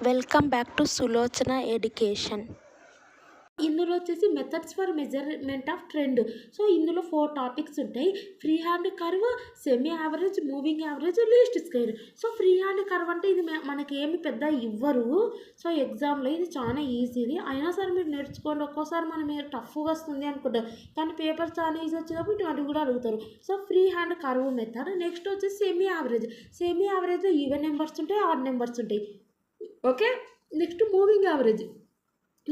Welcome back to Sulochana education. ఇందులో వచ్చేసి methods for measurement of trend. So ఇందులో 4 topics ఉంటాయి. Free hand curve, semi average, moving average, least square. So free hand curve అంటే ఇది మనకి ఏమి పెద్ద ఇవ్వరు. సో ఎగ్జామ్లో ఇది చాలా ఈజీది, అయినా సరే మీరు నేర్చుకోండి. ఒక్కోసారి మనం టఫ్గా వస్తుంది అనుకుంటాం, కానీ పేపర్ చాలా ఈజీ వచ్చేటప్పుడు ఇటువంటి కూడా అడుగుతారు. So free hand curve method. Next వచ్చేసి సెమీ యావరేజ్. సెమీ యావరేజ్లో ఈవెన్ నెంబర్స్ ఉంటాయి, ఆడ్ నెంబర్స్ ఉంటాయి. Okay, next moving average.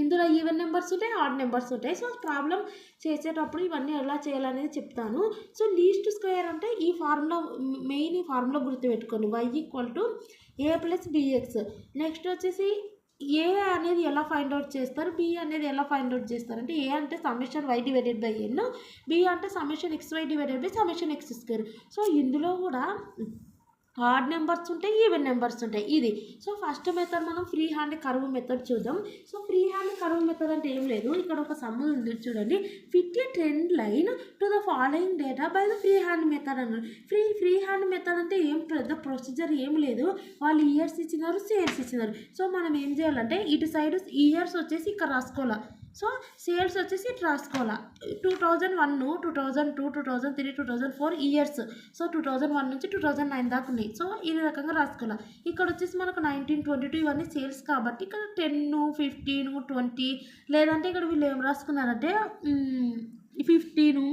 ఇందులో ఈవెన్ నెంబర్స్ ఉంటాయి, ఆడ్ నెంబర్స్ ఉంటాయి. సో ప్రాబ్లం చేసేటప్పుడు ఇవన్నీ ఎలా చేయాలనేది చెప్తాను. సో లీస్ట్ స్క్వేర్ అంటే ఈ ఫార్ములా, మెయిన్ ఈ ఫార్ములా గుర్తుపెట్టుకోండి. y=a+bx. నెక్స్ట్ వచ్చేసి ఏ అనేది ఎలా ఫైండ్ అవుట్ చేస్తారు, బి అనేది ఎలా ఫైండ్ అవుట్ చేస్తారు అంటే ఏ అంటే summation y divided by n, b అంటే summation xy divided by summation x². So ఇందులో కూడా ఆడ్ నెంబర్స్ ఉంటాయి, ఈవెన్ నెంబర్స్ ఉంటాయి. ఇది సో ఫస్ట్ మెథడ్ మనం ఫ్రీ హ్యాండ్ కర్వ్ మెథడ్ చూద్దాం. So free hand curve method అంటే ఏం లేదు, ఇక్కడ ఒక సమ్ ఉంది చూడండి. Fit a trend line to the following data by the free hand method అన్నారు. ఫ్రీ హ్యాండ్ మెథడ్ అంటే ఏం పెద్ద ప్రొసీజర్ ఏం లేదు. వాళ్ళు ఇయర్స్ ఇచ్చినారు, సేల్స్ ఇచ్చినారు. సో మనం ఏం చేయాలంటే ఇటు సైడ్ ఇయర్స్ వచ్చేసి ఇక్కడ రాసుకోవాలా, సో సేల్స్ వచ్చేసి ఇటు రాసుకోవాలా. 2001, 2002, 2003, 2004 ఇయర్స్. సో 2001 నుంచి 2009 దాకా ఉన్నాయి. సో ఈ రకంగా రాసుకోవాలి. ఇక్కడ వచ్చేసి మనకు 1922 ఇవన్నీ సేల్స్ కాబట్టి ఇక్కడ 10, 15, 20, లేదంటే ఇక్కడ వీళ్ళు ఏం రాసుకున్నారంటే 15,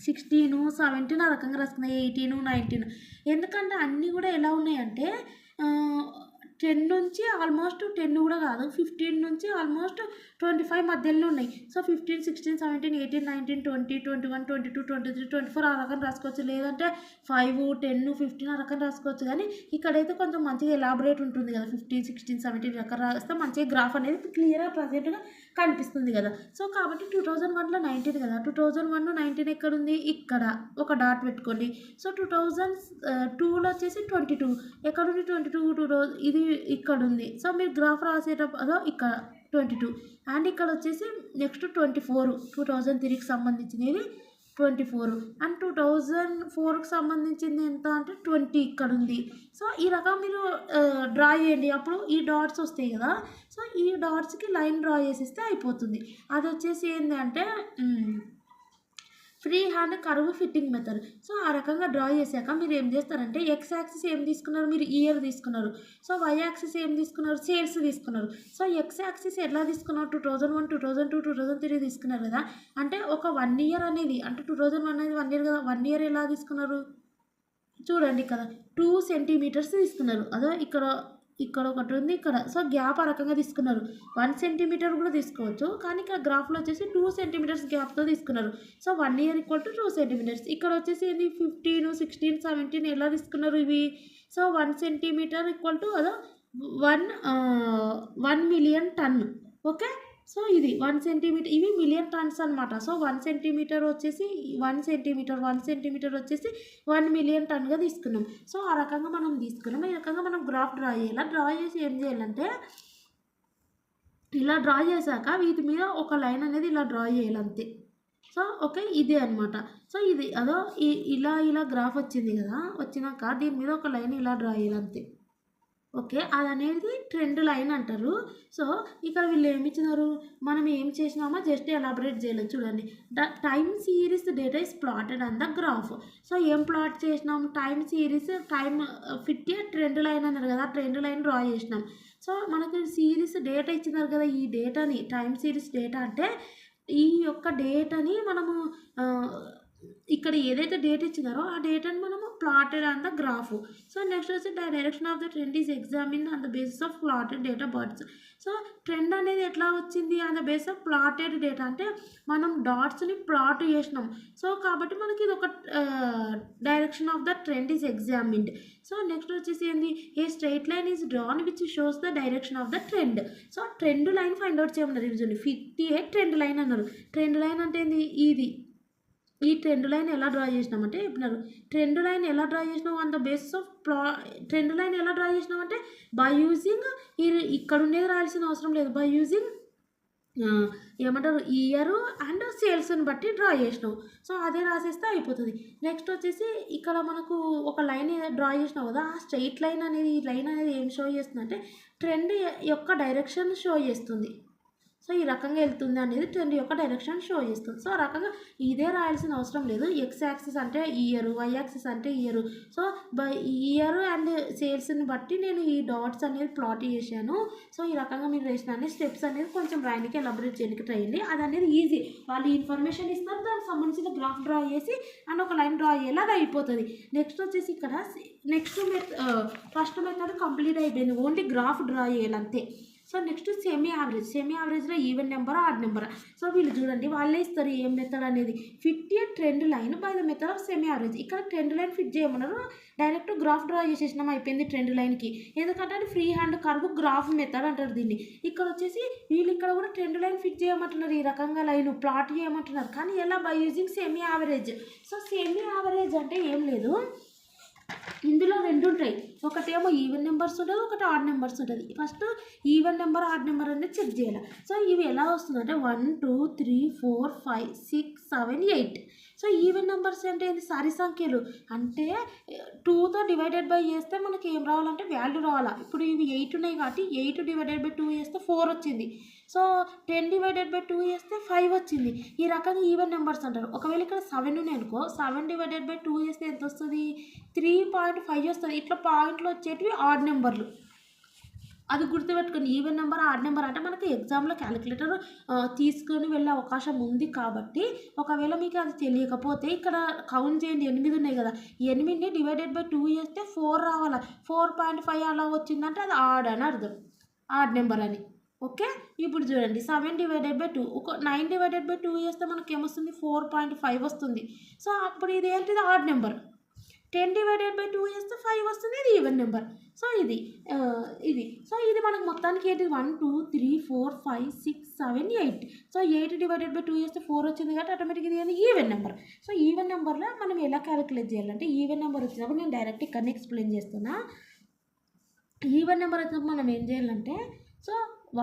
16, 17 ఆ రకంగా రాసుకున్నాయి, 18, 19. ఎందుకంటే అన్నీ కూడా ఎలా ఉన్నాయంటే 10 నుంచి ఆల్మోస్ట్ 10 కూడా కాదు, 15 నుంచి ఆల్మోస్ట్ 25 మధ్యలో ఉన్నాయి. సో 15, 16, 17, 18, 19, 20, 21, 22, 23, 24 ఆ రకం రాసుకోవచ్చు, లేదంటే 5, 10, 15 ఆ రకం రాసుకోవచ్చు. కానీ ఇక్కడైతే కొంచెం మంచిగా ఎలాబరేట్ ఉంటుంది కదా, 15, 16, 17 రకం రాస్తే మంచిగా గ్రాఫ్ అనేది క్లియర్గా ప్రజెంట్గా కనిపిస్తుంది కదా. సో కాబట్టి 2001లో 19 కదా, 2001 19 ఎక్కడుంది, ఇక్కడ ఒక డాట్ పెట్టుకోండి. సో 2002లో వచ్చేసి 22 ఎక్కడుంది, 22 ఇది ఇక్కడ ఉంది. సో మీరు గ్రాఫ్ రాసేటప్పుడు ఇక్కడ 22 అండ్ ఇక్కడ వచ్చేసి నెక్స్ట్ 24, 2003కి సంబంధించినది 24 అండ్ 2004కి సంబంధించింది ఎంత అంటే 20 ఇక్కడ ఉంది. సో ఈ రకం మీరు డ్రా చేయండి, అప్పుడు ఈ డాట్స్ వస్తాయి కదా. సో ఈ డాట్స్కి లైన్ డ్రా చేసిస్తే అయిపోతుంది. అది వచ్చేసి ఏంటి అంటే free hand curve fitting method. So ఆ రకంగా డ్రా చేశాక మీరు ఏం చేస్తారంటే ఎక్స్ యాక్సిస్ ఏం తీసుకున్నారు, మీరు ఇయర్ తీసుకున్నారు. సో వై యాక్సిస్ ఏం తీసుకున్నారు, సేల్స్ తీసుకున్నారు. సో ఎక్స్ యాక్సిస్ ఎట్లా తీసుకున్నారు, 2001, 2002, 2003 తీసుకున్నారు కదా. అంటే ఒక 1 ఇయర్ అనేది, అంటే 2001 అనేది 1 ఇయర్ కదా, 1 ఇయర్ ఎలా తీసుకున్నారు చూడండి కదా, 2 సెంటీమీటర్స్ తీసుకున్నారు. అదో ఇక్కడ ఒకటి ఉంది ఇక్కడ. సో గ్యాప్ ఆ రకంగా తీసుకున్నారు. 1 సెంటీమీటర్ కూడా తీసుకోవచ్చు, కానీ ఇక్కడ గ్రాఫ్లో వచ్చేసి 2 సెంటీమీటర్స్ గ్యాప్తో తీసుకున్నారు. So 1 year = 2 centimetres. ఇక్కడ వచ్చేసి ఏంది 15, 16, 17 ఎలా తీసుకున్నారు ఇవి. సో 1 సెంటీమీటర్ = అదో 1 మిలియన్ టన్. ఓకే, సో ఇది 1 సెంటీమీటర్, ఇవి మిలియన్ టన్స్ అనమాట. సో 1 సెంటీమీటర్ వచ్చేసి 1 సెంటీమీటర్ వచ్చేసి 1 మిలియన్ టన్గా తీసుకున్నాం. సో ఆ రకంగా మనం తీసుకున్నాం. ఈ రకంగా మనం గ్రాఫ్ డ్రా చేయాలి. డ్రా చేసి ఏం చేయాలంటే ఇలా డ్రా చేశాక వీటి మీద ఒక లైన్ అనేది ఇలా డ్రా చేయాలి అంతే. సో ఓకే, ఇదే అనమాట. సో ఇది అదో ఇలా గ్రాఫ్ వచ్చింది కదా, వచ్చినాక దీని మీద ఒక లైన్ ఇలా డ్రా చేయాలి అంతే. ఓకే, అది అనేది ట్రెండ్ లైన్ అంటారు. సో ఇక్కడ వీళ్ళు ఏమి ఇచ్చినారు, మనం ఏం చేసినామో జస్ట్ ఎలాబరేట్ చేయలేదు చూడండి. The time series data is plotted on the graph. So ఏం ప్లాట్ చేసినాం, time series, time fit trend line అన్నారు కదా, ట్రెండ్ లైన్ డ్రా చేసినాం. సో మనకు సిరీస్ డేటా ఇచ్చినారు కదా, ఈ డేటాని టైమ్ సిరీస్ డేటా అంటే ఈ యొక్క డేటాని మనము ఇక్కడ ఏదైతే డేట్ ఇచ్చినారో ఆ డేటాని మనము plotted on the graph. So next వచ్చి direction of the trend is examine on the basis of plotted data birds. So trend అనేది ఎట్లా వచ్చింది, on the base of plotted data అంటే మనం డాట్స్ని ప్లాట్ చేసినాం. సో కాబట్టి మనకి ఇది ఒక direction of the trend is examined. So next వచ్చేసి ఏంది, ఏ straight line is drawn which shows the direction of the trend. So trend line find out చేయమన్నారు. ఇది 58 ట్రెండ్ లైన్ అన్నారు. ట్రెండ్ లైన్ అంటే ఏంది, ఇది ఈ ట్రెండ్ లైన్ ఎలా డ్రా చేసినామంటే చెప్పినారు. ట్రెండ్ లైన్ ఎలా డ్రా చేసినాం on the basis of trend line ఎలా డ్రా చేసినామంటే బై యూజింగ్, ఇక్కడ ఉండేది రాయాల్సిన అవసరం లేదు, బై యూజింగ్ ఏమంటారు ఇయర్ అండ్ సేల్స్ని బట్టి డ్రా చేసినావు. సో అదే రాసేస్తే అయిపోతుంది. నెక్స్ట్ వచ్చేసి ఇక్కడ మనకు ఒక లైన్ డ్రా చేసినావు కదా, ఆ స్ట్రైట్ లైన్ అనేది ఈ లైన్ అనేది ఏం షో చేస్తుందంటే ట్రెండ్ యొక్క డైరెక్షన్ షో చేస్తుంది. సో ఈ రకంగా వెళ్తుంది అనేది ట్రెండ్ యొక్క డైరెక్షన్ షో చేస్తుంది. సో ఆ రకంగా ఇదే రాయాల్సిన అవసరం లేదు. ఎక్స్ యాక్సిస్ అంటే ఇయర్, వై యాక్సిస్ అంటే ఇయర్. సో ఇయర్ అండ్ సేల్స్ని బట్టి నేను ఈ డాట్స్ అనేది ప్లాట్ చేశాను. సో ఈ రకంగా మీరు వేసిన స్టెప్స్ అనేది కొంచెం రాయడానికి ఎలాబరేట్ చేయడానికి ట్రై చేయండి. అది అనేది ఈజీ. వాళ్ళు ఇన్ఫర్మేషన్ ఇస్తారు, దానికి సంబంధించిన గ్రాఫ్ డ్రా చేసి అండ్ ఒక లైన్ డ్రా చేయాలి, అది అయిపోతుంది. నెక్స్ట్ వచ్చేసి ఇక్కడ ఫస్ట్ మెథడ్ కంప్లీట్ అయిపోయింది, ఓన్లీ గ్రాఫ్ డ్రా చేయాలి అంతే. సో నెక్స్ట్ సెమీ యావరేజ్లో even number odd number. So వీళ్ళు చూడండి వాళ్ళే ఇస్తారు ఏం మెథడ్ అనేది, fit a trend line by the method of semi average. ఇక్కడ ట్రెండ్ లైన్ ఫిట్ చేయమన్నారు, డైరెక్ట్ గ్రాఫ్ డ్రా చేసేసినాం అయిపోయింది ట్రెండ్ లైన్కి. ఎందుకంటే అది free hand curve graph method అంటారు దీన్ని. ఇక్కడ వచ్చేసి వీళ్ళు ఇక్కడ కూడా ట్రెండ్ లైన్ ఫిట్ చేయమంటున్నారు, ఈ రకంగా లైన్ ప్లాట్ చేయమంటున్నారు. కానీ ఎలా, by using semi average. So semi average అంటే ఏం లేదు, ఇందులో రెండు ఉంటాయి, ఒకటేమో ఈవెన్ నెంబర్స్ ఉంటుంది, ఒకటి ఆడ్ నెంబర్స్ ఉంటుంది. First even number odd number అనేది చెక్ చేయాలి. సో ఇవి ఎలా వస్తుందంటే 1 2 3 4 5 6 7 8. సో ఈవెన్ నెంబర్స్ అంటే ఏంటి, సరి సంఖ్యలు. అంటే 2తో డివైడెడ్ బై చేస్తే మనకి ఏం రావాలంటే వాల్యూ రావాలా. ఇప్పుడు ఇవి 8 ఉన్నాయి కాబట్టి 8 డివైడెడ్ బై 2 చేస్తే 4 వచ్చింది. సో 10 డివైడెడ్ బై 2 చేస్తే 5 వచ్చింది. ఈ రకంగా ఈవెన్ నెంబర్స్ అంటారు. ఒకవేళ ఇక్కడ 7 ఉన్నాయి అనుకో, 7 డివైడెడ్ బై 2 చేస్తే ఎంత వస్తుంది, 3.5 వస్తుంది. ఇట్లా పాయింట్లు వచ్చేటివి ఆడ్ నెంబర్లు, అది గుర్తుపెట్టుకుని. ఈవెన్ నెంబర్ ఆడ్ నెంబర్ అంటే మనకి ఎగ్జామ్లో క్యాలిక్యులేటర్ తీసుకొని వెళ్ళే అవకాశం ఉంది కాబట్టి, ఒకవేళ మీకు అది తెలియకపోతే ఇక్కడ కౌంట్ చేయండి, 8 ఉన్నాయి కదా, 8ని డివైడెడ్ బై 2 చేస్తే 4 రావాలా. 4.5 అలా వచ్చిందంటే అది ఆడ్ అని అర్థం, ఆడ్ నెంబర్ అని. ఓకే, ఇప్పుడు చూడండి 7 డివైడెడ్ బై 2, 9 డివైడెడ్ బై 2 చేస్తే మనకి ఏమొస్తుంది, 4.5 వస్తుంది. సో అప్పుడు ఇది ఏంటిది, ఆడ్ నెంబర్. 10 డివైడెడ్ బై 2 చేస్తే 5 వస్తుంది, ఇది ఈవెన్ నెంబర్. సో ఇది సో ఇది మనకు మొత్తానికి ఏంటి, 1 2 3 4 5 6 7 8. సో 8 డివైడెడ్ బై 2 చేస్తే 4 వచ్చింది కాబట్టి ఆటోమేటిక్గా ఇది ఈవెన్ నెంబర్. సో ఈవెన్ నెంబర్లో మనం ఎలా క్యాలిక్యులేట్ చేయాలంటే, ఈవెన్ నెంబర్ వచ్చినప్పుడు నేను డైరెక్ట్ ఇక్కడ ఎక్స్ప్లెయిన్ చేస్తున్నా. ఈవెన్ నెంబర్ వచ్చినప్పుడు మనం ఏం చేయాలంటే, సో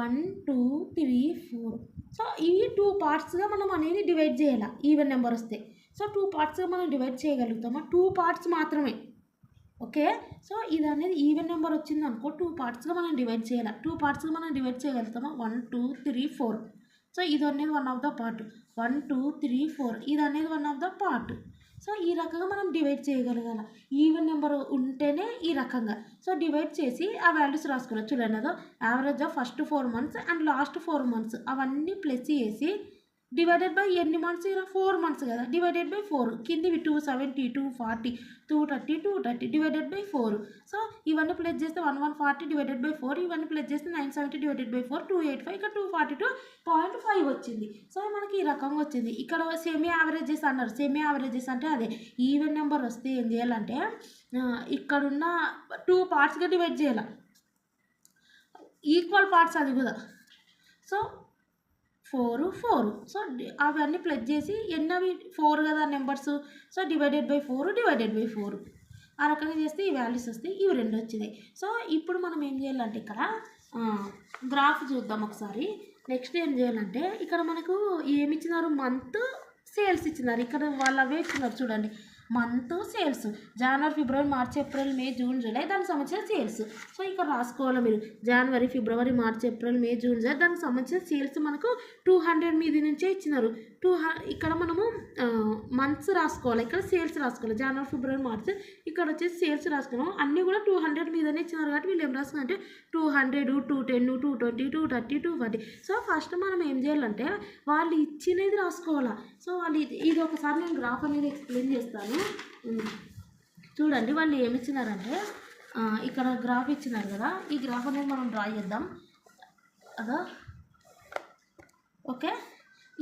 1 2 3 4. సో ఈ 2 పార్ట్స్గా మనం అనేది డివైడ్ చేయాలి ఈవెన్ నెంబర్ వస్తే. సో 2 పార్ట్స్గా మనం డివైడ్ చేయగలుగుతామా, 2 పార్ట్స్ మాత్రమే. ఓకే, సో ఇది అనేది ఈవెన్ నెంబర్ వచ్చింది అనుకో, 2 పార్ట్స్గా మనం డివైడ్ చేయాలి. 2 పార్ట్స్గా మనం డివైడ్ చేయగలుగుతామా, 1 2 3 4. సో ఇది అనేది 1 ఆఫ్ ద పార్ట్, 1 2 3 4 ఇది అనేది 1 ఆఫ్ ద పార్ట్. సో ఈ రకంగా మనం డివైడ్ చేయగలగాలి, ఈవెన్ నెంబర్ ఉంటేనే ఈ రకంగా. సో డివైడ్ చేసి ఆ వాల్యూస్ రాసుకున్నాం చూడండి, అదో average of first 4 months and last 4 months అవన్నీ ప్లస్ చేసి డివైడెడ్ బై ఎన్ని మంత్స్, ఇలా 4 months కదా, divided by 4. కిందివి 270 240 230 230 divided by 4. So ఇవన్నీ ప్లస్ చేస్తే 1140 డివైడెడ్ బై 4, ఇవన్నీ ప్లస్ చేస్తే 970 డివైడెడ్ బై 4 285, ఇక్కడ 242.5 వచ్చింది. సో మనకి ఈ రకంగా వచ్చింది. ఇక్కడ సెమీ యావరేజెస్ అన్నారు, సెమీ యావరేజెస్ అంటే అదే ఈవెన్ నెంబర్ వస్తే ఏం చేయాలంటే, ఇక్కడున్న 2 పార్ట్స్గా డివైడ్ చేయాలి, ఈక్వల్ పార్ట్స్ అది కూడా. సో 4 4. సో అవన్నీ ప్లస్ చేసి ఎన్నవి 4 కదా numbers. So divided by 4 divided by 4 ఆ రకంగా చేస్తే ఈ వాల్యూస్ వస్తాయి, ఇవి 2 వచ్చినాయి. సో ఇప్పుడు మనం ఏం చేయాలంటే, ఇక్కడ గ్రాఫ్ చూద్దాం ఒకసారి. నెక్స్ట్ ఏం చేయాలంటే, ఇక్కడ మనకు ఏమి ఇచ్చినారు, మంత్ సేల్స్ ఇచ్చినారు. ఇక్కడ వాళ్ళు అవే ఇచ్చినారు చూడండి, month sales January February March April May June July, దానికి సంబంధించిన సేల్స్. సో ఇక్కడ రాసుకోవాలి మీరు, January February March April May June July, దానికి సంబంధించిన సేల్స్ మనకు 200 మీది నుంచే ఇచ్చినారు. ఇక్కడ మనము మంత్స్ రాసుకోవాలి, ఇక్కడ సేల్స్ రాసుకోవాలి, జనవరి ఫిబ్రవరి మార్చ్. ఇక్కడ వచ్చేసి సేల్స్ రాసుకున్నాం, అన్నీ కూడా 200 మీదనే ఇచ్చినారు కాబట్టి వీళ్ళు ఏం రాసుకున్నారంటే 200 210 220 230 240. సో ఫస్ట్ మనం ఏం చేయాలంటే, వాళ్ళు ఇచ్చినది రాసుకోవాలా. సో వాళ్ళు ఇది ఒకసారి నేను గ్రాఫ్ అనేది ఎక్స్ప్లెయిన్ చేస్తాను చూడండి. వాళ్ళు ఏమి ఇచ్చినారంటే, ఇక్కడ గ్రాఫ్ ఇచ్చినారు కదా, ఈ గ్రాఫ్ అనేది మనం డ్రా చేద్దాం అదా. ఓకే,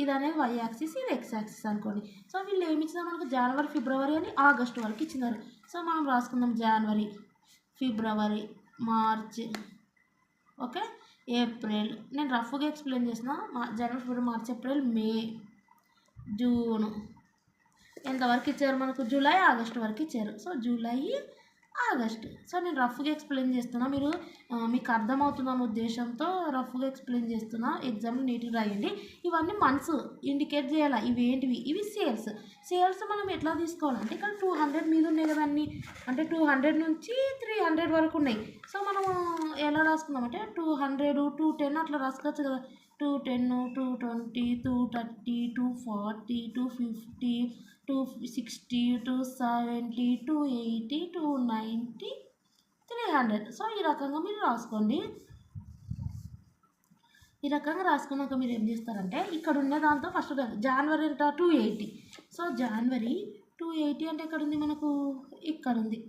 ఇది అనేది వై యాక్సిస్, ఇది ఎక్స్ యాక్సిస్ అనుకోండి. సో వీళ్ళు ఏమి ఇచ్చినారు మనకు, జనవరి ఫిబ్రవరి అని ఆగస్టు వరకు ఇచ్చినారు. సో మనం రాసుకుందాం, జనవరి ఫిబ్రవరి మార్చ్, ఓకే, ఏప్రిల్. నేను రఫ్గా ఎక్స్ప్లెయిన్ చేసిన, జనవరి February March April May June, ఎంతవరకు ఇచ్చారు మనకు, జూలై ఆగస్టు వరకు ఇచ్చారు. So July August. సో నేను రఫ్గా ఎక్స్ప్లెయిన్ చేస్తున్నా, మీరు మీకు అర్థమవుతున్న ఉద్దేశంతో రఫ్గా ఎక్స్ప్లెయిన్ చేస్తున్నా. ఎగ్జామ్ నీట్గా రాయండి. ఇవన్నీ మంత్స్ ఇండికేట్ చేయాలి. ఇవి ఏంటివి? ఇవి సేల్స్. సేల్స్ మనం ఎట్లా తీసుకోవాలంటే ఇక్కడ 200 మీద ఉన్నాయి కదా అన్నీ, అంటే 200 నుంచి 300 వరకు ఉన్నాయి. సో మనము ఎలా రాసుకుందామంటే 200, 210 అట్లా రాసుకోవచ్చు కదా. 210, 220, 230, 240, 250, 260, 270, 280, 290, 300. సో ఈ రకంగా మీరు రాసుకోండి. ఈ రకంగా రాసుకున్నాక మీరు ఏం చేస్తారంటే ఇక్కడ ఉన్న దాంతో ఫస్ట్ జనవరి ఎంత 280. సో జనవరి 280 అంటే ఎక్కడ ఉంది మనకు? ఇక్కడ ఉంది.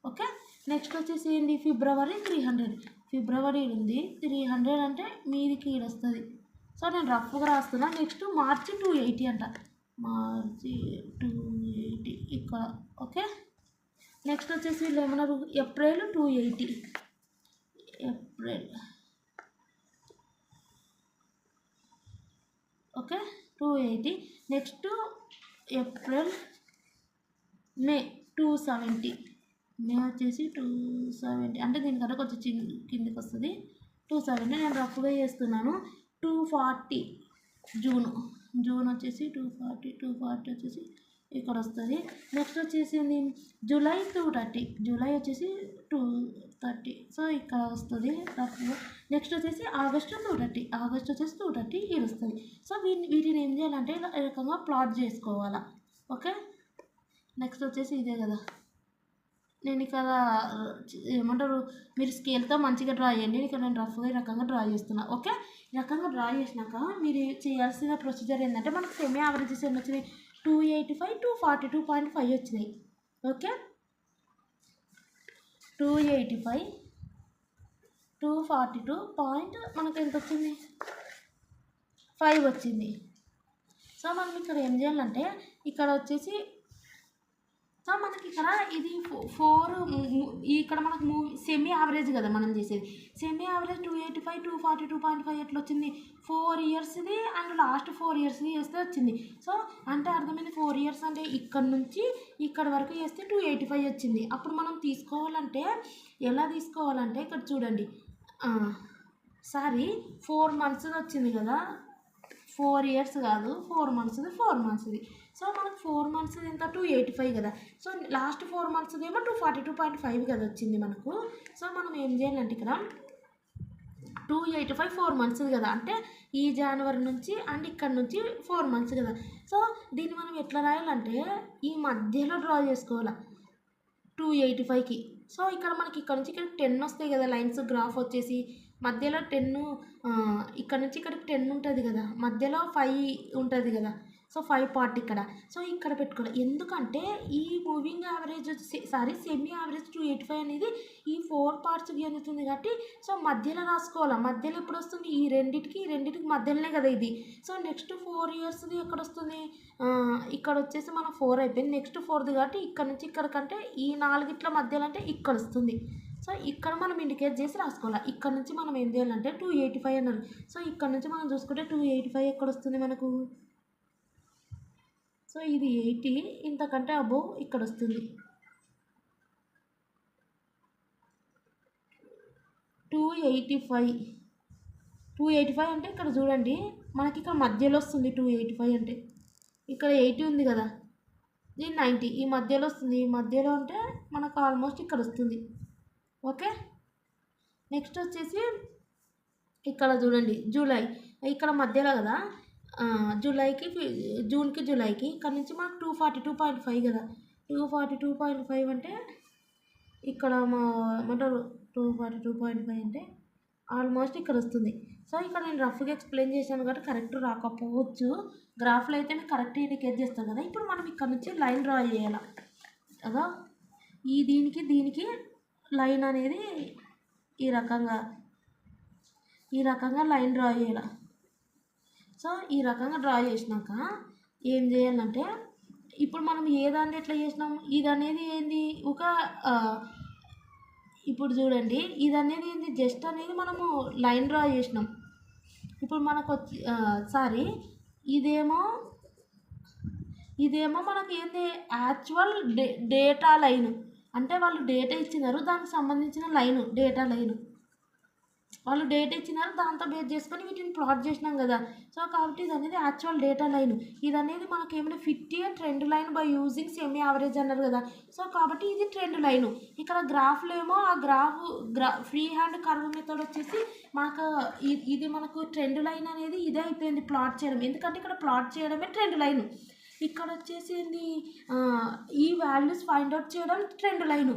ఓకే, నెక్స్ట్ వచ్చేసి ఏంటి? ఫిబ్రవరి 300. ఫిబ్రవరి ఉంది 300 అంటే మీదికి ఈడ వస్తుంది. సో నేను రఫ్గా రాస్తున్నా. నెక్స్ట్ మార్చి 280 అంట. మార్చి 280 ఇక్కడ. ఓకే, నెక్స్ట్ వచ్చేసి వీళ్ళు ఏమన్నారు? April 280. April. Okay, 280. Next April. May 270. May వచ్చేసి 270 అంటే దీనికన్నా కొంచెం కిందికి వస్తుంది. 270 నేను రఫ్గా చేస్తున్నాను. 240 జూన్ వచ్చేసి 240 వచ్చేసి ఇక్కడ వస్తుంది. నెక్స్ట్ వచ్చేసి జూలై 230. జూలై వచ్చేసి 230. సో ఇక్కడ వస్తుంది రఫ్గా. నెక్స్ట్ వచ్చేసి ఆగస్టు 230. ఆగస్ట్ వచ్చేసి 230 ఇది వస్తుంది. సో వీటిని ఏం చేయాలంటే ఇలా ఈ రకంగా ప్లాట్ చేసుకోవాలా. ఓకే, నెక్స్ట్ వచ్చేసి ఇదే కదా. నేను ఇక్కడ ఏమంటారు, మీరు స్కేల్తో మంచిగా డ్రా చేయండి. ఇక్కడ నేను రఫ్గా ఈ రకంగా డ్రా చేస్తున్నా. ఓకే, ఈ రకంగా డ్రా చేసినాక మీరు చేయాల్సిన ప్రొసీజర్ ఏంటంటే మనకు సెమీ యావరేజెస్ ఎన్ని వచ్చినాయి? 285, 242.5 వచ్చినాయి. ఓకే, 285, 242 పాయింట్ మనకు ఎంత వచ్చింది? 5 వచ్చింది. సో మనం ఇక్కడ ఏం చేయాలంటే ఇక్కడ వచ్చేసి సో మనకి ఇక్కడ ఇది 4 ఇక్కడ మనకు సెమీ యావరేజ్ కదా మనం చేసేది. సెమీ యావరేజ్ 285, 242.5 ఎట్లా వచ్చింది? 4 ఇయర్స్ది అండ్ లాస్ట్ 4 ఇయర్స్ది చేస్తే వచ్చింది. సో అంటే అర్థమైంది 4 ఇయర్స్ అంటే ఇక్కడ నుంచి ఇక్కడ వరకు చేస్తే 285 వచ్చింది. అప్పుడు మనం తీసుకోవాలంటే ఎలా తీసుకోవాలంటే ఇక్కడ చూడండి, 4 మంత్స్ వచ్చింది కదా, 4 ఇయర్స్ కాదు, 4 మంత్స్ది. సో మనకు 4 మంత్స్ ఎంత? 285 కదా. సో లాస్ట్ 4 మంత్స్ ఏమో 242.5 కదా వచ్చింది మనకు. సో మనం ఏం చేయాలంటే ఇక్కడ 285 4 మంత్స్ కదా, అంటే ఈ జనవరి నుంచి అండ్ ఇక్కడ నుంచి 4 మంత్స్ కదా. సో దీన్ని మనం ఎట్లా రాయాలంటే ఈ మధ్యలో డ్రా చేసుకోవాలి 285కి. సో ఇక్కడ మనకి ఇక్కడ నుంచి ఇక్కడ 10 వస్తాయి కదా లైన్స్, గ్రాఫ్ వచ్చేసి మధ్యలో 10, ఇక్కడ నుంచి ఇక్కడికి 10 ఉంటుంది కదా, మధ్యలో 5 ఉంటుంది కదా. సో 5 పార్ట్ ఇక్కడ. సో ఇక్కడ పెట్టుకోవాలి. ఎందుకంటే ఈ మూవింగ్ యావరేజ్ సెమీ యావరేజ్ 285 అనేది ఈ 4 పార్ట్స్కి అందుతుంది కాబట్టి సో మధ్యలో రాసుకోవాలి. మధ్యలో ఎప్పుడు వస్తుంది? ఈ రెండింటికి మధ్యలోనే కదా ఇది. సో నెక్స్ట్ 4 ఇయర్స్ది ఎక్కడ వస్తుంది? ఇక్కడ వచ్చేసి మనం 4 అయిపోయింది. నెక్స్ట్ 4ది కాబట్టి ఇక్కడ నుంచి ఇక్కడికంటే ఈ 4 మధ్యలో అంటే ఇక్కడ వస్తుంది. సో ఇక్కడ మనం ఇండికేట్ చేసి రాసుకోవాలి. ఇక్కడ నుంచి మనం ఏం చేయాలంటే 285 అన్నారు. సో ఇక్కడ నుంచి మనం చూసుకుంటే 285 ఎక్కడ వస్తుంది మనకు? సో ఇది 80, ఇంతకంటే అబోవ్ ఇక్కడ వస్తుంది. 285 అంటే ఇక్కడ చూడండి మనకి ఇక్కడ మధ్యలో వస్తుంది. 285 అంటే ఇక్కడ 80 ఉంది కదా, ఇది 90 ఈ మధ్యలో వస్తుంది. ఈ మధ్యలో అంటే మనకు ఆల్మోస్ట్ ఇక్కడ వస్తుంది. ఓకే, నెక్స్ట్ వచ్చేసి ఇక్కడ చూడండి జూలై ఇక్కడ మధ్యలో కదా, జూన్కి జూలైకి ఇక్కడ నుంచి మనకు 242.5 కదా. 242.5 అంటే ఇక్కడ ఏమంటారు 242.5 అంటే ఆల్మోస్ట్ ఇక్కడ వస్తుంది. సో ఇక్కడ నేను రఫ్గా ఎక్స్ప్లెయిన్ చేశాను కాబట్టి కరెక్ట్ రాకపోవచ్చు. గ్రాఫ్లో అయితే నేను కరెక్ట్ ఇండికేట్ చేస్తాను కదా. ఇప్పుడు మనం ఇక్కడ నుంచి లైన్ డ్రా చేయాలి కదా. దీనికి లైన్ అనేది ఈ రకంగా లైన్ డ్రా చేయాలి. సో ఈ రకంగా డ్రా చేసినాక ఏం చేయాలంటే ఇప్పుడు మనం ఏదాన్ని ఎట్లా చేసినాం, ఇది అనేది ఏంది ఇప్పుడు చూడండి ఇది అనేది ఏంది, జస్ట్ అనేది మనము లైన్ డ్రా చేసినాం. ఇప్పుడు మనకు ఇదేమో మనకు ఏంది యాక్చువల్ డేటా లైన్. అంటే వాళ్ళు డేటా ఇచ్చినారు, దానికి సంబంధించిన లైను, డేటా లైను వాళ్ళు డేటా ఇచ్చినారు, దాంతో బేస్ చేసుకొని వీటిని ప్లాట్ చేసినాం కదా. సో కాబట్టి ఇది అనేది యాక్చువల్ డేటా లైన్. ఇది అనేది మనకి ఏమైనా fit a trend line by using semi average అన్నారు కదా. సో కాబట్టి ఇది ట్రెండ్ లైన్. ఇక్కడ గ్రాఫ్లో ఏమో ఆ ఫ్రీ హ్యాండ్ కర్వ్ మెథడ్ వచ్చేసి మనకు ఇది మనకు ట్రెండ్ లైన్ అనేది ఇదే అయిపోయింది ప్లాట్ చేయడం. ఎందుకంటే ఇక్కడ ప్లాట్ చేయడమే ట్రెండ్ లైన్. ఇక్కడ వచ్చేసి ఈ వాల్యూస్ ఫైండ్ అవుట్ చేయడం ట్రెండ్ లైను.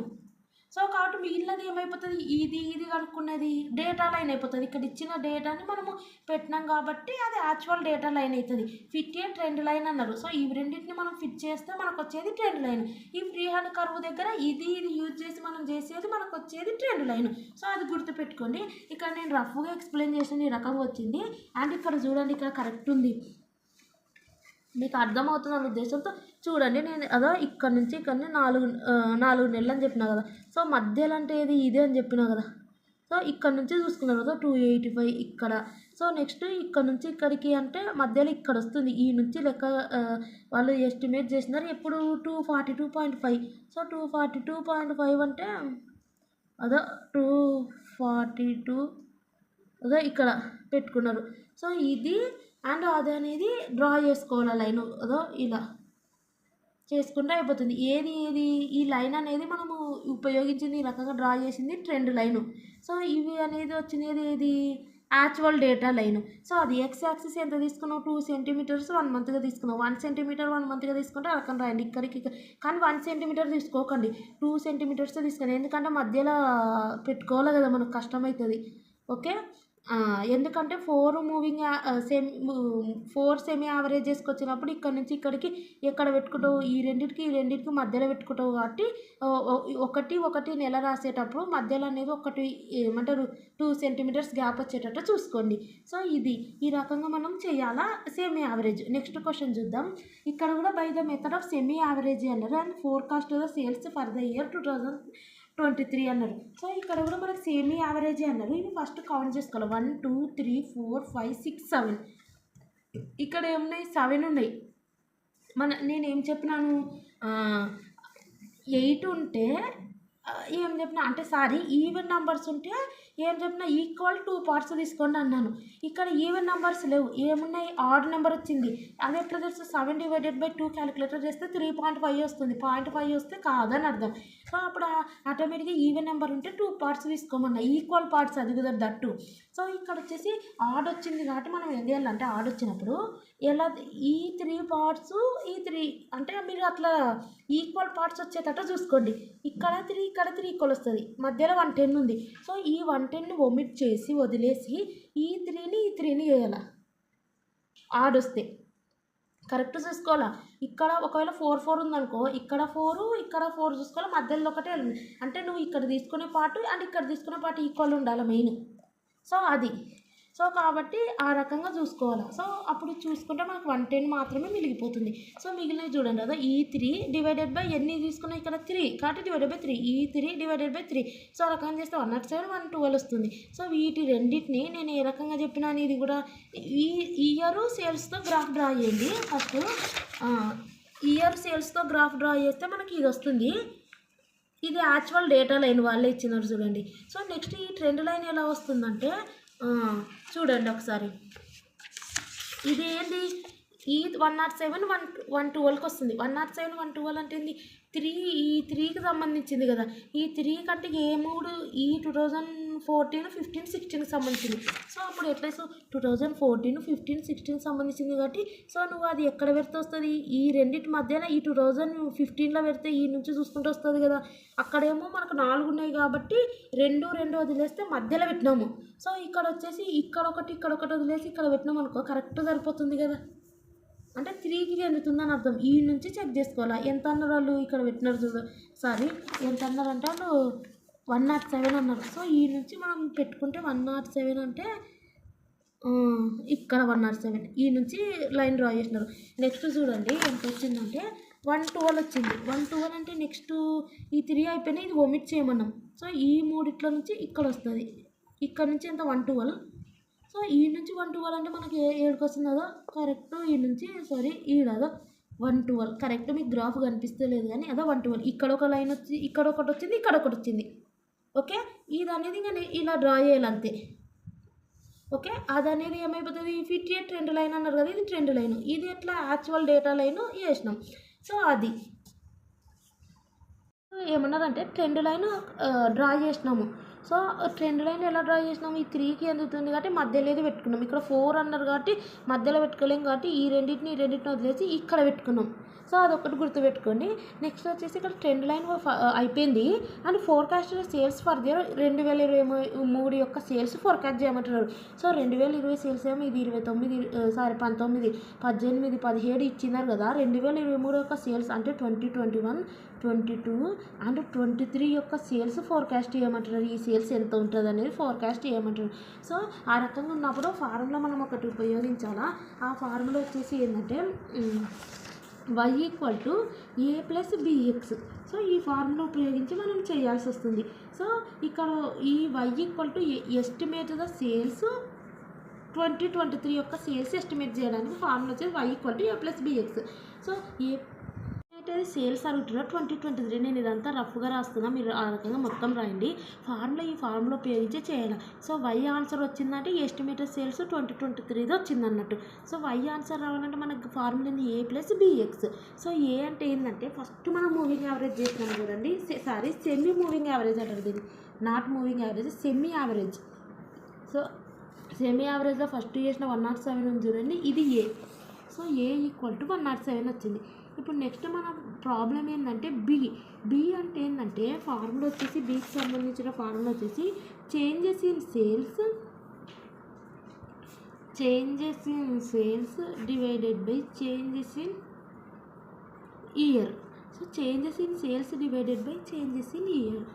సో కాబట్టి మిగిలినది ఏమైపోతుంది, ఇది కనుక్కున్నది డేటా లైన్ అయిపోతుంది. ఇక్కడ ఇచ్చిన డేటాని మనము పెట్టినాం కాబట్టి అది యాక్చువల్ డేటా లైన్ అవుతుంది. ఫిట్ ఏ ట్రెండ్ లైన్ అన్నారు. సో ఈ రెండింటిని మనం ఫిట్ చేస్తే మనకు వచ్చేది ట్రెండ్ లైన్. ఈ ఫ్రీ హ్యాండ్ కర్వ్ దగ్గర ఇది యూజ్ చేసి మనం చేసేది మనకు వచ్చేది ట్రెండ్ లైన్. సో అది గుర్తుపెట్టుకోండి. ఇక్కడ నేను రఫ్గా ఎక్స్ప్లెయిన్ చేసిన ఈ రకంగా వచ్చింది. అండ్ ఇక్కడ చూడండి, ఇక్కడ కరెక్ట్ ఉంది, మీకు అర్థమవుతుంది అన్న ఉద్దేశంతో చూడండి. నేను ఇక్కడ నుంచి ఇక్కడ 4 నెలలు అని చెప్పినా కదా. సో మధ్యలో అంటే ఇదే అని చెప్పినా కదా. సో ఇక్కడ నుంచి చూసుకున్నారు కదా 285 ఇక్కడ. సో నెక్స్ట్ ఇక్కడ నుంచి ఇక్కడికి అంటే మధ్యలో ఇక్కడ వస్తుంది. ఈ నుంచి లెక్క వాళ్ళు ఎస్టిమేట్ చేసినారు ఎప్పుడు 242.5. సో 242.5 అంటే 242 ఇక్కడ పెట్టుకున్నారు. సో ఇది అండ్ అది అనేది డ్రా చేసుకోవాలి లైన్. ఇలా చేసుకుంటే అయిపోతుంది. ఏది ఈ లైన్ అనేది మనము ఉపయోగించింది ఈ రకంగా డ్రా చేసింది ట్రెండ్ లైను. సో ఇవి అనేది వచ్చినది ఏది యాక్చువల్ డేటా లైను. సో అది ఎక్స్ యాక్సిస్ ఎంత తీసుకున్నావు, 2 సెంటీమీటర్స్ 1 మంత్గా తీసుకున్నావు. 1 సెంటీమీటర్ 1 మంత్గా తీసుకుంటే ఆ రకం రాయండి. ఇక్కడికి కానీ 1 సెంటీమీటర్ తీసుకోకండి, 2 సెంటీమీటర్స్ తీసుకోండి. ఎందుకంటే మధ్యలో పెట్టుకోవాలి కదా, మనకు కష్టమవుతుంది. ఓకే, ఎందుకంటే 4 సెమీ యావరేజెస్కి వచ్చినప్పుడు ఇక్కడ నుంచి ఇక్కడికి ఎక్కడ పెట్టుకుంటావు, ఈ రెండింటికి మధ్యలో పెట్టుకుంటావు. కాబట్టి ఒకటి నెల రాసేటప్పుడు మధ్యలో అనేది ఏమంటారు 2 సెంటీమీటర్స్ గ్యాప్ వచ్చేటట్టు చూసుకోండి. సో ఈ రకంగా మనం చేయాలా సెమీ యావరేజ్. నెక్స్ట్ క్వశ్చన్ చూద్దాం. ఇక్కడ కూడా by the method of semi average అన్నారు and forecast the sales for the year 2023 అన్నారు. సో ఇక్కడ కూడా మనకు సెమీ యావరేజ్ అన్నారు. ఇవి ఫస్ట్ కౌంట్ చేసుకోవాలి. 1 2 3 4 5 6 7. ఇక్కడ ఏమున్నాయి, 7 ఉన్నాయి. నేనేం చెప్పినాను, 8 ఉంటే ఏం చెప్పినా అంటే ఈవెన్ నెంబర్స్ ఉంటే ఏం చెప్పినా ఈక్వల్ 2 పార్ట్స్ తీసుకోండి అన్నాను. ఇక్కడ ఈవెన్ నెంబర్స్ లేవు, ఏమున్నాయి ఆడ్ నెంబర్ వచ్చింది. అది ఎట్లా తెలుసు, 7/2 క్యాలిక్యులేటర్ చేస్తే 3.5 వస్తుంది. 0.5 వస్తే కాదని అర్థం. సో అప్పుడు ఆటోమేటిక్గా ఈవెన్ నెంబర్ ఉంటే 2 పార్ట్స్ తీసుకోమన్నా, ఈక్వల్ పార్ట్స్ అది కుదరదు దట్టు. సో ఇక్కడ వచ్చేసి ఆడ్ వచ్చింది కాబట్టి మనం ఏం చేయాలంటే ఆడ్ వచ్చినప్పుడు ఎలా ఈ 3 పార్ట్స్ ఈ 3 అంటే మీరు అట్లా ఈక్వల్ పార్ట్స్ వచ్చేటట్టు చూసుకోండి. ఇక్కడ 3 ఈక్వల్ వస్తుంది, మధ్యలో 110 ఉంది. సో ఈ 110ని ఒమిట్ చేసి వదిలేసి ఈ 3ని చేయాల ఆడ్ వస్తే కరెక్ట్ చూసుకోవాలా. ఇక్కడ ఒకవేళ 4 ఉందనుకో, ఇక్కడ 4 చూసుకోవాలి, మధ్యలో ఒకటే అంటే నువ్వు ఇక్కడ తీసుకునే పార్ట్ అండ్ ఇక్కడ తీసుకునే పార్ట్ ఈక్వల్ ఉండాలి మెయిన్. సో సో కాబట్టి ఆ రకంగా చూసుకోవాలి. సో అప్పుడు చూసుకుంటే మనకు 110 మాత్రమే మిగిలిపోతుంది. సో మిగిలినవి చూడండి కదా, ఈ 3 డివైడెడ్ బై ఎన్ని తీసుకున్నాయి ఇక్కడ 3 కాబట్టి డివైడెడ్ బై 3, ఈ 3 డివైడెడ్ బై 3. సో ఆ రకంగా చేస్తే 107 112 వస్తుంది. సో వీటి రెండింటిని నేను ఏ రకంగా చెప్పినాను, ఇది కూడా ఈ ఇయర్ సేల్స్తో గ్రాఫ్ డ్రా చేయండి. ఫస్ట్ ఇయర్ సేల్స్తో గ్రాఫ్ డ్రా చేస్తే మనకి ఇది వస్తుంది. ఇది యాక్చువల్ డేటా లైన్ వాళ్ళే ఇచ్చినారు చూడండి. సో నెక్స్ట్ ఈ ట్రెండ్ లైన్ ఎలా వస్తుందంటే చూడండి ఒకసారి, ఇది ఏంటి ఈ 107 112కి వస్తుంది. 107 112 అంటే ఏంది, 3 ఈ 3కి సంబంధించింది కదా. ఈ 3 కంటే ఏ 3 ఈ 2014 15 16కి సంబంధించింది. సో అప్పుడు ఎట్లా 2014 15 16కి సంబంధించింది కాబట్టి సో నువ్వు అది ఎక్కడ పెడితే వస్తుంది, ఈ రెండింటి మధ్యన ఈ 2015లో పెడితే ఈ నుంచి చూసుకుంటూ వస్తుంది కదా. అక్కడేమో మనకు 4 ఉన్నాయి కాబట్టి 2 వదిలేస్తే మధ్యలో పెట్టినాము. సో ఇక్కడ వచ్చేసి ఇక్కడ ఒకటి వదిలేసి ఇక్కడ పెట్టినాము అనుకో, కరెక్ట్ సరిపోతుంది కదా. అంటే 3కి చెందుతుందని అర్థం. ఈ నుంచి చెక్ చేసుకోవాలా ఎంత అన్నారు వాళ్ళు, ఇక్కడ పెట్టినారు ఎంత అన్నారంటే వాళ్ళు 107 అన్నారు. సో ఈ నుంచి మనం పెట్టుకుంటే 107 అంటే ఇక్కడ 107 ఈ నుంచి లైన్ డ్రా చేసినారు. నెక్స్ట్ చూడండి ఎంత వచ్చిందంటే 112 వచ్చింది. 112 అంటే నెక్స్ట్ ఈ 3 అయిపోయినాయి, ఇది ఒమిట్ చేయమన్నాం. సో ఈ మూడిట్లో నుంచి ఇక్కడ వస్తుంది, ఇక్కడ నుంచి ఎంత 112. సో ఈ నుంచి 112 అంటే మనకి ఏడుకి వస్తుంది కదా, కరెక్ట్ ఈ నుంచి ఈడదో 112 కరెక్ట్. మీకు గ్రాఫ్ కనిపిస్తలేదు కానీ అదే 112. ఇక్కడ ఒక లైన్ వచ్చి ఇక్కడ ఒకటి వచ్చింది, ఇక్కడ ఒకటి వచ్చింది. ఓకే, ఇది అనేది ఇంకా ఇలా డ్రా చేయాలి అంతే. ఓకే, అది అనేది ఏమైపోతుంది, ఫిట్ ట్రెండ్ లైన్ అన్నారు కదా, ఇది ట్రెండ్ లైన్, ఇది ఎట్లా యాక్చువల్ డేటా లైన్ వేసినాం. సో అది ఏమన్నారంటే ట్రెండ్ లైన్ డ్రా చేసినాము. సో ట్రెండ్ లైన్ ఎలా డ్రా చేసినాము, ఈ 3కి ఎందుతుంది కాబట్టి మధ్యలో ఏది పెట్టుకున్నాం. ఇక్కడ 4 అన్నారు కాబట్టి మధ్యలో పెట్టుకోలేం కాబట్టి ఈ రెండింటిని వదిలేసి ఇక్కడ పెట్టుకున్నాం. సో అదొకటి గుర్తుపెట్టుకోండి. నెక్స్ట్ వచ్చేసి ఇక్కడ ట్రెండ్ లైన్ అయిపోయింది and forecast sales for the 2023 యొక్క సేల్స్ ఫోర్కాస్ట్ చేయమంటున్నారు. సో 2020 సేల్స్ ఏమో ఇది 19, 18, 17 ఇచ్చినారు కదా. 2023 యొక్క సేల్స్ అంటే 2021, 22 అండ్ 23 యొక్క సేల్స్ ఫోర్కాస్ట్ చేయమంటున్నారు. ఈ సేల్స్ ఎంత ఉంటుంది అనేది ఫోర్కాస్ట్ చేయమంటున్నారు. సో ఆ రకంగా ఉన్నప్పుడు ఫార్ములా మనం ఒకటి ఉపయోగించాలా. ఆ ఫార్ములా వచ్చేసి ఏంటంటే y = a + bx. సో ఈ ఫార్ములా ఉపయోగించి మనం చేయాల్సి వస్తుంది. సో ఇక్కడ ఈ y = ఎస్టిమేట్ ద సేల్స్ 2023 యొక్క సేల్స్ ఎస్టిమేట్ చేయడానికి ఫార్ములా వచ్చేసి y = a + bx. సో ఏ అయితే సేల్స్ అడుగుతున్నారు 2023. నేను ఇదంతా రఫ్గా రాస్తున్నా, మీరు ఆ రకంగా మొత్తం రాయండి. ఈ ఫార్ములా ఉపయోగించి చేయాలి. సో వై ఆన్సర్ వచ్చిందంటే ఎస్టిమేటెడ్ సేల్స్ 2023 వచ్చింది అన్నట్టు. సో వై ఆన్సర్ రావాలంటే మనకు ఫార్ములా a + bx. సో ఏ అంటే ఏంటంటే ఫస్ట్ మనం మూవింగ్ యావరేజ్ చేసినాం చూడండి, సెమీ మూవింగ్ యావరేజ్ అంటారు దీన్ని, not moving average, semi average. So semi యావరేజ్లో ఫస్ట్ చేసిన 107 ఉంది చూడండి, ఇది ఏ. సో ఏ = 107 వచ్చింది. ఇప్పుడు నెక్స్ట్ మన ప్రాబ్లం ఏంటంటే బి అంటే ఏంటంటే ఫార్ములా వచ్చేసి బికి సంబంధించిన ఫార్ములా వచ్చేసి changes in sales divided by changes in year. So changes in sales divided by changes in year.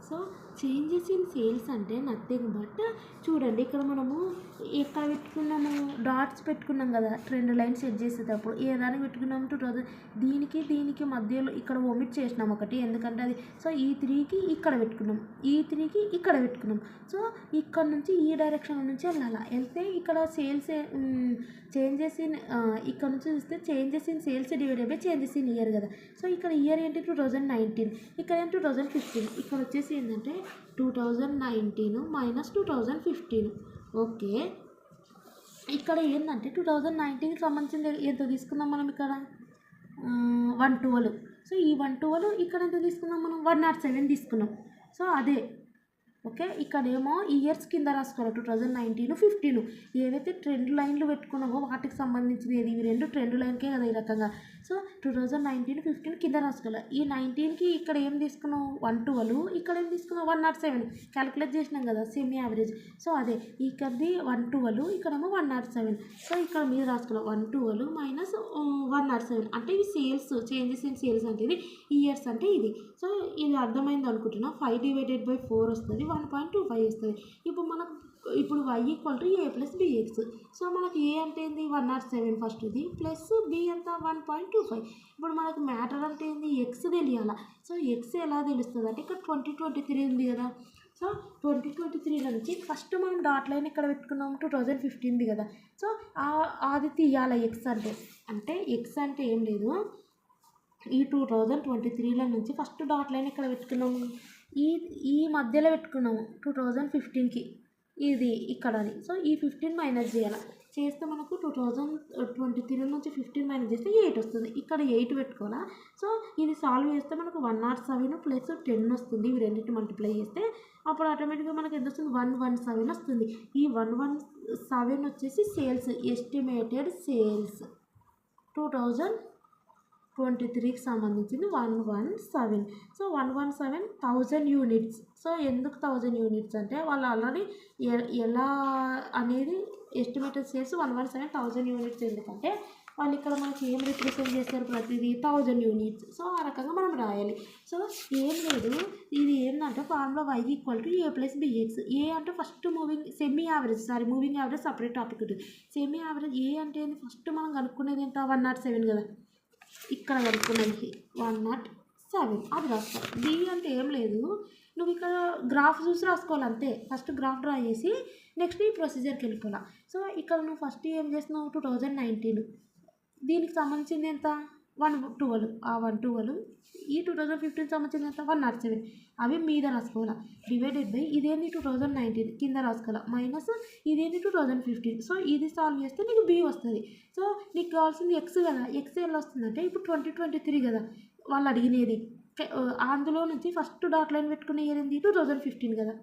So changes in sales అంటే నథింగ్ బట్ చూడండి, ఇక్కడ మనము ఎక్కడ పెట్టుకున్నాము, డాట్స్ పెట్టుకున్నాం కదా ట్రెండ్ లైన్ సెట్ చేసేటప్పుడు. ఏదానికి పెట్టుకున్నాము 2000, దీనికి మధ్యలో ఇక్కడ ఒమిట్ చేసినాం ఒకటి, ఎందుకంటే అది. సో ఈ 3కి ఇక్కడ పెట్టుకున్నాం, ఈ 3కి ఇక్కడ పెట్టుకున్నాం. సో ఇక్కడ నుంచి ఈ డైరెక్షన్ నుంచి వెళ్తే ఇక్కడ సేల్స్ చేంజెస్ ఇన్ ఇక్కడ నుంచి చూస్తే changes in sales divided by changes in year కదా. సో ఇక్కడ ఇయర్ ఏంటి 2019, ఇక్కడ ఏంటి 2015. ఇక్కడ వచ్చేసి ఏంటంటే 2019 - 2015. ఓకే, ఇక్కడ ఏంటంటే 2019కి సంబంధించిన ఎంత తీసుకుందాం మనం, ఇక్కడ 112. సో ఈ 112 ఇక్కడ ఎంత తీసుకుందాం మనం, 107 తీసుకున్నాం. సో అదే ఓకే, ఇక్కడేమో ఇయర్స్ కింద రాసుకోవాలి 2019, 15. ఏవైతే ట్రెండ్ లైన్లు పెట్టుకున్నామో వాటికి సంబంధించిన ఇవి 2 ట్రెండ్ లైన్కే కదా ఈ రకంగా. సో 2019, 15 కింద రాసుకోవాలి. ఈ 19కి ఇక్కడ ఏం తీసుకున్నాం 112, ఇక్కడ ఏం తీసుకున్నాం 107 క్యాలిక్యులేట్ చేసినాం కదా సెమీ యావరేజ్. సో అదే ఇక్కడది 112, ఇక్కడేమో 107. సో ఇక్కడ మీరు రాసుకోవాలి 112 - 107 అంటే ఇవి సేల్స్, చేంజెస్ ఇన్ సేల్స్ అంటే ఇది, ఇయర్స్ అంటే ఇది. సో ఇది అర్థమైంది అనుకుంటున్నా. 5/4 వస్తుంది, 1.25 వస్తుంది. ఇప్పుడు y = a + bx. సో మనకు ఏ అంటే ఏంది 107 ఫస్ట్ది, ప్లస్ బి ఎంత 1.25. ఇప్పుడు మనకు మ్యాటర్ అంటే ఏంది ఎక్స్ తెలియాలి. సో ఎక్స్ ఎలా తెలుస్తుంది అంటే ఇక్కడ 2023 ఉంది కదా. సో 2023 నుంచి ఫస్ట్ మనం డాట్ లైన్ ఇక్కడ పెట్టుకున్నాం 2015 కదా. సో అది తీయాలి ఎక్స్ అంటే ఎక్స్ అంటే ఏం లేదు, ఈ 2023 నుంచి ఫస్ట్ డాట్ లైన్ ఇక్కడ పెట్టుకున్నాము, ఈ మధ్యలో పెట్టుకున్నాము 2015కి, ఇది ఇక్కడ అని. సో ఈ 15 మైనస్ చేయాలి, చేస్తే మనకు 2023 నుంచి 15 మైనస్ చేస్తే 8 వస్తుంది. ఇక్కడ 8 పెట్టుకోవాలా. సో ఇది సాల్వ్ చేస్తే మనకు 107 + 10 వస్తుంది. ఇవి రెండింటిని మల్టిప్లై చేస్తే అప్పుడు ఆటోమేటిక్గా మనకు ఎంత వస్తుంది 117 వస్తుంది. ఈ 117 వచ్చేసి సేల్స్, ఎస్టిమేటెడ్ సేల్స్ 2023కి సంబంధించింది 117. So 117,000 units. సో ఎందుకు 1000 యూనిట్స్ అంటే వాళ్ళు ఆల్రెడీ ఎలా అనేది ఎస్టిమేటెడ్ సేల్స్ 117,000 యూనిట్స్. ఎందుకంటే వాళ్ళు ఇక్కడ మనకి ఏం రిప్రజెంట్ చేస్తారు, ప్రతిదీ 1000 యూనిట్స్. సో ఆ రకంగా మనం రాయాలి. సో ఏం లేదు, ఇది ఏంటంటే ఫార్ములా y = a + bx. ఏ అంటే first moving average separate topic ఉంటుంది. సెమీ యావరేజ్ ఏ అంటే ఫస్ట్ మనం కనుక్కునేది ఎంత 107 కదా, ఇక్కడ కనుక్కున్నది 107 అది రాస్తాం. బి అంటే ఏం లేదు, నువ్వు ఇక్కడ గ్రాఫ్ చూసి రాసుకోవాలి అంతే. ఫస్ట్ గ్రాఫ్ డ్రా చేసి నెక్స్ట్ ఈ ప్రొసీజర్కి వెళ్ళిపోవాలి. సో ఇక్కడ నువ్వు ఫస్ట్ ఏం చేస్తున్నావు 2019 దీనికి సంబంధించింది ఎంత 112, ఆ 112 ఈ 2015 సంబంధించింది ఎంత 107, అవి మీద రాసుకోవాలి. డివైడెడ్ బై ఇదేంటి 2019 కింద రాసుకోవాలి, మైనస్ ఇదేంటి 2015. సో ఇది సాల్వ్ చేస్తే నీకు బి వస్తుంది. సో నీకు కావాల్సింది ఎక్స్ కదా, ఎక్స్ ఎలా వస్తుందంటే ఇప్పుడు 2023 కదా వాళ్ళు అడిగినది. అందులో నుంచి ఫస్ట్ డాట్ లైన్ పెట్టుకునే ఇయర్ ఏంది 2015 కదా,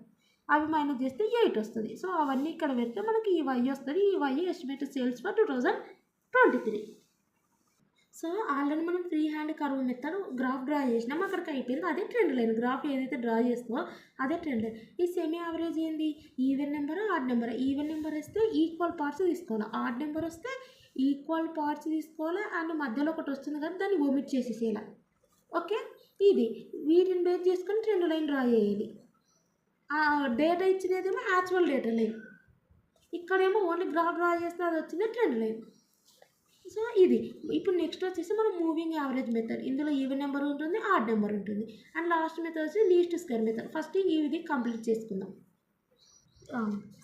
అవి మైనస్ చేస్తే 8 వస్తుంది. సో అవన్నీ ఇక్కడ పెడితే మనకి ఈ వై వస్తుంది. ఈ y estimated sales for 2023. So already మనం free hand curve method graph draw చేసినాం, అక్కడికి అయిపోయింది. అదే ట్రెండ్ లైన్, గ్రాఫ్ ఏదైతే డ్రా చేస్తుందో అదే ట్రెండ్ లైన్. ఈ సెమీ యావరేజ్ ఏంది even number odd number. Even number వస్తే ఈక్వల్ పార్ట్స్ తీసుకోవాలి, ఆడ్ నెంబర్ వస్తే ఈక్వల్ పార్ట్స్ తీసుకోవాలి, అండ్ మధ్యలో ఒకటి వస్తుంది కదా దాన్ని ఒమిట్ చేసేసేయాలి. ఓకే, ఇది వీటిని బేస్ చేసుకొని ట్రెండ్ లైన్ డ్రా చేయాలి. డేటా ఇచ్చినదేమో యాక్చువల్ డేటా లైన్, ఇక్కడేమో ఓన్లీ గ్రాఫ్ డ్రా చేస్తే అది వచ్చింది ట్రెండ్ లైన్. సో ఇది ఇప్పుడు నెక్స్ట్ వచ్చేసి మనం మూవింగ్ యావరేజ్ మెథడ్. ఇందులో ఈవెన్ నెంబర్ ఉంటుంది, ఆడ్ నెంబర్ ఉంటుంది, అండ్ లాస్ట్ మెథడ్ వచ్చి లీస్ట్ స్క్వేర్ మెథడ్. ఫస్ట్ ఇది కంప్లీట్ చేసుకుందాం.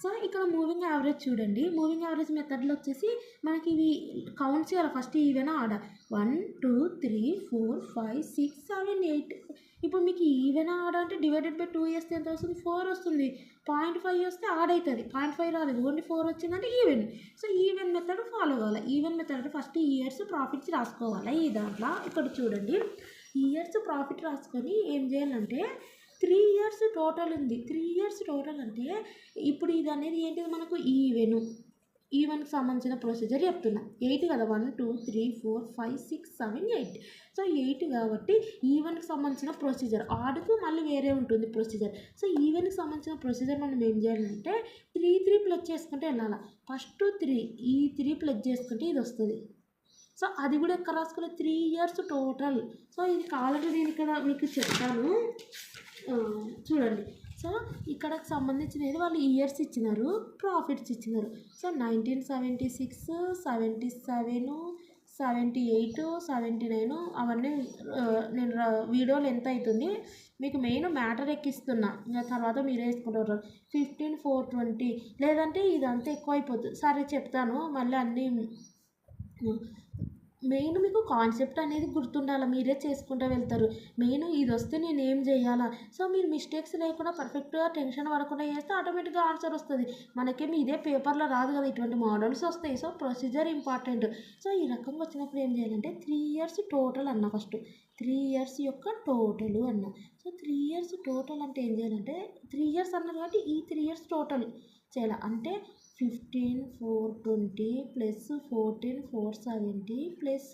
సో ఇక్కడ మూవింగ్ యావరేజ్ చూడండి. మూవింగ్ యావరేజ్ మెథడ్లో వచ్చేసి మనకి ఇవి కౌంట్ చేయాలి. ఫస్ట్ ఈవెన్ ఆడ 1 2 3 4 5 6 7 8. ఇప్పుడు మీకు ఈవెన్ ఆడ అంటే డివైడెడ్ బై 2 చేస్తే ఎంత వస్తుంది 4 వస్తుంది. 0.5 వస్తే ఆడ్ అవుతుంది, 0.5 రాలేదు, ఓన్లీ 4 వచ్చిందంటే even. So even method follow కావాలి. ఈవెన్ మెథడ్ అంటే ఫస్ట్ ఇయర్స్ ప్రాఫిట్స్ రాసుకోవాలి. ఈ దాంట్లో ఇక్కడ చూడండి ఇయర్స్ ప్రాఫిట్ రాసుకొని ఏం చేయాలంటే 3 ఇయర్స్ టోటల్ ఉంది. 3 ఇయర్స్ టోటల్ అంటే ఇప్పుడు ఇది అనేది ఏంటిది మనకు ఈవెన్కి సంబంధించిన ప్రొసీజర్ చెప్తున్నా. 8 కదా, 1 2 3 4 5 6 7 8. సో 8 కాబట్టి ఈవెన్కి సంబంధించిన ప్రొసీజర్. ఆడ్కు మళ్ళీ వేరే ఉంటుంది ప్రొసీజర్. సో ఈవెన్కి సంబంధించిన ప్రొసీజర్ మనం ఏం చేయాలంటే 3 ప్లస్ చేసుకుంటే వెళ్ళాలి. ఫస్ట్ 3 ఈ 3 ప్లస్ చేసుకుంటే ఇది వస్తుంది. సో అది కూడా ఎక్కడ రాసుకోవాలి 3 ఇయర్స్ టోటల్. సో ఇది కావాలంటే నేను ఇక్కడ మీకు చెప్తాను చూడండి. సో ఇక్కడ సంబంధించినది వాళ్ళు ఇయర్స్ ఇచ్చినారు, ప్రాఫిట్స్ ఇచ్చినారు. సో 1976 77 78 79 అవన్నీ నేను వీడియోలు ఎంత అవుతుంది మీకు మెయిన్ మ్యాటర్ ఎక్కిస్తున్నా, ఇంకా తర్వాత మీరే వేసుకుంటారు. 15 420 లేదంటే ఇదంతా ఎక్కువ అయిపోతుంది. సరే చెప్తాను మళ్ళీ అన్నీ. మెయిన్ మీకు కాన్సెప్ట్ అనేది గుర్తుండాలి, మీరే చేసుకుంటూ వెళ్తారు. మెయిన్ ఇది వస్తే నేను ఏం చేయాలా. సో మీరు మిస్టేక్స్ లేకుండా పర్ఫెక్ట్గా టెన్షన్ పడకుండా చేస్తే ఆటోమేటిక్గా ఆన్సర్ వస్తుంది. మనకేమి ఇదే పేపర్లో రాదు కదా, ఇటువంటి మోడల్స్ వస్తాయి. So procedure important. సో ఈ రకంగా వచ్చినప్పుడు ఏం చేయాలంటే 3 ఇయర్స్ టోటల్ అన్న, ఫస్ట్ 3 ఇయర్స్ యొక్క టోటల్ అన్న. సో 3 ఇయర్స్ టోటల్ అంటే ఏం చేయాలంటే 3 ఇయర్స్ అన్నారు కాబట్టి ఈ 3 ఇయర్స్ టోటల్ చేయాలి. అంటే 15 420 ప్లస్ 14 470 ప్లస్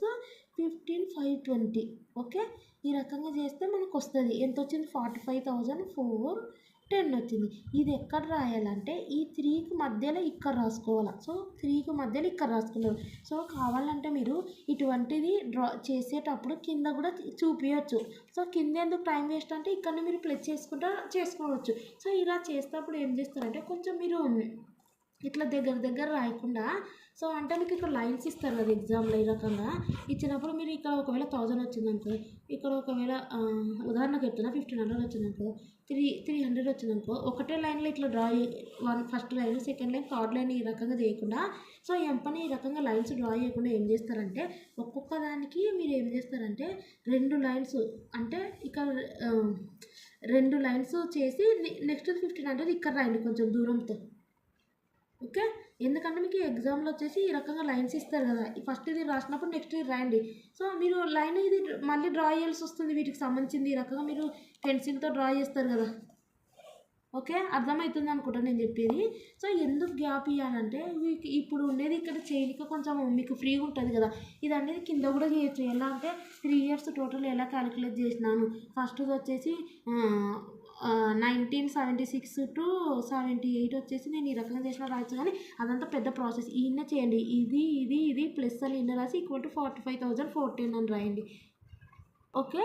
15 520. ఓకే, ఈ రకంగా చేస్తే మనకు వస్తుంది. ఎంత వచ్చింది 45,410 వచ్చింది. ఇది ఎక్కడ రాయాలంటే ఈ 3కి మధ్యలో ఇక్కడ రాసుకోవాలి. సో 3కి మధ్యలో ఇక్కడ రాసుకున్నారు. సో కావాలంటే మీరు ఇటువంటిది డ్రా చేసేటప్పుడు కింద కూడా చూపించవచ్చు. సో కింద ఎందుకు టైం వేస్ట్ అంటే ఇక్కడ మీరు ప్లస్ చేసుకోవచ్చు. సో ఇలా చేసేటప్పుడు ఏం చేస్తారంటే కొంచెం మీరు ఇట్లా దగ్గర రాయకుండా, సో అంటే మీకు ఇక్కడ లైన్స్ ఇస్తారు కదా ఎగ్జామ్లో. ఈ రకంగా ఇచ్చినప్పుడు మీరు ఇక్కడ ఒకవేళ 1000 వచ్చిందనుకో, ఇక్కడ ఒకవేళ ఉదాహరణకు చెప్తున్నా 1500 వచ్చిందనుకో, 300 వచ్చిందనుకో, ఒకటే లైన్లో ఇట్లా draw first line second line third line ఈ రకంగా చేయకుండా, సో ఎంపని ఈ రకంగా లైన్స్ డ్రా చేయకుండా ఏం చేస్తారంటే ఒక్కొక్క దానికి మీరు ఏం చేస్తారంటే 2 లైన్స్ అంటే ఇక్కడ 2 లైన్స్ చేసి నెక్స్ట్ 1500 ఇక్కడ రాయండి కొంచెం దూరంతో. ఓకే, ఎందుకంటే మీకు ఎగ్జామ్లో వచ్చేసి ఈ రకంగా లైన్స్ ఇస్తారు కదా, ఫస్ట్ ఇది రాసినప్పుడు నెక్స్ట్ ఇది రాయండి. సో మీరు లైన్ ఇది మళ్ళీ డ్రా చేయాల్సి వస్తుంది వీటికి సంబంధించింది. ఈ రకంగా మీరు పెన్సిల్తో డ్రా చేస్తారు కదా. ఓకే, అర్థమవుతుంది అనుకుంటా నేను చెప్పేది. సో ఎందుకు గ్యాప్ ఇవ్వాలంటే మీకు ఇప్పుడు ఉండేది ఇక్కడ చేయడానికి కొంచెం మీకు ఫ్రీగా ఉంటుంది కదా, ఇది అనేది కింద కూడా చేయొచ్చు. ఎలా అంటే 3 ఇయర్స్ టోటల్ ఎలా క్యాలిక్యులేట్ చేసినాను. ఫస్ట్ వచ్చేసి 1976 to 78 వచ్చేసి నేను ఈ రకంగా చేసిన రాయొచ్చు, కానీ అదంతా పెద్ద ప్రాసెస్. ఈయన చేయండి, ఇది ప్లస్ అని ఇన్న రాసి ఈక్వల్ టు 45,410 అని రాయండి. ఓకే,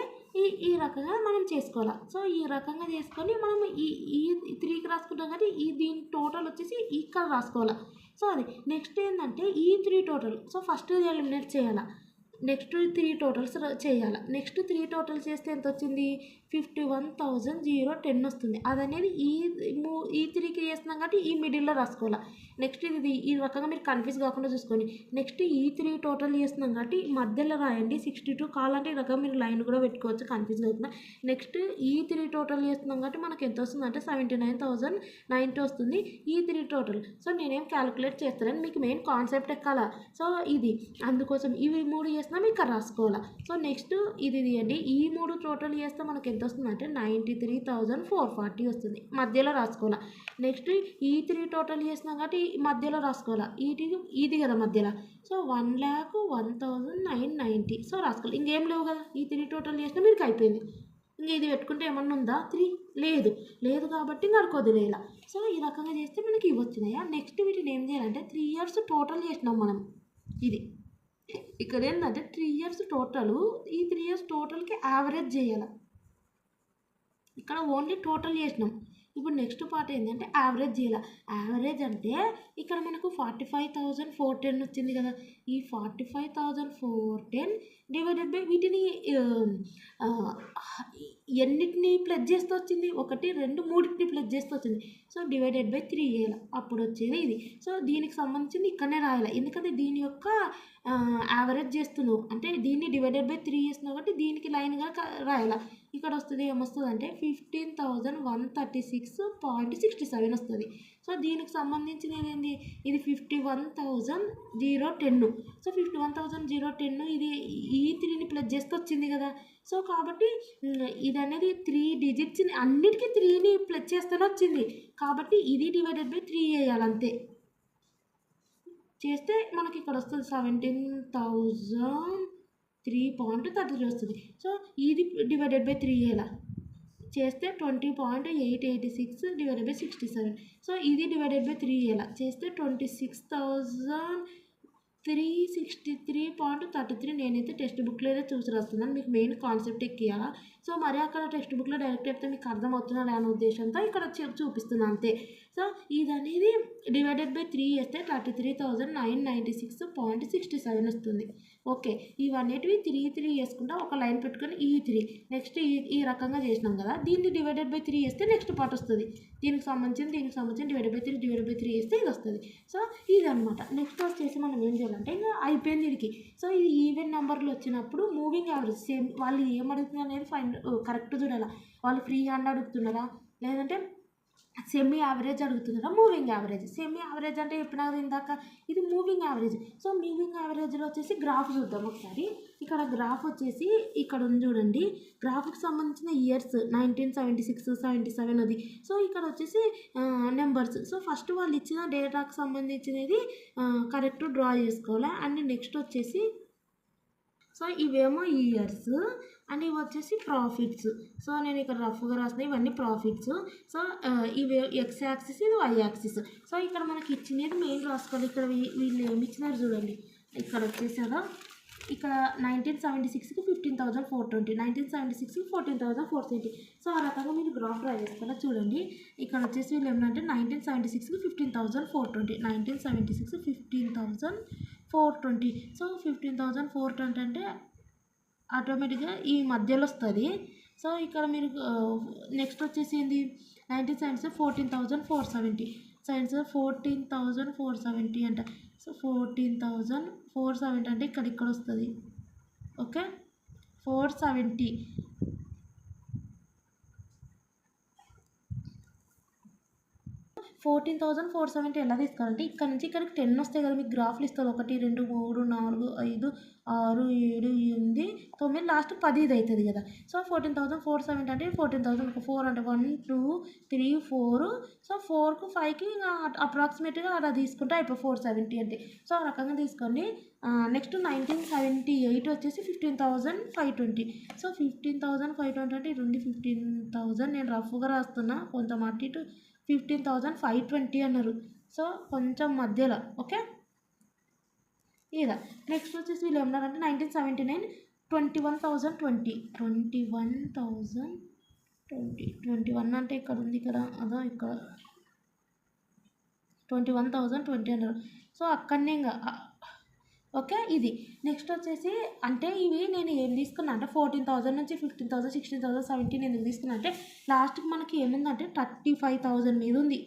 ఈ రకంగా మనం చేసుకోవాలి. సో ఈ రకంగా చేసుకొని మనం ఈ 3కి రాసుకుంటాం కానీ దీని టోటల్ వచ్చేసి ఇక్కడ రాసుకోవాలి. సో అది నెక్స్ట్ ఏంటంటే ఈ 3 టోటల్. సో ఫస్ట్ ఎలిమినేట్ చేయాలి. నెక్స్ట్ 3 టోటల్స్ చేయాలి. నెక్స్ట్ 3 టోటల్స్ చేస్తే ఎంత వచ్చింది? 51,010 వస్తుంది. అదనేది ఈ 3కి చేస్తున్నాం కాబట్టి ఈ మిడిల్లో రాసుకోవాలి. నెక్స్ట్ ఇది ఈ రకంగా మీరు కన్ఫ్యూజ్ కాకుండా చూసుకోండి. నెక్స్ట్ ఈ 3 టోటల్ చేస్తున్నాం కాబట్టి మధ్యలో రాయండి 62. కావాలంటే ఈ రకంగా మీరు లైన్ కూడా పెట్టుకోవచ్చు కన్ఫ్యూజ్ కాకుండా. నెక్స్ట్ ఈ 3 టోటల్ చేస్తున్నాం కాబట్టి మనకి ఎంత వస్తుంది అంటే 79,090 వస్తుంది ఈ 3 టోటల్. సో నేనేం క్యాలిక్యులేట్ చేస్తానని మీకు మెయిన్ కాన్సెప్ట్ ఎక్కాలా. సో ఇది అందుకోసం ఇవి 3 చేస్తున్నాం ఇక్కడ రాసుకోవాలా. సో నెక్స్ట్ ఇది తీయండి. ఈ 3 టోటల్ చేస్తే మనకి ఎంత వస్తుంది అంటే 93,440 వస్తుంది. మధ్యలో రాసుకోవాలా. నెక్స్ట్ ఈ 3 టోటల్ చేస్తున్నాం కాబట్టి మధ్యలో రాసుకోవాలా. ఇది కదా మధ్యలో. సో 1,01,990. సో రాసుకోవాలి. ఇంకేం లేవు కదా. ఈ 3 టోటల్ చేసినా మీకు అయిపోయింది. ఇంకా ఇది పెట్టుకుంటే ఏమన్నా ఉందా? 3 లేదు కాబట్టి ఇంకా అడుగు వదిలేయాల. సో ఈ రకంగా చేస్తే మనకి ఇవి వచ్చినాయా. నెక్స్ట్ వీటిని ఏం చేయాలంటే 3 ఇయర్స్ టోటల్ చేసినాం మనం. ఇది ఇక్కడ ఏంటంటే 3 ఇయర్స్ టోటల్. ఈ 3 ఇయర్స్ టోటల్కి యావరేజ్ చేయాలి. ఇక్కడ ఓన్లీ టోటల్ చేసినాం. ఇప్పుడు నెక్స్ట్ పార్ట్ ఏంటంటే యావరేజ్ చేయాలి. యావరేజ్ అంటే ఇక్కడ మనకు 45,410 వచ్చింది కదా. ఈ 45,410 డివైడెడ్ బై వీటిని ఎన్నిటిని ప్లస్ చేస్తూ వచ్చింది? 1, 2, 3ని ప్లస్ చేస్తూ వచ్చింది. సో డివైడెడ్ బై 3 చేయాలి. అప్పుడు వచ్చేది ఇది. సో దీనికి సంబంధించింది ఇక్కడనే రాయాలి. ఎందుకంటే దీని యొక్క యావరేజ్ చేస్తున్నావు అంటే దీన్ని డివైడెడ్ బై 3 చేస్తున్నావు కాబట్టి దీనికి లైన్గా రాయాలి. ఇక్కడ వస్తుంది ఏమొస్తుంది అంటే 15,136.67 వస్తుంది. సో దీనికి సంబంధించినది ఏంది? ఇది 51,010. సో 51,010 ఇది ఈ 3ని ప్లస్ చేస్తే వచ్చింది కదా. సో కాబట్టి ఇది అనేది 3 డిజిట్స్ అన్నిటికీ 3ని ప్లస్ చేస్తేనే వచ్చింది. కాబట్టి ఇది డివైడెడ్ బై 3 చేయాలి అంతే. చేస్తే మనకి ఇక్కడ వస్తుంది 17,003.33 వస్తుంది. సో ఇది డివైడెడ్ బై 3 చేయాలి. చేస్తే 20.886 డివైడెడ్ బై 67. సో ఇది డివైడెడ్ బై 3 చేయాలి. చేస్తే 26,363.33. నేనైతే టెక్స్ట్ బుక్లో అయితే చూసి రాస్తున్నాను. మీకు మెయిన్ కాన్సెప్ట్ ఎక్కియాలా. సో మరి అక్కడ టెక్స్ట్ బుక్లో డైరెక్ట్ చెప్తే మీకు అర్థమవుతుందా అనే ఉద్దేశంతో ఇక్కడ చూపిస్తున్నాను అంతే. సో ఇది అనేది డివైడెడ్ బై 3 చేస్తే 33,996.67 వస్తుంది. ఓకే, ఇవన్నిటివి 3 చేసుకుంటా ఒక లైన్ పెట్టుకొని ఈ 3 నెక్స్ట్ ఈ రకంగా చేసినాం కదా. దీన్ని డివైడెడ్ బై 3 చేస్తే నెక్స్ట్ పార్ట్ వస్తుంది. దీనికి సంబంధించి డివైడెడ్ బై 3 చేస్తే ఇది వస్తుంది. సో ఇది అనమాట. నెక్స్ట్ వచ్చేసి మనం ఏం చేయాలంటే ఇంకా అయిపోయింది వీడికి. సో ఇది ఈవెన్ నెంబర్లు వచ్చినప్పుడు మూవింగ్ యావరేజ్ సేమ్ వాళ్ళు ఏం అడుగుతున్నారు అనేది కరెక్ట్ చూడాలి. వాళ్ళు ఫ్రీ హ్యాండ్ అడుగుతున్నారా లేదంటే సెమీ యావరేజ్ అడుగుతున్నారా మూవింగ్ యావరేజ్. సెమీ యావరేజ్ అంటే చెప్పినా కదా ఇందాక, ఇది మూవింగ్ యావరేజ్. సో మూవింగ్ యావరేజ్లో వచ్చేసి గ్రాఫ్ చూద్దాం ఒకసారి. ఇక్కడ గ్రాఫ్ వచ్చేసి ఇక్కడ ఉంది చూడండి. గ్రాఫ్కి సంబంధించిన ఇయర్స్ 1976, 77 అది. సో ఇక్కడ వచ్చేసి నెంబర్స్. సో ఫస్ట్ వాళ్ళు ఇచ్చిన డేటాకు సంబంధించినది కరెక్ట్ డ్రా చేసుకోవాలి. అండ్ నెక్స్ట్ వచ్చేసి సో ఇవేమో ఇయర్స్ అండ్ ఇవి వచ్చేసి ప్రాఫిట్స్. సో నేను ఇక్కడ రఫ్గా రాసిన ఇవన్నీ ప్రాఫిట్స్. సో ఇవి ఎక్స్ యాక్సిస్, ఇది వై యాక్సిస్. సో ఇక్కడ మనకి ఇచ్చినది మెయిన్ రాసుకోవాలి. ఇక్కడ వీళ్ళు ఏమి ఇచ్చినారు చూడండి. ఇక్కడ వచ్చేసారా ఇక్కడ 1976కి 15,420, 1976కి 14,470. సో ఆ రకంగా మీరు గ్రాఫ్ డ్రా చేసుకోవాలా. చూడండి ఇక్కడ వచ్చేసి వీళ్ళు ఏమంటే 1976కి 15,420, 1976 15,420. సో 15,420 అంటే ఆటోమేటిక్గా ఈ మధ్యలో వస్తుంది. సో ఇక్కడ మీరు నెక్స్ట్ వచ్చేసి ఏంది 1976 14,470, సైన్స్ 14,470 అంట. సో 14,470 అంటే ఇక్కడ వస్తుంది. ఓకే 470. 14,470 ఎలా తీసుకోవాలంటే ఇక్కడ నుంచి ఇక్కడికి 10 వస్తాయి కదా. మీకు గ్రాఫ్లు ఇస్తారు 1, 2, 3, 4, 5, 6, 7, 8, 9 లాస్ట్ 10 ఇది అవుతుంది కదా. సో 14,470 అంటే 14,000 4 అంటే 1, 2, 3, 4. సో 4కు 5కి అప్రాక్సిమేట్గా అలా తీసుకుంటే అయిపోయి 470 అంటే. సో ఆ రకంగా తీసుకోండి. నెక్స్ట్ 1978 వచ్చేసి 15,520. సో 15,520 అంటే ఇది 15,000. నేను రఫ్గా రాస్తున్నా కొంత మాట ఇటు 15,520 అన్నారు. సో కొంచెం మధ్యలో. ఓకే ఇదా. నెక్స్ట్ వచ్చేసి వీళ్ళు ఏమన్నారంటే 1979 21,020, 21 అంటే ఇక్కడ ఉంది కదా, అదో ఇక్కడ 21,020 అన్నారు. సో అక్కడనే ఇంకా ఓకే. ఇది నెక్స్ట్ వచ్చేసి అంటే ఇవి నేను ఏం తీసుకున్నా అంటే 14,000 నుంచి 15,000 16,000 17 ఎందుకు తీసుకున్నా అంటే లాస్ట్కి మనకి ఏముందంటే 35,000 మీద ఉంది.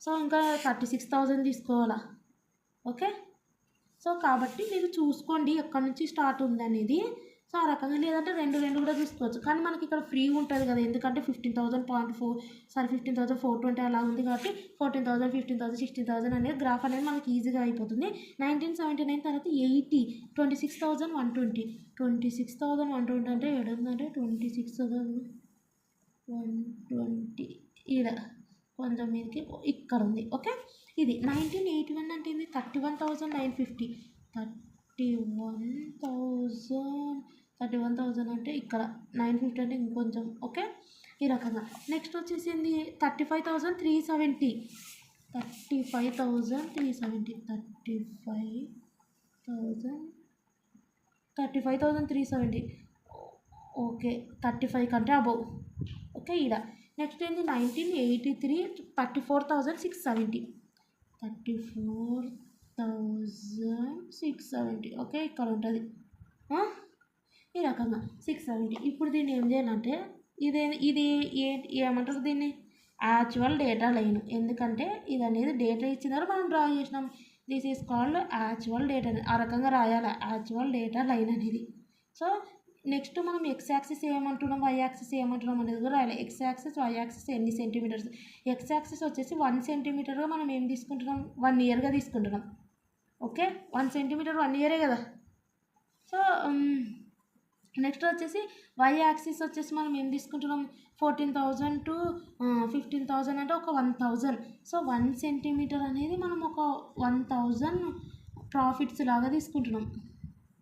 సో ఇంకా 36,000 తీసుకోవాలా. ఓకే. సో కాబట్టి మీరు చూసుకోండి ఎక్కడి నుంచి స్టార్ట్ ఉందనేది. సో ఆ రకంగా లేదంటే 2 కూడా తీసుకోవచ్చు. కానీ మనకి ఇక్కడ ఫ్రీ ఉంటుంది కదా, ఎందుకంటే 15,420 అలా ఉంది కాబట్టి 14,000 15,000 16,000 అనేది గ్రాఫ్ అనేది మనకి ఈజీగా అయిపోతుంది. 1979 తర్వాత 80 26,120 26,120 అంటే ఏడుందంటే 26,120 ఈడ కొంచెం మీదకి ఇక్కడ ఉంది. ఓకే. ఇది 1981 అంటే ఏంది 31,950 31,000 అంటే ఇక్కడ 950 అంటే ఇంకొంచెం. ఓకే. ఈ రకంగా నెక్స్ట్ వచ్చేసింది 35,370 35,370 ఓకే. 35 కంటే అబౌవ్. ఓకే. ఈడ నెక్స్ట్ ఏంది 1983 34,670 34,670 ఓకే. ఇక్కడ ఉంటుంది ఈ రకంగా 670. ఇప్పుడు దీన్ని ఏం చేయాలంటే ఇది ఏమంటారు దీన్ని యాక్చువల్ డేటా లైన్, ఎందుకంటే ఇది అనేది డేటా ఇచ్చినారు మనం డ్రా చేసినాం. This is called actual data. ఆ రకంగా రాయాలి యాక్చువల్ డేటా లైన్ అనేది. సో నెక్స్ట్ మనం ఎక్స్ యాక్సిస్ ఏమంటున్నాం వై యాక్సిస్ ఏమంటున్నాం అనేది కూడా రాయాలి. ఎక్స్ యాక్సిస్ వై యాక్సిస్ ఎన్ని సెంటీమీటర్స్. ఎక్స్ యాక్సిస్ వచ్చేసి 1 సెంటీమీటర్గా మనం ఏం తీసుకుంటున్నాం 1 ఇయర్గా తీసుకుంటున్నాం. ఓకే. 1 సెంటీమీటర్ 1 ఇయరే కదా. సో నెక్స్ట్ వచ్చేసి వై యాక్సిస్ వచ్చేసి మనం ఏం తీసుకుంటున్నాం 14,000 to 15,000 అంటే ఒక 1,000. సో 1 సెంటీమీటర్ అనేది మనం ఒక 1,000 ప్రాఫిట్స్ లాగా తీసుకుంటున్నాం.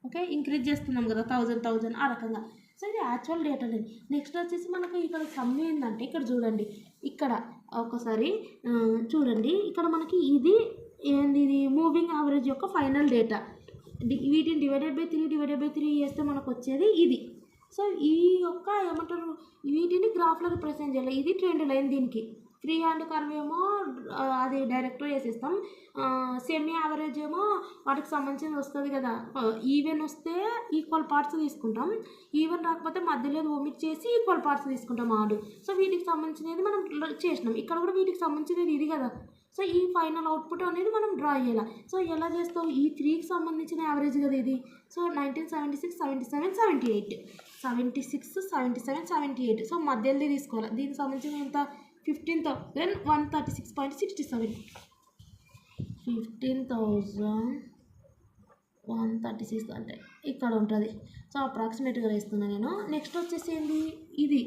ఓకే. ఇంక్రీజ్ చేస్తున్నాం కదా 1,000 ఆ రకంగా. సో ఇది యాక్చువల్ డేటా లేదు. నెక్స్ట్ వచ్చేసి మనకు ఇక్కడ సమ్ ఏంటంటే ఇక్కడ చూడండి, ఇక్కడ ఒకసారి చూడండి, ఇక్కడ మనకి ఇది ఏంది, ఇది మూవింగ్ యావరేజ్ యొక్క ఫైనల్ డేటా. వీటిని /3 చేస్తే మనకు వచ్చేది ఇది. సో ఈ యొక్క ఏమంటారు వీటిని గ్రాఫ్లో రిప్రజెంట్ చేయాలి. ఇది ట్రెండ్ లైన్. దీనికి ఫ్రీ హ్యాండ్ కర్వ్ ఏమో అది డైరెక్ట్గా వేసేస్తాం. సెమీ యావరేజ్ ఏమో వాటికి సంబంధించింది వస్తుంది కదా. ఈవెన్ వస్తే ఈక్వల్ పార్ట్స్ తీసుకుంటాం, ఈవెన్ రాకపోతే మధ్యలో ఓమిట్ చేసి ఈక్వల్ పార్ట్స్ తీసుకుంటాం ఆడు. సో వీటికి సంబంధించినది మనం చేసినాం. ఇక్కడ కూడా వీటికి సంబంధించినది ఇది కదా. సో ఈ ఫైనల్ అవుట్పుట్ అనేది మనం డ్రా చేయాలి. సో ఎలా చేస్తాం, ఈ 3కి సంబంధించిన యావరేజ్ కదా ఇది. సో 1976 77 78 76 77 78. సో మధ్యలో తీసుకోవాలి. దీనికి సంబంధించిన ఎంత 15,136.67 15,136 అంటే ఇక్కడ ఉంటుంది. సో అప్రాక్సిమేట్గా వేస్తున్నాను నేను. నెక్స్ట్ వచ్చేసి ఏంది ఇది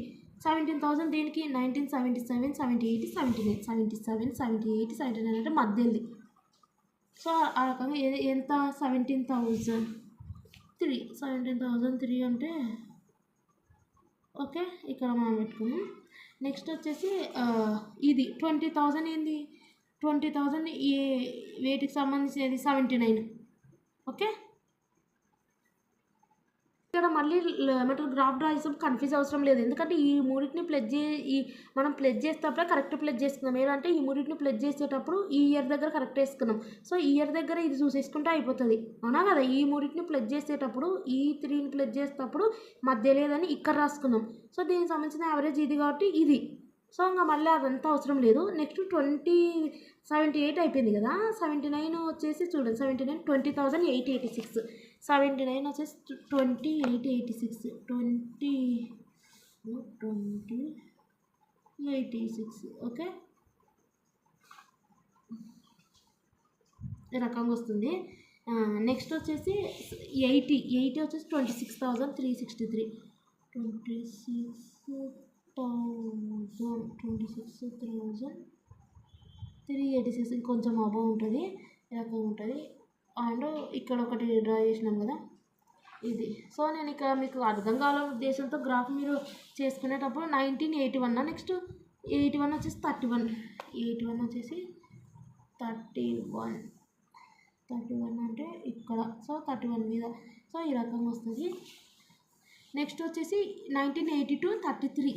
17,000. దీనికి 1977 78 79 77 78 79 అంటే మధ్యది. సో ఆ రకంగా ఎంత 17,003 అంటే ఓకే. ఇక్కడ మనం పెట్టుకున్నాం. నెక్స్ట్ వచ్చేసి ఇది 20,000 ఏంది 20,000 వేటికి సంబంధించినది 79. ఓకే. ఇక్కడ మళ్ళీ ఏమంటారు గ్రాఫ్ డ్రా చేసినప్పుడు కన్ఫ్యూజ్ అవసరం లేదు, ఎందుకంటే ఈ మూడింటిని మనం ప్లెజ్ చేసేటప్పుడే కరెక్ట్ ప్లెజ్ చేసుకున్నాం. ఏంటంటే ఈ మూడింటిని ప్లెజ్ చేసేటప్పుడు ఈ ఇయర్ దగ్గర కరెక్ట్ వేసుకున్నాం. సో ఈ ఇయర్ దగ్గర ఇది చూసేసుకుంటే అయిపోతుంది, అవునా కదా. ఈ మూడింటిని ప్లెజ్ చేసేటప్పుడు ఈ 3ని ప్లెజ్ చేసేటప్పుడు మధ్య లేదని ఇక్కడ రాసుకున్నాం. సో దీనికి సంబంధించిన యావరేజ్ ఇది కాబట్టి ఇది. సో ఇంకా మళ్ళీ అదంతా అవసరం లేదు. నెక్స్ట్ 78 అయిపోయింది కదా. 79 వచ్చేసి చూడండి 79 20,886 79 వచ్చేసి 20,886 20,886 ఓకే. ఈ రకంగా వస్తుంది. నెక్స్ట్ వచ్చేసి 80 వచ్చేసి 26,363 26,386 కొంచెం అబౌవ్ ఉంటుంది. ఈ రకంగా ఉంటుంది. అండ్ ఇక్కడ ఒకటి డ్రా చేసినాం కదా ఇది. సో నేను ఇక్కడ మీకు అర్థం కావాలనే ఉద్దేశంతో గ్రాఫ్ మీరు చేసుకునేటప్పుడు 1981 నెక్స్ట్ 81 వచ్చేసి 31 వచ్చేసి 31 అంటే ఇక్కడ. సో 31 మీద. సో ఈ రకంగా వస్తుంది. నెక్స్ట్ వచ్చేసి 1982 33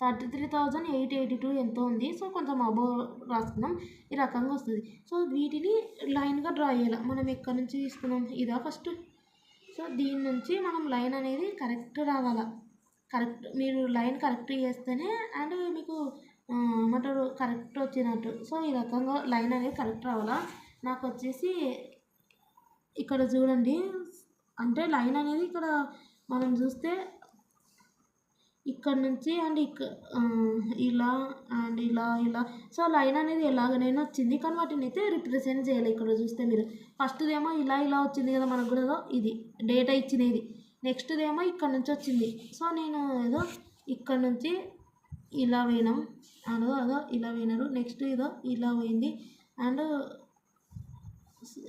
33,882 ఎంతో ఉంది. సో కొంచెం అబోవ్ రాసుకున్నాం. ఈ రకంగా వస్తుంది. సో వీటిని లైన్గా డ్రా చేయాలి. మనం ఎక్కడి నుంచి తీసుకున్నాం, ఇదా ఫస్ట్. సో దీని నుంచి మనం లైన్ అనేది కరెక్ట్ రావాలా. కరెక్ట్ మీరు లైన్ కరెక్ట్ చేస్తేనే అండ్ మీకు ఏమంటారు కరెక్ట్ వచ్చినట్టు. సో ఈ రకంగా లైన్ అనేది కరెక్ట్ రావాలా. నాకు వచ్చేసి ఇక్కడ చూడండి, అంటే లైన్ అనేది ఇక్కడ మనం చూస్తే ఇక్కడ నుంచి అండ్ ఇలా అండ్ ఇలా ఇలా. సో లైన్ అనేది ఎలాగనైనా వచ్చింది, కానీ వాటిని అయితే రిప్రజెంట్ చేయాలి. ఇక్కడ చూస్తే మీరు ఫస్ట్దేమో ఇలా ఇలా వచ్చింది కదా మనకు కూడా, ఇది డేటా ఇచ్చినది. నెక్స్ట్దేమో ఇక్కడ నుంచి వచ్చింది. సో నేను ఏదో ఇక్కడ నుంచి ఇలా పోయినాం, అదో ఇలా పోయినారు. నెక్స్ట్ ఏదో ఇలా పోయింది అండ్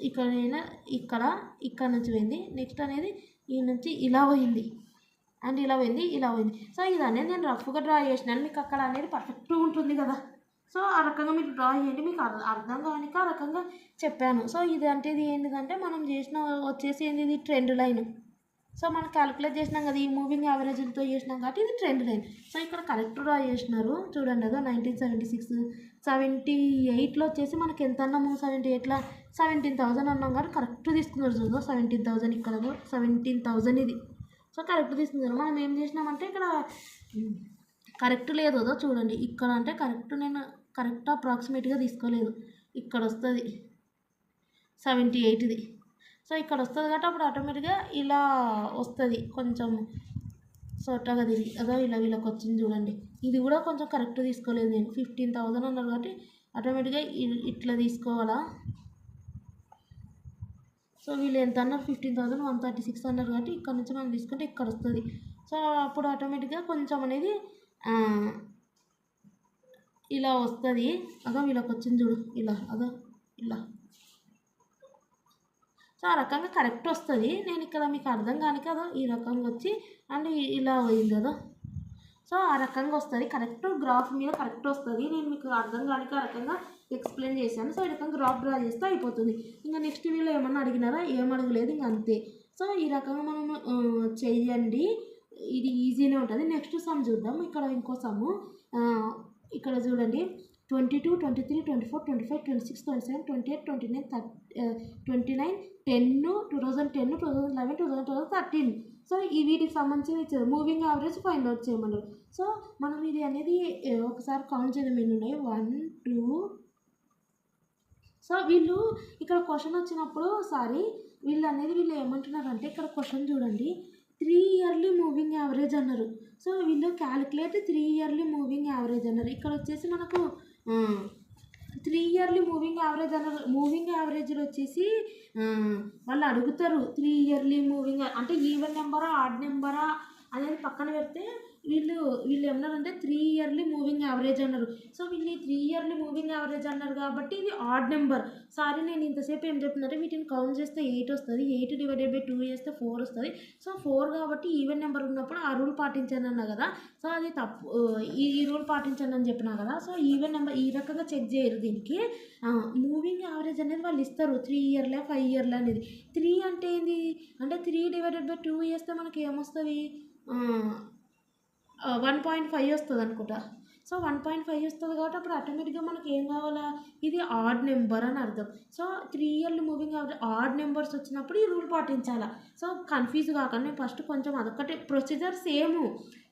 ఇక్కడ ఇక్కడ నుంచి పోయింది. నెక్స్ట్ అనేది ఈ నుంచి ఇలా పోయింది అండ్ ఇలా పోయింది. సో ఇది అనేది నేను రఫ్గా డ్రా చేసినాను. మీకు అక్కడ అనేది పర్ఫెక్ట్గా ఉంటుంది కదా. సో ఆ రకంగా మీరు డ్రా చేయండి, మీకు అర్థం కానిక ఆ రకంగా చెప్పాను. సో ఇది అంటే ఇది ఏంటిదంటే మనం చేసిన వచ్చేసి ఏంది, ఇది ట్రెండ్ లైన్. సో మనం క్యాలిక్యులేట్ చేసినాం కదా, ఈ మూవింగ్ యావరేజ్తో చేసినాం కాబట్టి ఇది ట్రెండ్ లైన్. సో ఇక్కడ కరెక్ట్ డ్రా చేసినారు చూడండి. అదో 1976 78లో వచ్చేసి మనకి ఎంత అన్నాము, 78లో 17,000 అన్నాం కాబట్టి కరెక్ట్ తీసుకున్నారు. చూద్దాం 17,000 ఇక్కడ 17,000 ఇది. సో కరెక్ట్ తీసుకున్నారు. మనం ఏం చేసినామంటే ఇక్కడ కరెక్ట్ లేదు కదా చూడండి. ఇక్కడ అంటే నేను కరెక్ట్ అప్రాక్సిమేట్గా తీసుకోలేదు. ఇక్కడ వస్తుంది 78ది. సో ఇక్కడ వస్తుంది కాబట్టి అప్పుడు ఆటోమేటిక్గా ఇలా వస్తుంది, కొంచెం సొట్టగా తిరిగి అదో ఇలా వీళ్ళకి వచ్చింది చూడండి. ఇది కూడా కొంచెం కరెక్ట్ తీసుకోలేదు నేను. 15,000 అన్నారు కాబట్టి ఆటోమేటిక్గా ఇట్లా తీసుకోవాలా. సో వీళ్ళు ఎంత అన్నారు, 15,136 అన్నారు కాబట్టి ఇక్కడ నుంచి మనం తీసుకుంటే ఇక్కడ వస్తుంది. సో అప్పుడు ఆటోమేటిక్గా కొంచెం అనేది ఇలా వస్తుంది. అదో వీళ్ళకి వచ్చింది చూడు, ఇలా అదో ఇలా. సో ఆ రకంగా కరెక్ట్ వస్తుంది. నేను ఇక్కడ మీకు అర్థం కాని కదా ఈ రకంగా వచ్చి అండ్ ఇలా పోయింది కదా. సో ఆ రకంగా వస్తుంది, కరెక్ట్ గ్రాఫ్ మీద కరెక్ట్ వస్తుంది. నేను మీకు అర్థం కానిక ఆ రకంగా ఎక్స్ప్లెయిన్ చేశాను. సో ఈ రకంగా గ్రాఫ్ డ్రా చేస్తే అయిపోతుంది. ఇంకా నెక్స్ట్ వీళ్ళు ఏమన్నా అడిగినారా, ఏం అడగలేదు, ఇంకా అంతే. సో ఈ రకంగా మనం చెయ్యండి, ఇది ఈజీనే ఉంటుంది. నెక్స్ట్ సమ్ చూద్దాం. ఇక్కడ ఇంకో సమ్ ఇక్కడ చూడండి. 22, 23, 24, 25, 26, 27, 28, 29, 29, 10, 2010, 2011, 2013. సో ఈ వీటికి సంబంధించి మూవింగ్ యావరేజ్ ఫైండ్ అవుట్ చేయమన్నారు. సో మనం ఇది అనేది ఒకసారి కౌంట్ చేయడం ఎన్ని ఉన్నాయి, 1 2. సో వీళ్ళు ఇక్కడ క్వశ్చన్ వచ్చినప్పుడు వీళ్ళు ఏమంటున్నారంటే ఇక్కడ క్వశ్చన్ చూడండి, 3 ఇయర్లీ మూవింగ్ యావరేజ్ అన్నారు. సో వీళ్ళు క్యాలిక్యులేట్ 3 ఇయర్లీ మూవింగ్ యావరేజ్ అన్నారు. ఇక్కడ వచ్చేసి మనకు 3 ఇయర్లీ మూవింగ్ యావరేజ్ అన్నారు. మూవింగ్ యావరేజ్లో వచ్చేసి వాళ్ళు అడుగుతారు 3 ఇయర్లీ మూవింగ్ అంటే ఈవెన్ నెంబరా ఆడ్ నెంబరా అనేది పక్కన పెడితే వీళ్ళు ఏమన్నారంటే 3 ఇయర్లీ మూవింగ్ యావరేజ్ అన్నారు. సో వీళ్ళు 3 ఇయర్లీ మూవింగ్ యావరేజ్ అన్నారు కాబట్టి ఇది ఆడ్ నెంబర్. నేను ఇంతసేపు ఏం చెప్పినట్టే వీటిని కౌంట్ చేస్తే 8 వస్తుంది. 8 డివైడెడ్ బై 2 చేస్తే 4 వస్తుంది. సో 4 కాబట్టి ఈవెన్ నెంబర్ ఉన్నప్పుడు ఆ రూల్ పాటించండి అన్నా కదా. సో అది తప్పు, ఈ రూల్ పాటించండి అని చెప్పినా కదా. సో ఈవెన్ నెంబర్ ఈ రకంగా చెక్ చేయరు. దీనికి మూవింగ్ యావరేజ్ అనేది వాళ్ళు ఇస్తారు 3 ఇయర్లే 5 ఇయర్లే అనేది. 3 అంటే ఏంది అంటే 3 డివైడెడ్ బై 2 చేస్తే మనకి ఏమొస్తుంది, 1.5 వస్తుంది అనుకుంటా. సో 1.5 వస్తుంది కాబట్టి అప్పుడు ఆటోమేటిక్గా మనకి ఏం కావాలా, ఇది ఆడ్ నెంబర్ అని అర్థం. సో 3 ఇయర్లు మూవింగ్ యావరేజ్ ఆడ్ నెంబర్స్ వచ్చినప్పుడు ఈ రూల్ పాటించాలా. సో కన్ఫ్యూజ్ కాకుండా నేను ఫస్ట్ కొంచెం అదొక్కటే ప్రొసీజర్ సేమ్,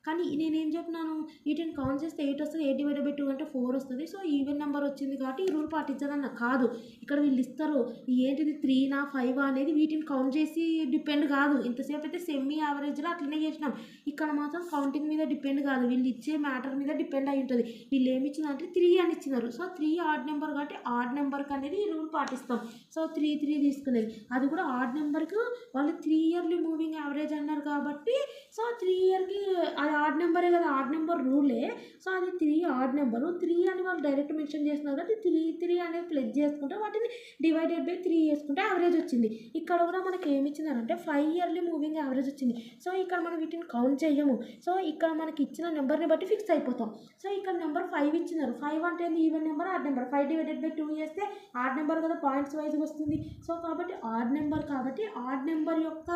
కానీ నేనేం చెప్పినాను, వీటిని కౌంట్ చేస్తే 8 వస్తుంది. 8 డివైడెడ్ బై 2 అంటే 4 వస్తుంది. సో ఈవెన్ నెంబర్ వచ్చింది కాబట్టి ఈ రూల్ పాటించాలన్న కాదు. ఇక్కడ వీళ్ళు ఇస్తారు ఏంటిది 3నా 5 అనేది వీటిని కౌంట్ చేసి డిపెండ్ కాదు. ఇంతసేపు అయితే సెమీ యావరేజ్లో అట్లనే చేసినాం. ఇక్కడ మాత్రం కౌంటింగ్ మీద డిపెండ్ కాదు, వీళ్ళు ఇచ్చే మ్యాటర్ మీద డిపెండ్ అయి ఉంటుంది. వీళ్ళు ఏమి ఇచ్చిందంటే 3 అని ఇచ్చినారు. సో 3 ఆడ్ నెంబర్ కాబట్టి ఆడ్ నెంబర్కి అనేది ఈ రూల్ పాటిస్తాం. సో 3 తీసుకునేది అది కూడా ఆడ్ నెంబర్కి వాళ్ళు 3 ఇయర్లీ మూవింగ్ యావరేజ్ అన్నారు కాబట్టి సో 3 ఇయర్కి అది ఆడ్ నెంబరే కదా, ఆడ్ నెంబర్ రూలే. సో అది 3 ఆడ్ నెంబరు. 3 అని వాళ్ళు డైరెక్ట్ మెన్షన్ చేస్తున్నారు కాబట్టి 3 అనేది ప్లస్ చేసుకుంటే వాటిని డివైడెడ్ బై 3 చేసుకుంటే యావరేజ్ వచ్చింది. ఇక్కడ కూడా మనకి ఏమి ఇచ్చినారంటే 5 ఇయర్లీ మూవింగ్ యావరేజ్ వచ్చింది. సో ఇక్కడ మనం వీటిని కౌంట్ చేయము. సో ఇక్కడ మనకి ఇచ్చిన నెంబర్ని బట్టి ఫిక్స్ అయిపోతాం. సో ఇక్కడ నెంబర్ 5 ఇచ్చినారు. 5 అంటే even number odd number. 5 divided by 2 చేస్తే ఆడ్ నెంబర్ కదా, పాయింట్స్ వైజ్ వస్తుంది. సో కాబట్టి ఆడ్ నెంబర్ యొక్క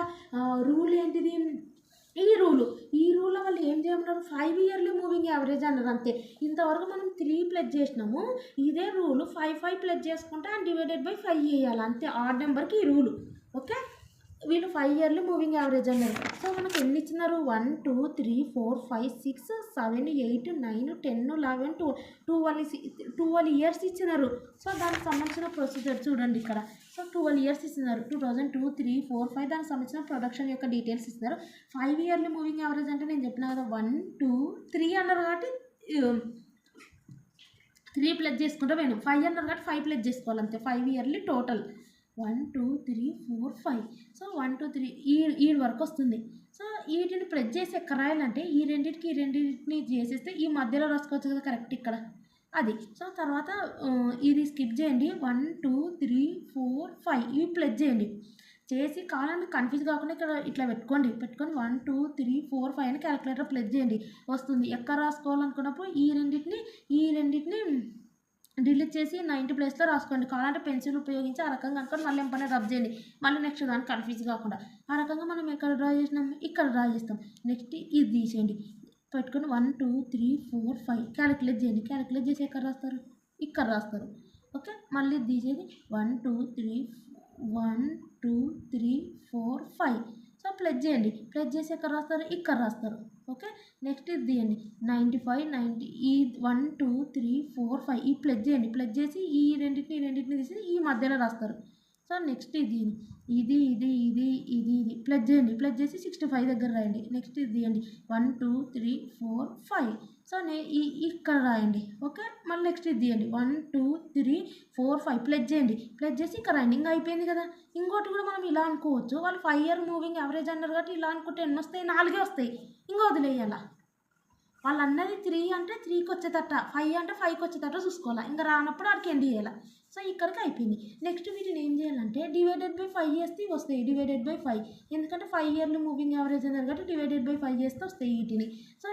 రూల్ ఏంటిది, ఈ రూల్ వాళ్ళు ఏం చేయమన్నారు, 5 ఇయర్లీ మూవింగ్ యావరేజ్ అన్నారు అంతే. ఇంతవరకు మనం 3 ప్లస్ చేసినాము, ఇదే రూల్ 5 ప్లస్ చేసుకుంటే అండ్ డివైడెడ్ బై 5 చేయాలి అంతే. ఆడ్ నెంబర్కి ఈ రూలు. ఓకే, వీళ్ళు 5 ఇయర్లీ మూవింగ్ యావరేజ్ అన్నారు. సో మనకు ఎన్ని ఇచ్చినారు, 1 2 3 4 5 6 7 8 9 10 11 12 ఇయర్స్ ఇచ్చినారు. సో దానికి సంబంధించిన ప్రొసీజర్ చూడండి ఇక్కడ. సో 12 ఇయర్స్ ఇస్తున్నారు, 2002 3 4 5 దానికి సంబంధించిన ప్రొడక్షన్ యొక్క డీటెయిల్స్ ఇస్తున్నారు. 5 ఇయర్లీ మూవింగ్ యావరేజ్ అంటే నేను చెప్పిన కదా 1 2 3 అన్నారు కాబట్టి 3 ప్లస్ చేసుకుంటే పోయినాం. 5 అన్నారు కాబట్టి 5 ప్లస్ చేసుకోవాలి అంతే. 5 ఇయర్లీ టోటల్ 1 2 3 4 5. సో 1 2 3 ఈ వరకు వస్తుంది. సో వీటిని ప్లస్ చేసి ఎక్కడ రాయాలంటే ఈ రెండింటిని చేసేస్తే ఈ మధ్యలో రాసుకోవచ్చు కదా కరెక్ట్ ఇక్కడ అది. సో తర్వాత ఇది స్కిప్ చేయండి, 1 2 3 4 5 ఇవి ప్లస్ చేయండి. చేసి కావాలంటే కన్ఫ్యూజ్ కాకుండా ఇక్కడ ఇట్లా పెట్టుకొని 1 2 3 4 5 అని క్యాలిక్యులేటర్ ప్లస్ చేయండి వస్తుంది. ఎక్కడ రాసుకోవాలనుకున్నప్పుడు ఈ రెండింటిని డిలీట్ చేసి 90 ప్లేస్లో రాసుకోండి. కావాలంటే పెన్సిల్ ఉపయోగించి ఆ రకంగా అనుకోండి, మళ్ళీ ఎంపైనా రబ్ చేయండి, మళ్ళీ నెక్స్ట్ దానికి కన్ఫ్యూజ్ కాకుండా. ఆ రకంగా మనం ఎక్కడ డ్రా చేసినాం, ఇక్కడ డ్రా చేస్తాం. నెక్స్ట్ ఇది తీసేయండి, పెట్టుకొని 1 2 3 4 5 క్యాలిక్యులేట్ చేయండి. క్యాలిక్యులేట్ చేసి ఎక్కడ రాస్తారు, ఇక్కడ రాస్తారు. ఓకే, మళ్ళీ తీసేది 1 2 3 1 2 3 4 5. సో ప్లస్ చేయండి, ప్లస్ చేసి ఎక్కడ రాస్తారు, ఇక్కడ రాస్తారు. ఓకే, నెక్స్ట్ ఇది తీయండి 95 90 ఈ 1 2 3 4 5 ఈ ప్లస్ చేయండి. ప్లస్ చేసి ఈ రెండింటిని తీసి ఈ మధ్యలో రాస్తారు. సో నెక్స్ట్ ఇది ప్లస్ చేయండి. ప్లస్ చేసి 65 దగ్గర రాయండి. నెక్స్ట్ ఇది తీయండి 1 2 3 4 5. సో ఇక్కడ రాయండి. ఓకే, మళ్ళీ నెక్స్ట్ ఇది తీయండి 1 2 3 4 5 ప్లస్ చేయండి. ప్లస్ చేసి ఇక్కడ రాయండి. ఇంకా అయిపోయింది కదా. ఇంకోటి కూడా మనం ఇలా అనుకోవచ్చు, వాళ్ళు 5 ఇయర్ మూవింగ్ యావరేజ్ అన్నారు కాబట్టి ఇలా అనుకుంటే ఎన్ని వస్తాయి, 4 వస్తాయి. ఇంకా వదిలేయాల. వాళ్ళు అన్నది 3 అంటే 3కి వచ్చేటట్ట, 5 అంటే 5కి వచ్చేటట్ట చూసుకోవాలి. ఇంకా రానప్పుడు వాడికి ఎండ్ చేయాలి. సో ఇక్కడికి అయిపోయింది. నెక్స్ట్ వీటిని ఏం చేయాలంటే డివైడెడ్ బై 5 చేస్తే వస్తాయి, డివైడెడ్ బై 5. ఎందుకంటే 5 ఇయర్లు మూవింగ్ యావరేజ్ అన్నారు కాబట్టి డివైడెడ్ బై 5 చేస్తే వస్తాయి వీటిని. సో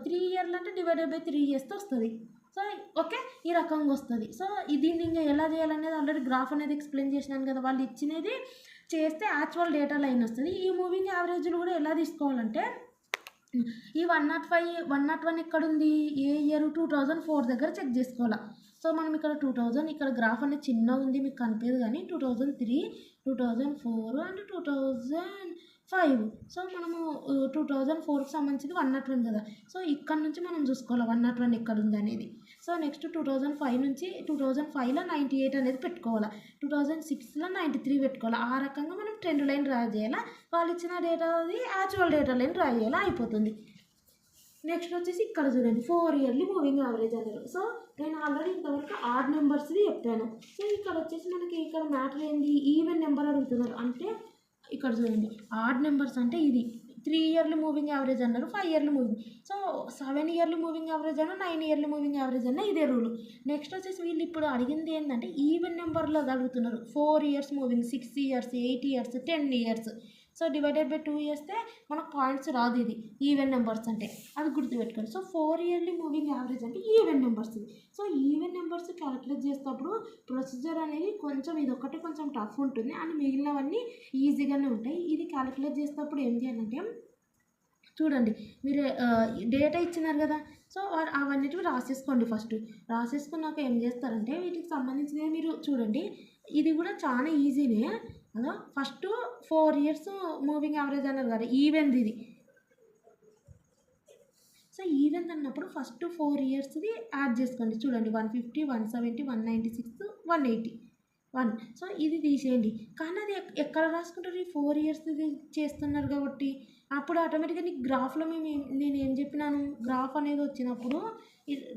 3 ఇయర్లు అంటే డివైడెడ్ బై 3 చేస్తే వస్తుంది. సో ఓకే, ఈ రకంగా వస్తుంది. సో దీన్ని ఇంకా ఎలా చేయాలనేది ఆల్రెడీ గ్రాఫ్ అనేది ఎక్స్ప్లెయిన్ చేసినాను కదా. వాళ్ళు ఇచ్చినది చేస్తే యాక్చువల్ డేటా లైన్ వస్తుంది. ఈ మూవింగ్ యావరేజ్లు కూడా ఎలా తీసుకోవాలంటే ఈ 101 ఎక్కడ ఉంది, ఏ ఇయర్ 2004 దగ్గర చెక్ చేసుకోవాలి. సో మనం ఇక్కడ 2000 ఇక్కడ గ్రాఫ్ అనేది చిన్నగా ఉంది మీకు కనిపించదు కానీ 2003 2004 అండ్ 2005. సో మనము 2004కి సంబంధించింది 101 కదా. సో ఇక్కడ నుంచి మనం చూసుకోవాలి 101 ఎక్కడ ఉంది అనేది. సో నెక్స్ట్ 2005 నుంచి 2005లో 98 అనేది పెట్టుకోవాలి, 2006లో 93 పెట్టుకోవాలి. ఆ రకంగా మనం ట్రెండ్ లైన్ డ్రా చేయాలి. వాళ్ళు ఇచ్చిన డేటా అది యాక్చువల్ డేటా లైన్ డ్రా చేయాలి, అయిపోతుంది. నెక్స్ట్ వచ్చేసి ఇక్కడ చూడండి 4 ఇయర్లీ మూవింగ్ యావరేజ్ అన్నారు. సో నేను ఆల్రెడీ ఇంతవరకు ఆడ్ నెంబర్స్ది చెప్పాను. సో ఇక్కడ వచ్చేసి మనకి ఇక్కడ మ్యాటర్ ఏంది, ఈవెన్ నెంబర్ అడుగుతున్నారు. అంటే ఇక్కడ చూడండి ఆడ్ నెంబర్స్ అంటే ఇది 3 ఇయర్లీ మూవింగ్ యావరేజ్ అన్నారు, 5 yearly moving. So 7 yearly moving average అన్నా 9 ఇయర్లీ మూవింగ్ యావరేజ్ అన్నా ఇదే రూల్. నెక్స్ట్ వచ్చేసి వీళ్ళు ఇప్పుడు అడిగింది ఏంటంటే ఈవెన్ నెంబర్లో అడుగుతున్నారు. 4 years moving, 6 years 8 years 10 years. So divided by 2 చేస్తే మనకు పాయింట్స్ రాదు, ఇది ఈవెన్ నెంబర్స్ అంటే అది గుర్తుపెట్టుకోండి. సో 4 ఇయర్లీ మూవింగ్ యావరేజ్ అంటే even numbers. So even numbers calculate చేసేటప్పుడు ప్రొసీజర్ అనేది కొంచెం ఇదొకటి కొంచెం టఫ్ ఉంటుంది అని మిగిలినవన్నీ ఈజీగానే ఉంటాయి. ఇది క్యాలిక్యులేట్ చేసేటప్పుడు ఏం చేయాలంటే చూడండి మీరు డేటా ఇచ్చినారు కదా. సో అవన్నిటివి రాసేసుకోండి. ఫస్ట్ రాసేసుకున్నాక ఏం చేస్తారంటే వీటికి సంబంధించినవి మీరు చూడండి. ఇది కూడా చాలా ఈజీనే కదా. ఫస్ట్ 4 ఇయర్స్ మూవింగ్ యావరేజ్ అన్నారు కదా, ఈవెన్ది ఇది. సో ఈవెన్ అన్నప్పుడు ఫస్ట్ 4 ఇయర్స్ది యాడ్ చేసుకోండి. చూడండి 150 170 196 181. సో ఇది తీసేయండి. కానీ అది ఎక్కడ రాసుకుంటారు, ఈ 4 ఇయర్స్ది చేస్తున్నారు కాబట్టి అప్పుడు ఆటోమేటిక్గా నీకు గ్రాఫ్లో నేను ఏం చెప్పినాను, గ్రాఫ్ అనేది వచ్చినప్పుడు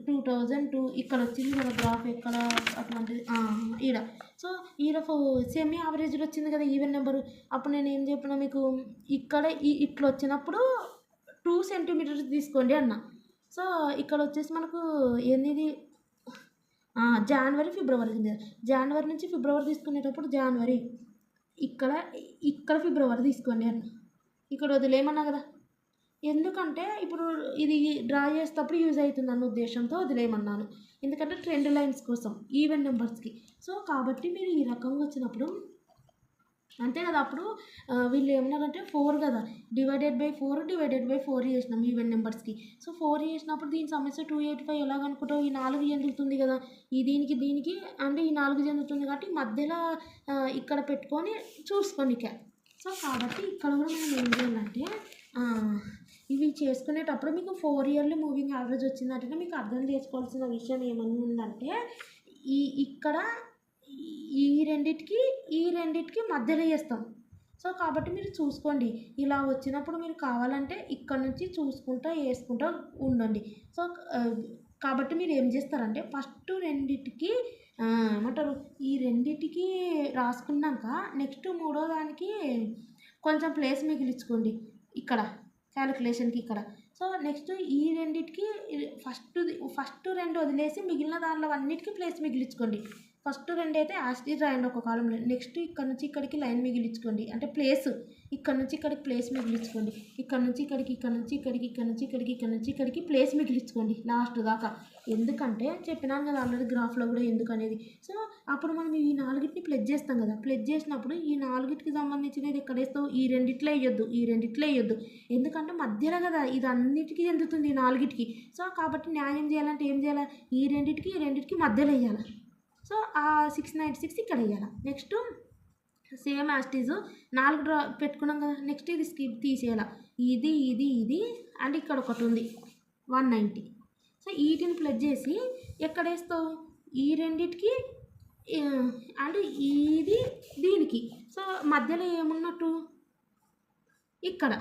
2002 ఇక్కడ వచ్చింది కదా గ్రాఫ్, ఎక్కడ అటువంటిది ఈడ. సో ఈడ సెమీ యావరేజ్లో వచ్చింది కదా ఈవెన్ నెంబరు. అప్పుడు నేను ఏం చెప్పినా మీకు, ఇక్కడ ఇట్లా వచ్చినప్పుడు 2 సెంటీమీటర్స్ తీసుకోండి అన్న. సో ఇక్కడ వచ్చేసి మనకు ఎనిమిది జనవరి ఫిబ్రవరి ఉంది కదా. జనవరి నుంచి ఫిబ్రవరి తీసుకునేటప్పుడు జనవరి, ఇక్కడ ఫిబ్రవరి తీసుకోండి అన్న. ఇక్కడ వదిలేయమన్నా కదా, ఎందుకంటే ఇప్పుడు ఇది డ్రా చేసేటప్పుడు యూజ్ అవుతుంది అన్న ఉద్దేశంతో వదిలేయమన్నాను. ఎందుకంటే ట్రెండ్ లైన్స్ కోసం ఈవెన్ నెంబర్స్కి. సో కాబట్టి మీరు ఈ రకంగా వచ్చినప్పుడు అంతే కదా. అప్పుడు వీళ్ళు ఏమన్నారంటే 4 కదా, డివైడెడ్ బై 4 చేసినాం ఈవెన్ నెంబర్స్కి. సో 4 చేసినప్పుడు దీని సమస్య 285 ఎలా కనుక్కుంటావు, ఈ 4 చెందుతుంది కదా, ఈ దీనికి అంటే ఈ 4 చెందుతుంది కాబట్టి మధ్యలో ఇక్కడ పెట్టుకొని చూసుకోండి ఇక. సో కాబట్టి ఇక్కడ కూడా మనం ఏం చేయాలంటే ఇవి చేసుకునేటప్పుడు మీకు 4 ఇయర్లీ మూవింగ్ యావరేజ్ వచ్చిందంటే మీకు అర్థం చేసుకోవాల్సిన విషయం ఏమన్నా ఉందంటే ఇక్కడ ఈ రెండిటికి మధ్యలో చేస్తాం. సో కాబట్టి మీరు చూసుకోండి, ఇలా వచ్చినప్పుడు మీరు కావాలంటే ఇక్కడ నుంచి చూసుకుంటూ వేసుకుంటూ ఉండండి. సో కాబట్టి మీరు ఏం చేస్తారంటే ఫస్ట్ రెండిటికి ఏమంటారు, ఈ రెండిటికి రాసుకున్నాక నెక్స్ట్ మూడో దానికి కొంచెం ప్లేస్ మిగిలించుకోండి ఇక్కడ క్యాలిక్యులేషన్కి ఇక్కడ. సో నెక్స్ట్ ఈ రెండిటికి ఫస్ట్ 2 వదిలేసి మిగిలిన దానిలో అన్నిటికీ ప్లేస్ మిగిలించుకోండి. ఫస్ట్ 2 అయితే యాస్టీజ్ రాయండి ఒక కాలంలో. నెక్స్ట్ ఇక్కడ నుంచి ఇక్కడికి లైన్ మిగిలించుకోండి, అంటే ప్లేస్ ఇక్కడ నుంచి ఇక్కడికి ప్లేస్ మిగిలించుకోండి. ఇక్కడ నుంచి ఇక్కడికి, ఇక్కడ నుంచి ఇక్కడికి, ఇక్కడ నుంచి ఇక్కడికి, ఇక్కడ నుంచి ఇక్కడికి ప్లేస్ మిగిలించుకోండి లాస్ట్ దాకా. ఎందుకంటే చెప్పినాను కదా ఆల్రెడీ గ్రాఫ్లో కూడా ఎందుకు అనేది. సో అప్పుడు మనం ఈ 4టిని ప్లస్ చేస్తాం కదా, ప్లస్ చేసినప్పుడు ఈ 4టికి సంబంధించినది ఎక్కడ వేస్తావు, ఈ రెండిట్లో వేయొద్దు. ఎందుకంటే మధ్యలో కదా ఇది అన్నిటికీ చెందుతుంది ఈ 4టికి. సో కాబట్టి న్యాయం చేయాలంటే ఏం చేయాలి, ఈ రెండిటికి మధ్యలో వేయాలి. సో ఆ 696 ఇక్కడ వేయాలి. నెక్స్ట్ సేమ్ యాస్టీజ్ 4 పెట్టుకున్నాం కదా, నెక్స్ట్ ఇది స్కిప్ తీసేయాలి. ఇది అండ్ ఇక్కడ ఒకటి ఉంది 190. సో వీటిని ప్లస్ చేసి ఎక్కడ వేస్తావు, ఈ రెండిటికి అండ్ ఇది దీనికి. సో మధ్యలో ఏమున్నట్టు ఇక్కడ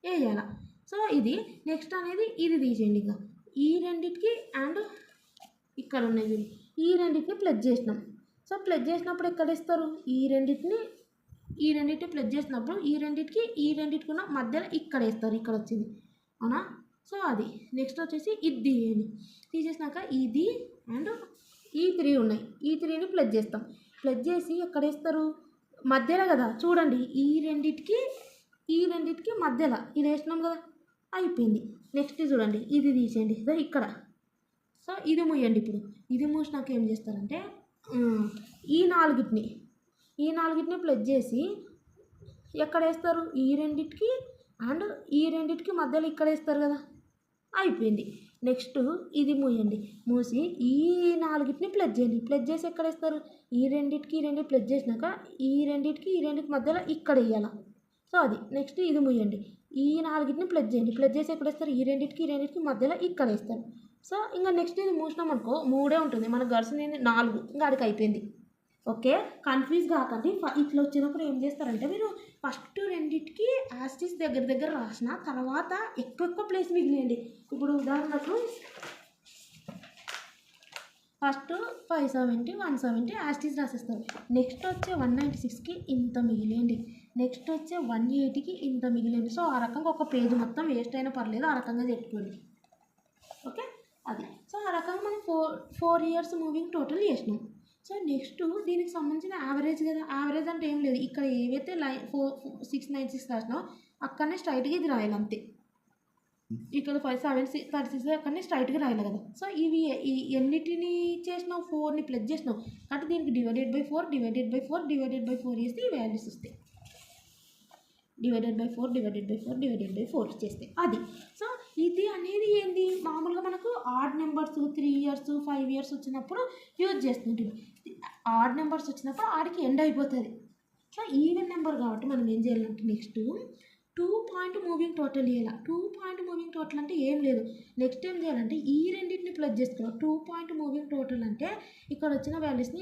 వేయాలి. సో ఇది నెక్స్ట్ అనేది ఇది తీసేయండి. ఇక ఈ రెండిటికి అండ్ ఇక్కడ ఉన్నాయి ఈ రెండింటిని ప్లస్ చేసినాం. సో ప్లస్ చేసినప్పుడు ఎక్కడ ఇస్తారు, ఈ రెండింటిని ప్లస్ చేసినప్పుడు ఈ రెండింటికి ఉన్న మధ్యలో ఇక్కడ వేస్తారు, ఇక్కడ వచ్చింది అవునా. సో అది నెక్స్ట్ వచ్చేసి ఇది తీయండి. తీసేసినాక ఇది అండ్ ఈ 3 ఉన్నాయి, ఈ 3ని ప్లస్ చేస్తాం. ప్లస్ చేసి ఎక్కడ వేస్తారు, మధ్యలో కదా చూడండి, ఈ రెండింటికి మధ్యలో ఇది వేసినాం కదా, అయిపోయింది. నెక్స్ట్ చూడండి ఇది తీసేయండి ఇక్కడ. సో ఇది మూయండి. ఇప్పుడు ఇది మూసినాక ఏం చేస్తారంటే ఈ 4టిని ప్లస్ చేసి ఎక్కడ వేస్తారు, ఈ రెండిటికి అండ్ ఈ రెండిటికి మధ్యలో ఇక్కడ వేస్తారు కదా, అయిపోయింది. నెక్స్ట్ ఇది మూయండి. మూసి ఈ 4టిని ప్లస్ చేయండి. ప్లస్ చేసి ఎక్కడ వేస్తారు, ఈ రెండిటికి ప్లస్ చేసినాక ఈ రెండిటికి మధ్యలో ఇక్కడ వేయాలి. సో అది నెక్స్ట్ ఇది మూయండి. ఈ 4టిని ప్లస్ చేయండి. ప్లస్ చేసి ఎక్కడ వేస్తారు, ఈ రెండిటికి మధ్యలో ఇక్కడ వేస్తారు. సో ఇంకా నెక్స్ట్ ఇది మూసినాం అనుకో 3 ఉంటుంది, మనకు గడిచిన 4 ఇంకా అడికి అయిపోయింది. ఓకే, కన్ఫ్యూజ్ కాకండి. ఇట్లా వచ్చినప్పుడు ఏం చేస్తారంటే మీరు ఫస్ట్ రెండిటికి యాస్టీస్ దగ్గర రాసిన తర్వాత ఎక్కువ ప్లేస్ మిగిలియండి. ఇప్పుడు ఉదాహరణకు ఫస్ట్ 570, 170 యాస్టీస్ రాసేస్తారు. నెక్స్ట్ వచ్చే 196కి ఇంత మిగిలియండి. నెక్స్ట్ వచ్చే 180కి ఇంత మిగిలియండి. సో ఆ రకంగా ఒక పేజ్ మొత్తం వేస్ట్ అయినా పర్లేదు, ఆ రకంగా చెప్పుకోండి. ఓకే అది. సో ఆ రకంగా మనం 4 ఇయర్స్ మూవింగ్ టోటల్ చేసినాం. సో నెక్స్ట్ దీనికి సంబంధించిన యావరేజ్ కదా, యావరేజ్ అంటే ఏం లేదు, ఇక్కడ ఏవైతే 696 రాసినామో అక్కడనే స్ట్రైట్గా ఇది రాయాలి అంతే. ఇక్కడ 576 అక్కడనే స్ట్రైట్గా రాయాలి కదా. సో ఇవి ఎన్నిటిని చేసినావు, 4ని ప్లస్ చేసినావు కాబట్టి దీనికి డివైడెడ్ బై 4 చేస్తే ఈ వాల్యూస్ వస్తాయి. డివైడెడ్ బై 4 చేస్తే అది. సో ఇది అనేది ఏంది, మామూలుగా మనకు ఆడ్ నెంబర్స్ 3 ఇయర్స్ 5 ఇయర్స్ వచ్చినప్పుడు యూజ్ చేస్తుంటుంది. ఆడ్ నెంబర్స్ వచ్చినప్పుడు ఆడికి ఎండ్ అయిపోతుంది. సో ఈవెన్ నెంబర్ కాబట్టి మనం ఏం చేయాలంటే నెక్స్ట్ 2 పాయింట్ మూవింగ్ టోటల్ చేయాలి. 2 పాయింట్ మూవింగ్ టోటల్ అంటే ఏం లేదు, నెక్స్ట్ ఏం చేయాలంటే ఈ రెండింటిని ప్లస్ చేసుకోవాలి. 2 పాయింట్ మూవింగ్ టోటల్ అంటే ఇక్కడ వచ్చిన వాల్యూస్ని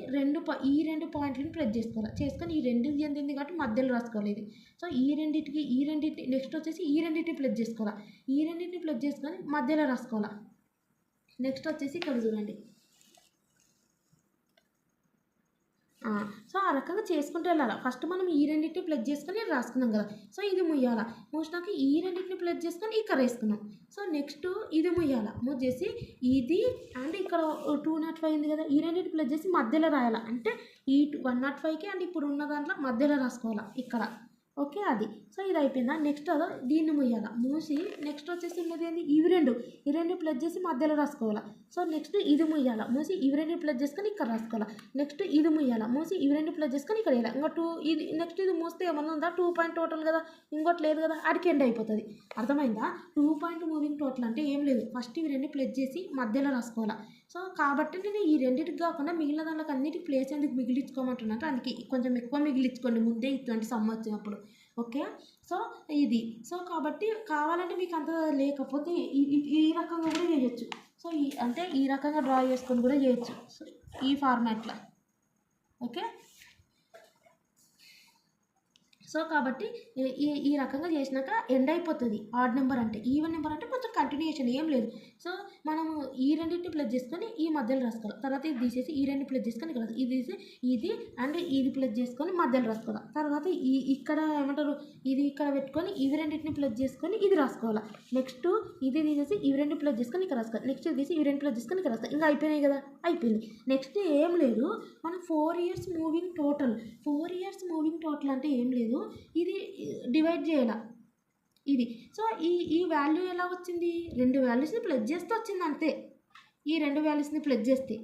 ఈ 2 పాయింట్లని ప్లస్ చేసుకొని ఈ 2 చెందింది కాబట్టి మధ్యలో రాసుకోవాలి ఇది. సో ఈ రెండింటిని నెక్స్ట్ వచ్చేసి ఈ రెండింటిని ప్లస్ చేసుకోవాలి. ఈ రెండింటిని ప్లస్ చేసుకొని మధ్యలో రాసుకోవాలి. నెక్స్ట్ వచ్చేసి ఇక్కడ చూడండి. సో ఆ రకంగా చేసుకుంటూ వెళ్ళాలి. ఫస్ట్ మనం ఈ రెండింటిని ప్లస్ చేసుకొని రాసుకున్నాం కదా, సో ఇది ముయ్యాల. మూసినాక ఈ రెండింటిని ప్లస్ చేసుకొని ఇక్కడ వేసుకున్నాం. సో నెక్స్ట్ ఇది ముయ్యాల. మూవ్ చేసి ఇది అండ్ ఇక్కడ 205 ఉంది కదా, ఈ రెండింటిని ప్లస్ చేసి మధ్యలో రాయాలి. అంటే ఈ 105కి అండ్ ఇప్పుడు ఉన్న దాంట్లో మధ్యలో రాసుకోవాలి ఇక్కడ. ఓకే అది. సో ఇది అయిపోయిందా, నెక్స్ట్ అదో దీన్ని ముయ్యాల, మూసి నెక్స్ట్ వచ్చేసి ఉన్నది ఏంది ఈ రెండు ప్లస్ చేసి మధ్యలో రాసుకోవాలి. సో నెక్స్ట్ ఇది ముయ్యాల, మూసి ఇవి రెండు ప్లస్ చేసుకొని ఇక్కడ రాసుకోవాలి. నెక్స్ట్ ఇది ముయ్యాల, మూసి ఇవి రెండు ప్లస్ చేసుకొని ఇక్కడ వేయాలి. ఇంకా ఇది నెక్స్ట్ ఇది మూస్తే ఏమన్నా ఉందా, 2 పాయింట్ టోటల్ కదా, ఇంకోటి లేదు కదా, అడికి ఎండ్ అయిపోతుంది. అర్థమైందా? 2 పాయింట్ మూవింగ్ టోటల్ అంటే ఏం లేదు, ఫస్ట్ ఇవి రెండు ప్లస్ చేసి మధ్యలో రాసుకోవాలి. సో కాబట్టి నేను ఈ రెండింటికి కాకుండా మిగిలిన దానికి అన్నిటికి ప్లేస్ ఎందుకు మిగిలించుకోమంటున్నా అంటే అందుకే కొంచెం ఎక్కువ మిగిలించుకోండి ముందే ఇటువంటి సమ్ వచ్చినప్పుడు. ఓకే, సో ఇది. సో కాబట్టి కావాలంటే మీకు అంత లేకపోతే ఈ రకంగా కూడా చేయొచ్చు. సో అంటే ఈ రకంగా డ్రా చేసుకొని కూడా చేయొచ్చు, సో ఈ ఫార్మాట్లో. ఓకే, సో కాబట్టి ఈ రకంగా చేసినాక ఎండ్ అయిపోతుంది. ఆడ్ నెంబర్ అంటే, ఈవెన్ నెంబర్ అంటే కొంచెం కంటిన్యూషన్ ఏం లేదు. సో మనము ఈ రెండింటిని ప్లస్ చేసుకొని ఈ మధ్యలో రాసుకోవాలి. తర్వాత ఇది తీసేసి ఈ రెండు ప్లస్ చేసుకొని ఇక్కడ ఇది తీసి ఇది అండ్ ఇది ప్లస్ చేసుకొని మధ్యలో రాసుకోవాలి. తర్వాత ఇక్కడ ఏమంటారు, ఇది ఇక్కడ పెట్టుకొని ఇవి రెండింటిని ప్లస్ చేసుకొని ఇది రాసుకోవాలి. నెక్స్ట్ ఇది తీసేసి ఇవి రెండు ప్లస్ చేసుకొని ఇక్కడ రాసుకోవాలి. నెక్స్ట్ ఇది తీసి ఇవి రెండు ప్లస్ చేసుకొని ఇక్కడ రాసుకోవాలి. ఇంకా అయిపోయినాయి కదా, అయిపోయింది. నెక్స్ట్ ఏం లేదు, మనం 4 years moving total. 4 years moving total అంటే ఏం లేదు, ఇది డివైడ్ చేయాల ఇది. సో ఈ వాల్యూ ఎలా వచ్చింది, రెండు వాల్యూస్ని ప్లస్ చేస్తే వచ్చింది అంతే. ఈ రెండు వాల్యూస్ని ప్లస్ చేస్తే,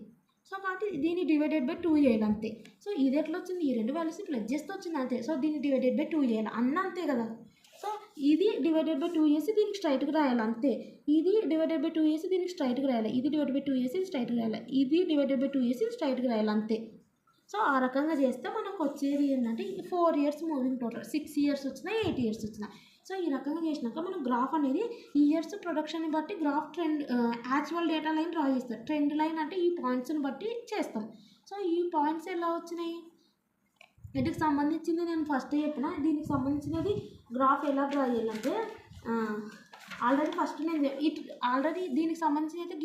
సో కాబట్టి దీన్ని డివైడెడ్ బై 2 చేయాలి అంతే. సో ఇది ఎట్లా వచ్చింది, ఈ రెండు వాల్యూస్ని ప్లస్ చేస్తే వచ్చింది అంతే. సో దీన్ని డివైడెడ్ బై 2 చేయాలి అన్న అంతే కదా. సో ఇది డివైడెడ్ బై 2 చేసి దీనికి స్ట్రైట్గా రాయాలి అంతే. ఇది డివైడెడ్ బై 2 చేసి దీనికి స్ట్రైట్గా రాయాలి. ఇది డివైడెడ్ బై 2 చేసి స్ట్రైట్గా రాయాలి. ఇది డివైడెడ్ బై 2 చేసి స్ట్రైట్గా రాయాలి అంతే. సో ఆ రకంగా చేస్తే మనకు వచ్చేది ఏంటంటే 4 years మూవింగ్ టోటల్, 6 years వచ్చినా 8 years వచ్చినా. సో ఈ రకంగా చేసినాక మనం గ్రాఫ్ అనేది ఈ ఇయర్స్ ప్రొడక్షన్ని బట్టి graph trend actual data line draw చేస్తాం. ట్రెండ్ లైన్ అంటే ఈ పాయింట్స్ని బట్టి చేస్తాం. సో ఈ పాయింట్స్ ఎలా వచ్చినాయి, వీటికి సంబంధించింది నేను ఫస్ట్ చెప్పిన. దీనికి సంబంధించినది గ్రాఫ్ ఎలా డ్రా చేయాలంటే ఆల్రెడీ ఫస్ట్ నేను ఆల్రెడీ దీనికి సంబంధించి అయితే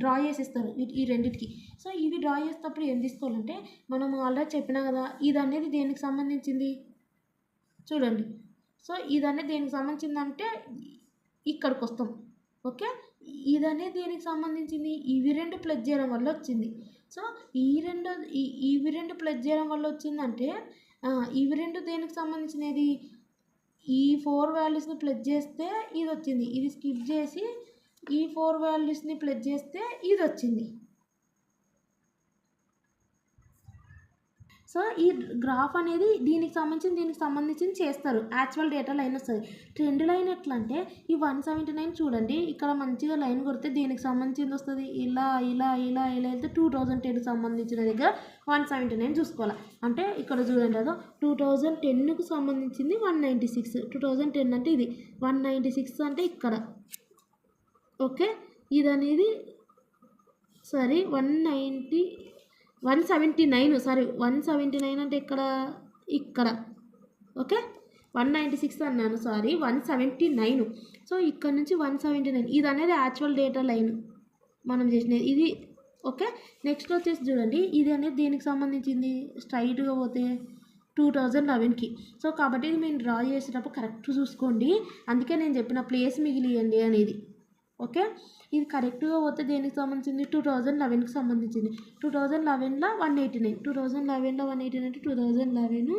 డ్రా చేసేస్తారు ఈ రెండింటికి. సో ఇవి డ్రా చేసేటప్పుడు ఏం తీసుకోవాలంటే మనం ఆల్రెడీ చెప్పినా కదా, ఇది అనేది దేనికి సంబంధించింది చూడండి. సో ఇది అనేది దేనికి సంబంధించిందంటే ఇక్కడికి వస్తాం. ఓకే, ఇది అనేది దేనికి సంబంధించింది, ఇవి రెండు ప్లస్ చేయడం వల్ల వచ్చింది. సో ఇవి రెండు ప్లస్ చేయడం వల్ల వచ్చిందంటే ఇవి రెండు దేనికి సంబంధించినది, ఈ 4 వాల్యూస్ని ప్లస్ చేస్తే ఇది వచ్చింది. ఇది స్కిప్ చేసి ఈ 4 వాల్యూస్ని ప్లస్ చేస్తే ఇది వచ్చింది. సో ఈ గ్రాఫ్ అనేది దీనికి సంబంధించింది చేస్తారు. యాక్చువల్ డేటా లైన్ వస్తుంది. ట్రెండ్ లైన్ ఎట్లా అంటే ఈ 179 చూడండి, ఇక్కడ మంచిగా లైన్ కొడితే దేనికి సంబంధించింది వస్తుంది, ఇలా ఇలా ఇలా ఇలా వెళ్తే 2010కి సంబంధించిన దగ్గర 179 చూసుకోవాలి. అంటే ఇక్కడ చూడండి అదో 2010కు సంబంధించింది 196. 2010 అంటే ఇది 196 అంటే ఇక్కడ. ఓకే, ఇది అనేది సారీ 179 అంటే ఇక్కడ. ఓకే, 196 అన్నాను, సారీ 179. సో ఇక్కడ నుంచి 179 ఇది అనేది యాక్చువల్ డేటా లైన్ మనం చేసినది ఇది. ఓకే, నెక్స్ట్ వచ్చేసి చూడండి, ఇది అనేది దేనికి సంబంధించింది, స్ట్రైట్గా పోతే 2011కి. సో కాబట్టి ఇది మేము డ్రా చేసేటప్పుడు కరెక్ట్ చూసుకోండి. అందుకే నేను చెప్పిన ప్లేస్ మిగిలియండి అనేది. ఓకే, ఇది కరెక్ట్గా పోతే దేనికి సంబంధించింది, 2011కి సంబంధించింది. 2011లో 189, 2011లో 189 అంటే 2011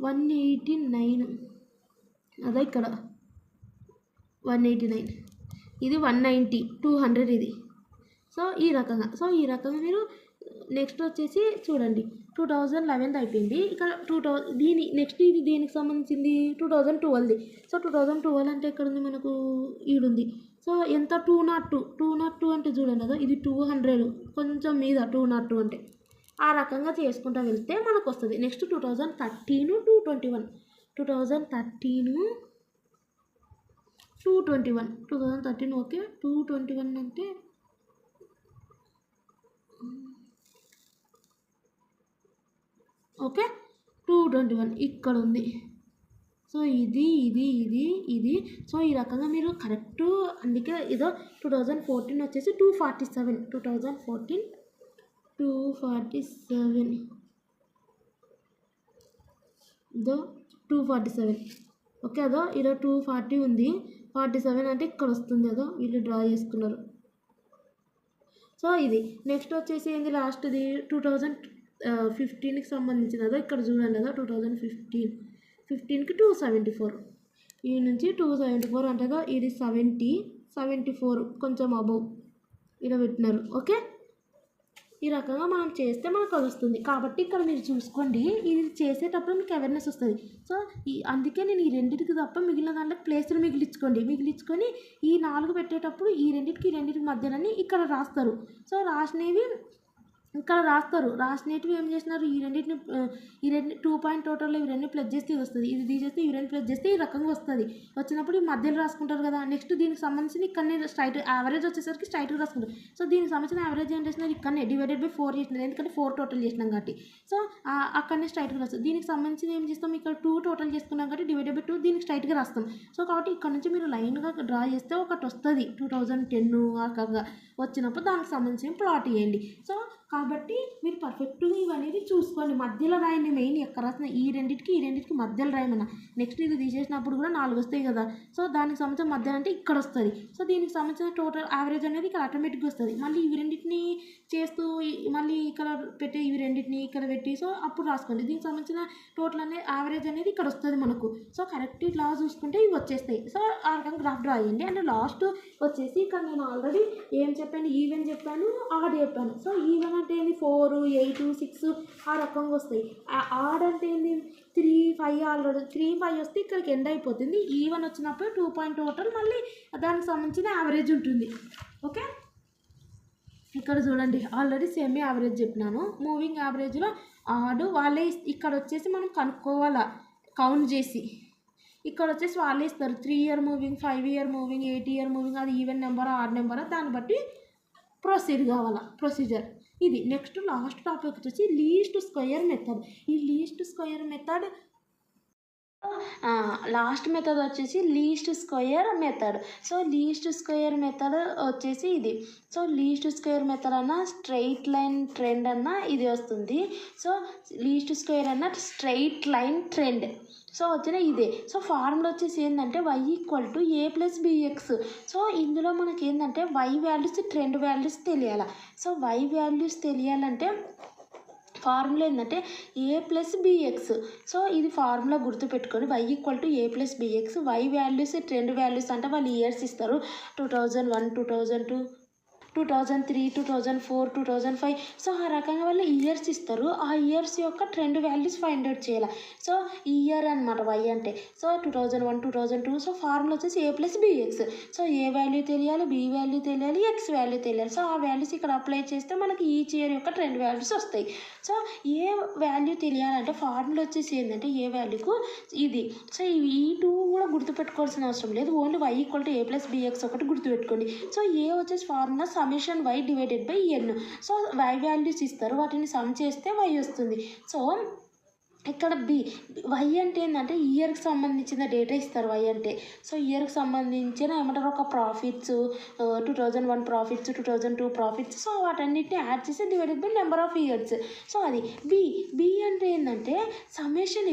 189 అదే ఇక్కడ 189, ఇది 190, 200 ఇది. సో ఈ రకంగా మీరు నెక్స్ట్ వచ్చేసి చూడండి 2011 అయిపోయింది. ఇక్కడ నెక్స్ట్ ఇది దేనికి సంబంధించింది, 2012ది. సో 2012 అంటే ఎక్కడ ఉంది మనకు, ఈడుంది. సో ఎంత, 202 అంటే చూడండి అదో ఇది 200 కొంచెం మీద 202 అంటే. ఆ రకంగా చేసుకుంటూ వెళ్తే మనకు వస్తుంది. Next 2013 221, 2013 221, 2013 okay. 221 అంటే ఓకే 221 ఇక్కడ ఉంది. సో ఇది సో ఈ రకంగా మీరు కరెక్ట్. అందుకే ఇదో 2014 వచ్చేసి 247, 2014 247 ఇదో 247. ఓకే, అదో ఇదో 240 ఉంది, 47 అంటే ఇక్కడ వస్తుంది. అదో వీళ్ళు డ్రా చేసుకున్నారు. సో ఇది నెక్స్ట్ వచ్చేసి ఏంది, లాస్ట్ది 2015కి సంబంధించిన అదో ఇక్కడ చూడండి. అదో 2015 15కి 274, ఈ నుంచి 274 అంటగా ఇది 74 కొంచెం అబౌవ్ ఇలా పెట్టినారు. ఓకే, ఈ రకంగా మనం చేస్తే మనకు వస్తుంది. కాబట్టి ఇక్కడ మీరు చూసుకోండి, ఇది చేసేటప్పుడు మీకు అవేర్నెస్ వస్తుంది. సో అందుకే నేను ఈ రెండింటికి తప్ప మిగిలిన దాంట్లో ప్లేస్లు మిగిలించుకొని ఈ 4 పెట్టేటప్పుడు ఈ రెండింటికి మధ్యనని ఇక్కడ రాస్తారు. సో రాసినవి ఇక్కడ రాసినవి ఏం చేసినారు, ఈ రెండు 2 పాయింట్ టోటల్లో ఇవి రెండు ప్లస్ చేస్తే ఇది వస్తుంది, ఇది తీసేస్తే ఇవి రెండు ప్లస్ చేస్తే ఈ రకంగా వస్తుంది. వచ్చినప్పుడు ఈ మధ్యలో రాసుకుంటారు కదా. నెక్స్ట్ దీనికి సంబంధించిన ఇక్కడనే స్ట్రైట్ యావరేజ్ వచ్చేసరికి స్ట్రైట్గా రాసుకుంటారు. సో దీనికి సంబంధించిన యావరేజ్ ఏం చేసినారు, ఇక్కడనే /4 చేసినారు, ఎందుకంటే 4 టోటల్ చేసినాం కాబట్టి. సో అక్కడనే స్ట్రైట్గా రాస్తాం. దీనికి సంబంధించిన ఏం చేస్తాం, ఇక్కడ 2 టోటల్ చేసుకున్నాం కాబట్టి /2 దీనికి స్ట్రైట్గా రాస్తాం. సో కాబట్టి ఇక్కడ నుంచి మీరు లైన్గా డ్రా చేస్తే ఒకటి వస్తుంది 2010 ఆ రకంగా వచ్చినప్పుడు దానికి సంబంధించిన ప్లాట్ ఇవ్వండి. సో కాబట్టి మీరు పర్ఫెక్ట్గా ఇవన్నీ చూసుకోండి. మధ్యలో రాయండి, మెయిన్ ఎక్కడ రాసిన ఈ రెండింటికి మధ్యలో రాయమన్నా. నెక్స్ట్ ఇది తీసేసినప్పుడు కూడా 4 వస్తాయి కదా. సో దానికి సంబంధించిన మధ్యలో అంటే ఇక్కడ వస్తుంది. సో దీనికి సంబంధించిన టోటల్ యావరేజ్ అనేది ఇక్కడ ఆటోమేటిక్గా వస్తుంది. మళ్ళీ ఇవి రెండింటిని చేస్తూ మళ్ళీ ఇక్కడ పెట్టి ఇవి రెండింటిని ఇక్కడ పెట్టి సో అప్పుడు రాసుకోండి. దీనికి సంబంధించిన టోటల్ అనేది యావరేజ్ అనేది ఇక్కడ వస్తుంది మనకు. సో కరెక్ట్ ఇట్లా చూసుకుంటే ఇవి వచ్చేస్తాయి. సో ఆ రకంగా గ్రాఫ్ డ్రా అయ్యండి. అండ్ లాస్ట్ వచ్చేసి ఇక్కడ నేను ఆల్రెడీ ఏం చెప్పాను, ఈవెన్ చెప్పాను, ఆడ్ చెప్పాను. సో ఈవెన్ అంటే ఏంది 4, 8, 6 ఆ రకంగా వస్తాయి. ఆడ్ అంటే ఏంది 3, 5 ఆల్రెడీ 3, 5 వస్తే ఇక్కడికి ఎండ్ అయిపోతుంది. ఈవెన్ వచ్చినప్పుడు 2 పాయింట్ టోటల్ మళ్ళీ దానికి సంబంధించిన యావరేజ్ ఉంటుంది. ఓకే, ఇక్కడ చూడండి ఆల్రెడీ సెమీ యావరేజ్ చెప్పినాను. మూవింగ్ యావరేజ్లో ఆడు వాళ్ళే ఇక్కడ వచ్చేసి మనం కనుక్కోవాలా కౌంట్ చేసి. ఇక్కడ వచ్చేసి వాళ్ళే ఇస్తారు 3 year moving, 5 year moving, 8 year moving, అది ఈవెన్ నెంబరా ఆడ్ నెంబరా దాన్ని బట్టి ప్రొసీజర్ ఇది. నెక్స్ట్ లాస్ట్ టాపిక్ వచ్చేసి లీస్ట్ స్క్వేర్ మెథడ్. ఈ least square method last method వచ్చేసి least square method. So least square method వచ్చేసి ఇది. సో లీస్ట్ స్క్వేర్ మెథడ్ అన్న స్ట్రైట్ లైన్ ట్రెండ్ అన్న ఇది వస్తుంది. సో లీస్ట్ స్క్వేర్ అన్న స్ట్రైట్ లైన్ ట్రెండ్ సో వచ్చిన ఇదే. సో ఫార్ములా వచ్చేసి ఏంటంటే y = a + bx. సో ఇందులో మనకి ఏంటంటే y వాల్యూస్ ట్రెండ్ వాల్యూస్ తెలియాలి. సో y వాల్యూస్ తెలియాలంటే ఫార్ములా ఏంటంటే a + bx. సో ఇది ఫార్ములా గుర్తుపెట్టుకొని y = a + bx. y values trend values అంటే వాళ్ళు ఇయర్స్ ఇస్తారు 2001, 2002, 2003, 2004, 2005. సో ఆ రకంగా వాళ్ళు ఇయర్స్ ఇస్తారు. ఆ ఇయర్స్ యొక్క ట్రెండ్ వాల్యూస్ ఫైండ్ అవుట్ చేయాలి. సో ఈ ఇయర్ అనమాట వై అంటే. సో 2001, 2002. సో ఫార్ములా వచ్చేసి a + bx. So A value తెలియాలి, బి వాల్యూ తెలియాలి, ఎక్స్ వాల్యూ తెలియాలి. సో ఆ వాల్యూస్ ఇక్కడ అప్లై చేస్తే మనకి ఈచ్ ఇయర్ యొక్క ట్రెండ్ వాల్యూస్ వస్తాయి. సో ఏ వాల్యూ తెలియాలంటే ఫార్ములా వచ్చేసి ఏంటంటే ఏ వాల్యూకు ఇది. సో ఈ 2 కూడా గుర్తుపెట్టుకోవాల్సిన అవసరం లేదు. ఓన్లీ y = a + bx ఒకటి గుర్తుపెట్టుకోండి. సో ఏ వచ్చేసి formula summation y / n. So y values ఇస్తారు, వాటిని సమ్ చేస్తే y వస్తుంది. సో ఇక్కడ వై అంటే ఏంటంటే ఇయర్కి సంబంధించిన డేటా ఇస్తారు వై అంటే. సో ఇయర్కి సంబంధించిన ఏమంటారు ఒక ప్రాఫిట్స్ 2001 ప్రాఫిట్స్, 2002 ప్రాఫిట్స్. సో వాటన్నిటిని యాడ్ చేసి / నెంబర్ ఆఫ్ ఇయర్స్. సో అది బి అంటే ఏంటంటే ∑xy /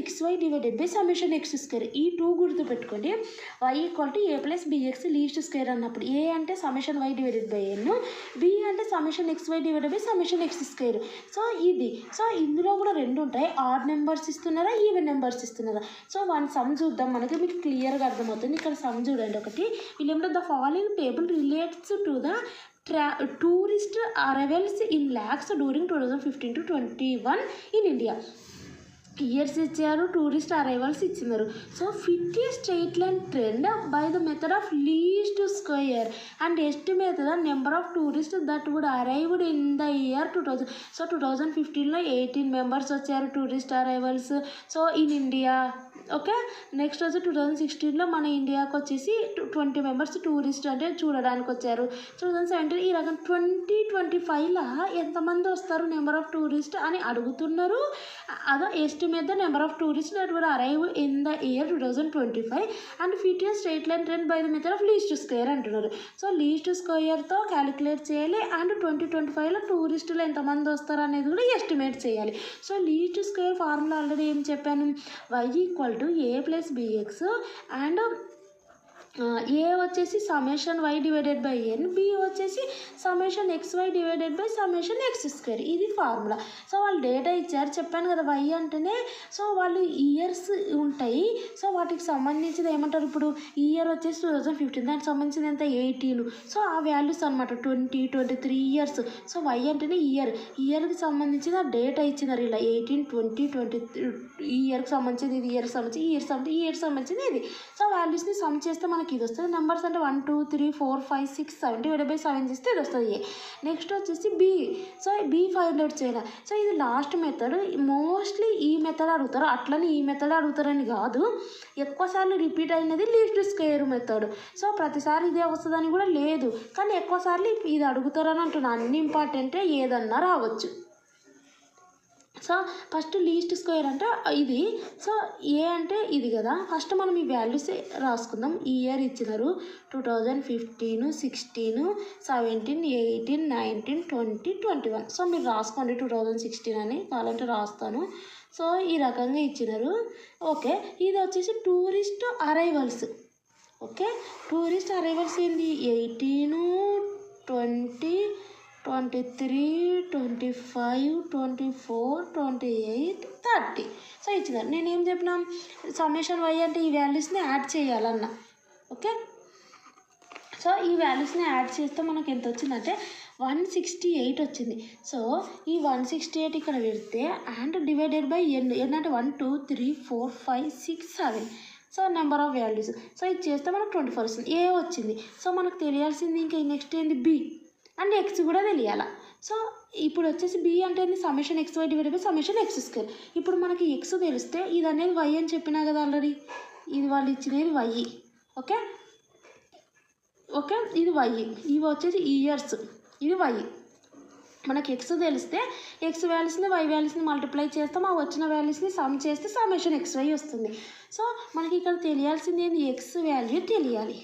∑x². ఈ 2 గుర్తుపెట్టుకోండి. y = a + bx least square అన్నప్పుడు ఏ అంటే ∑y / n, బి అంటే ∑xy / ∑x². సో ఇది. సో ఇందులో కూడా 2 ఉంటాయి, ఆడ్ నెంబర్స్ ఇస్తున్నారా, ఈవెన్ నెంబర్స్ ఇస్తున్నారా. సో వన్ సమ్ చూద్దాం, మనకి మీకు క్లియర్గా అర్థమవుతుంది. ఇక్కడ సమ్ చూడండి ఒకటి. వీళ్ళేమంటే the following table relates to the tourist arrivals in lakhs during 2015 to 21 in India. Years ఇచ్చారు, టూరిస్ట్ అరైవల్స్ ఇచ్చినారు. So fit a straight line trend by the method of least square and estimate the number of tourist that would arrived in the year 2000. So 2015లో 18 members వచ్చారు tourist arrivals so in India. Okay, next వచ్చి 2016లో మన ఇండియాకి వచ్చేసి 20 members tourist అంటే చూడడానికి వచ్చారు. 2017 ఈ రకం 2025లో ఎంతమంది వస్తారు నెంబర్ ఆఫ్ టూరిస్ట్ అని అడుగుతున్నారు. అదో estimate the number of tourist that would arrive in the year 2025 and fit a straight line trend by the method of least square అంటున్నారు. సో లీస్ట్ స్క్వేర్తో క్యాలిక్యులేట్ చేయాలి అండ్ 2025లో టూరిస్టులు ఎంతమంది వస్తారు అనేది కూడా ఎస్టిమేట్ చేయాలి. So least square formula already ఏం చెప్పాను, y = a + bx and a వచ్చేసి summation y divided by n, b వచ్చేసి summation X why divided by summation X square. ఇది ఫార్ములా. సో వాళ్ళు డేటా ఇచ్చారు, చెప్పాను కదా వై అంటేనే సో వాళ్ళు ఇయర్స్ ఉంటాయి. సో వాటికి సంబంధించింది ఏమంటారు, ఇప్పుడు ఇయర్ వచ్చేసి 2015, దానికి సంబంధించింది ఎంత 18. సో ఆ వాల్యూస్ అనమాట 20, 23 ఇయర్స్. సో వై అంటేనే ఇయర్కి సంబంధించిన డేటా ఇచ్చినారు ఇలా 18, 20, 23 ఈ ఇయర్కి సంబంధించింది, ఇది ఇయర్కి సంబంధించి ఈ ఇయర్కి సంబంధించింది ఇది. సో వాల్యూస్ని సమ్ చేస్తే మనకి ఇది వస్తుంది. నెంబర్స్ అంటే 1, 2, 3, 4, 5, 6, 7 డివైడెడ్ బై 7 చేస్తే ఇది వస్తుంది. నెక్స్ట్ వచ్చేసి B. So B find out చేయాలి. సో ఇది లాస్ట్ మెథడ్. మోస్ట్లీ ఈ మెథడ్ అడుగుతారు, అట్లని ఈ మెథడ్ అడుగుతారని కాదు. ఎక్కువసార్లు రిపీట్ అయినది లీస్ట్ స్క్వేర్ మెథడ్. సో ప్రతిసారి ఇదే వస్తుందని కూడా లేదు, కానీ ఎక్కువసార్లు ఇది అడుగుతారని అంటున్నాను. అన్ని ఇంపార్టెంటే, ఏదన్నా రావచ్చు. సో ఫస్ట్ లీస్ట్ స్క్వేర్ అంటే ఇది. సో ఏ అంటే ఇది కదా. ఫస్ట్ మనం ఈ వాల్యూస్ రాసుకుందాం. ఈ ఇయర్ ఇచ్చినారు 2015, 16, 17, 18, 19, 20, 21. సో మీరు రాసుకోండి 2016 అని, కావాలంటే రాస్తాను. సో ఈ రకంగా ఇచ్చినారు. ఓకే, ఇది వచ్చేసి tourist arrivals. Okay, tourist arrivals ఏంది 18, 20, 23, 25, 24, 28, 30. సో ఇచ్చినారు. నేనేం చెప్పినా సమ్మేషన్ వై అంటే ఈ వాల్యూస్ని యాడ్ చేయాలన్న. ఓకే, సో ఈ వాల్యూస్ని యాడ్ చేస్తే మనకు ఎంత వచ్చిందంటే 168 వచ్చింది. సో ఈ 168 ఇక్కడ పెడితే అండ్ డివైడెడ్ బై ఎన్ అంటే 1, 2, 3, 4, 5, 6, 7. So number of values. So ఇది చేస్తే మనకు 24 వస్తుంది. ఏ వచ్చింది. సో మనకు తెలియాల్సింది ఇంకా నెక్స్ట్ ఏంది బి అండ్ ఎక్స్ కూడా తెలియాలి. సో ఇప్పుడు వచ్చేసి బి అంటే ఏంది summation X why divided by summation X square. ఇప్పుడు మనకి ఎక్స్ తెలిస్తే ఇది అనేది వై అని చెప్పినా కదా ఆల్రెడీ. ఇది వాళ్ళు ఇచ్చినది వై. ఓకే ఓకే, ఇది వై. ఇవి వచ్చేసి ఇయర్స్, ఇది వై. మనకి ఎక్స్ తెలిస్తే ఎక్స్ వాల్యూస్ని వై వాల్యూస్ని మల్టిప్లై చేస్తాం. ఆ వచ్చిన వాల్యూస్ని సమ్ చేస్తే సమేషన్ ఎక్స్ వై వస్తుంది. సో మనకి ఇక్కడ తెలియాల్సింది ఏంది, ఎక్స్ వాల్యూ తెలియాలి.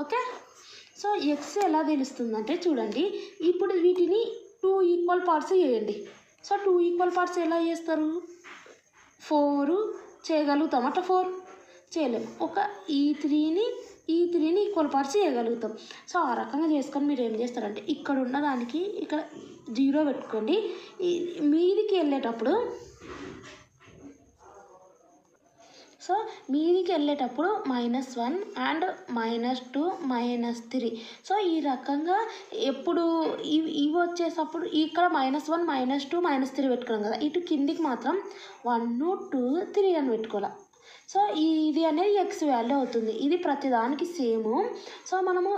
ఓకే, సో ఎక్స్ ఎలా తెలుస్తుందంటే చూడండి, ఇప్పుడు వీటిని 2 ఈక్వల్ పార్ట్స్ చేయండి. సో 2 ఈక్వల్ పార్ట్స్ ఎలా చేస్తారు, 4 చేయగలుగుతాం, అట్లా 4 చేయలేము. ఒక ఈ త్రీని ఈక్వల్ పార్ట్స్ చేయగలుగుతాం. సో ఆ రకంగా చేసుకొని మీరు ఏం చేస్తారంటే ఇక్కడ ఉన్నదానికి ఇక్కడ 0 పెట్టుకోండి. మీదికి వెళ్ళేటప్పుడు సో మీదికి వెళ్ళేటప్పుడు -1 అండ్ -2, -3. సో ఈ రకంగా ఎప్పుడు ఇవి వచ్చేటప్పుడు ఇక్కడ -1, -2, -3 పెట్టుకున్నాం కదా, ఇటు కిందికి మాత్రం 1, 2, 3 అని పెట్టుకోవాలి. సో ఇది అనేది ఎక్స్ వాల్యూ అవుతుంది. ఇది ప్రతిదానికి సేమ్. సో మనము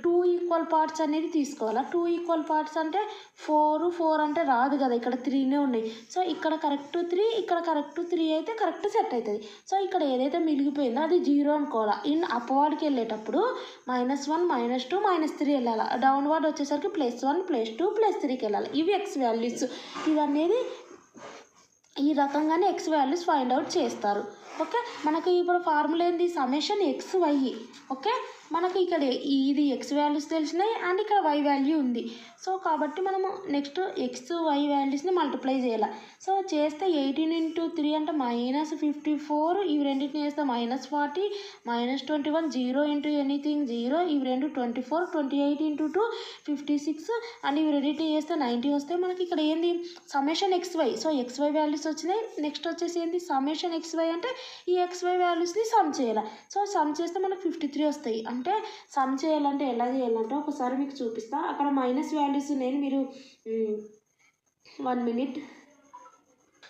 2 ఈక్వల్ పార్ట్స్ అనేది తీసుకోవాలి. 2 ఈక్వల్ పార్ట్స్ అంటే 4 అంటే రాదు కదా, ఇక్కడ 3నే ఉన్నాయి. సో ఇక్కడ కరెక్ట్ 3, ఇక్కడ కరెక్ట్ 3 అయితే కరెక్ట్ సెట్ అవుతుంది. సో ఇక్కడ ఏదైతే మిగిలిపోయిందో అది 0 అనుకోవాలి. అప్వర్డ్కి వెళ్ళేటప్పుడు -1, -2, -3 వెళ్ళాలి. డౌన్వర్డ్ వచ్చేసరికి +1, +2, +3కి వెళ్ళాలి. ఇవి ఎక్స్ వాల్యూస్. ఇవనేది ఈ రకంగానే ఎక్స్ వాల్యూస్ ఫైండ్ అవుట్ చేస్తారు. ఓకే, మనకి ఇప్పుడు ఫార్ములా ఏంది, సమేషన్ ఎక్స్ వై. ఓకే, మనకి ఇక్కడ ఇది ఎక్స్ వాల్యూస్ తెలిసినాయి అండ్ ఇక్కడ వై వాల్యూ ఉంది. సో కాబట్టి మనము నెక్స్ట్ ఎక్స్ వై వాల్యూస్ని మల్టిప్లై చేయాలి. సో చేస్తే 18 × 3 అంటే -54. ఇవి రెండింటిని చేస్తే -40, -21, 0 × ఎనీథింగ్ 0. ఇవి రెండు 24, 28 × 2 56 అండ్ ఇవి రెండింటిని చేస్తే 90 వస్తాయి. మనకి ఇక్కడ ఏంది summation X Y. So X Y values వచ్చినాయి. నెక్స్ట్ వచ్చేసి ఏంది సమేషన్ ఎక్స్ వై అంటే ఈ ఎక్స్ వై వాల్యూస్ని సమ్ చేయాలి. సో సమ్ చేస్తే మనకు 53 వస్తాయి. అంటే సమ్ చేయాలంటే ఎలా చేయాలంటే ఒకసారి మీకు చూపిస్తా. అక్కడ మైనస్ వాల్యూస్ నేను మీరు 1 మినిట్.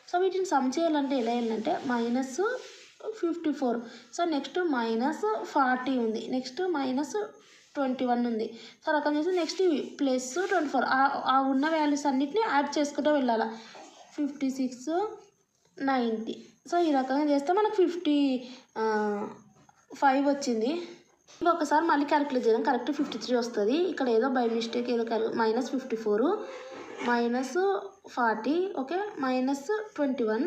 సో వీటిని సమ్ చేయాలంటే ఎలా చేయాలంటే -54. సో నెక్స్ట్ -40 ఉంది, నెక్స్ట్ -21 ఉంది. సో రకం చేసి నెక్స్ట్ ఇవి +24. ఆ ఉన్న వాల్యూస్ అన్నిటిని యాడ్ చేసుకుంటూ వెళ్ళాలి. 56, 90. సో ఈ రకంగా చేస్తే మనకు 55 వచ్చింది. ఒకసారి మళ్ళీ క్యాలిక్యులేట్ చేద్దాం. కరెక్ట్ 53 వస్తుంది. ఇక్కడ ఏదో బై మిస్టేక్ ఏదో -54, -40. ఓకే, -21.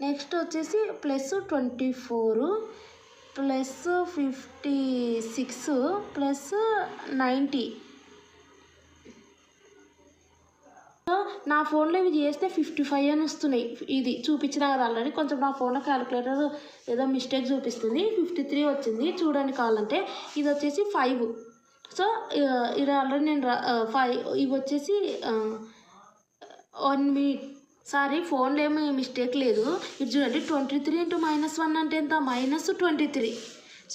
నెక్స్ట్ వచ్చేసి +24, +56, +90. నా ఫోన్లో ఇవి చేస్తే 55 అని వస్తున్నాయి. ఇది చూపించిన కదా ఆల్రెడీ, కొంచెం నా ఫోన్లో క్యాలిక్యులేటర్ ఏదో మిస్టేక్ చూపిస్తుంది. 53 వచ్చింది చూడండి కావాలంటే. ఇది వచ్చేసి 5. సో ఇది ఆల్రెడీ నేను 5 ఇవి వచ్చేసి 1 మినిట్. సారీ, ఫోన్లో ఏమి మిస్టేక్ లేదు. ఇది చూడండి 23 ఇంటూ -1 అంటే ఎంత? -23.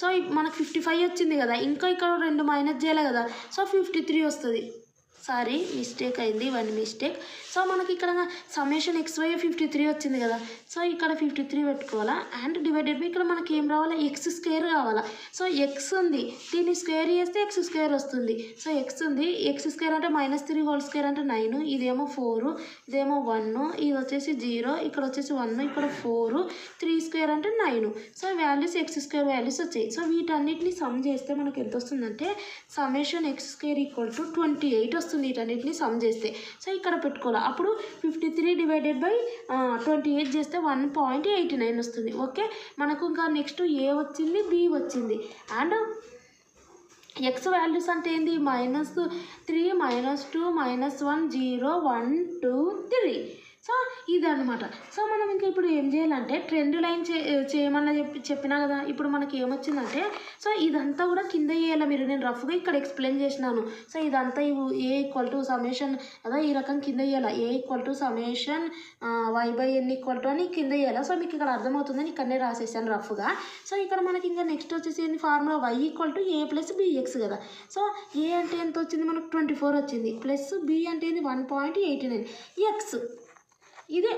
సో మనకు 55 వచ్చింది కదా, ఇంకా ఇక్కడ 2 మైనస్ చేయాలి కదా, సో 53 వస్తుంది. సారీ, మిస్టేక్ అయింది, 1 మిస్టేక్. సో మనకి ఇక్కడ సమ్మేషన్ XY 53 వచ్చింది కదా, సో ఇక్కడ 53 పెట్టుకోవాలా. అండ్ డివైడెడ్ బై ఇక్కడ మనకి ఏం రావాలా? x² కావాలా. సో x ఉంది, దీన్ని స్క్వేర్ చేస్తే x² వస్తుంది. సో x ఉంది, x² అంటే -3 హోల్ స్క్వేర్ అంటే 9, ఇదేమో 4, ఇదేమో 1, ఇది వచ్చేసి 0, ఇక్కడ వచ్చేసి 1, ఇక్కడ 4, 3² అంటే 9. సో వాల్యూస్ x² వాల్యూస్ వచ్చాయి. సో వీటన్నిటిని సమ్ చేస్తే మనకి ఎంత వస్తుందంటే సమ్మేషన్ x² = 28 వస్తుంది. వీటన్నిటిని సమ్ చేస్తే సో ఇక్కడ పెట్టుకోవాలి. అప్పుడు 53 డివైడెడ్ బై 28 చేస్తే 1.89 వస్తుంది. ఓకే, మనకు ఇంకా నెక్స్ట్ ఏ వచ్చింది, బి వచ్చింది. అండ్ ఎక్స్ వాల్యూస్ అంటే ఏంది? -3, -2, -1, 0, 1, 2, 3. సో ఇదన్నమాట. సో మనం ఇంకా ఇప్పుడు ఏం చేయాలంటే ట్రెండ్ లైన్ చేయమని చెప్పినా కదా. ఇప్పుడు మనకి ఏమొచ్చిందంటే సో ఇదంతా కూడా కింద చేయాలి మీరు. నేను రఫ్గా ఇక్కడ ఎక్స్ప్లెయిన్ చేసినాను. సో ఇదంతా ఏ = సమ్మేషన్ అదా ఈ రకం కింద చేయాలి. ఏ = సమ్మేషన్ y/n = అని కింద చేయాలి. సో మీకు ఇక్కడ అర్థమవుతుందని ఇక్కడనే రాసేసాను రఫ్గా. సో ఇక్కడ మనకి ఇంకా నెక్స్ట్ వచ్చేసి ఏంటి ఫార్ములా? y = a + bx కదా. సో ఏ అంటే ఎంత వచ్చింది మనకు? 24 వచ్చింది. ప్లస్ b అంటే ఏంది? 1.89. x ఇది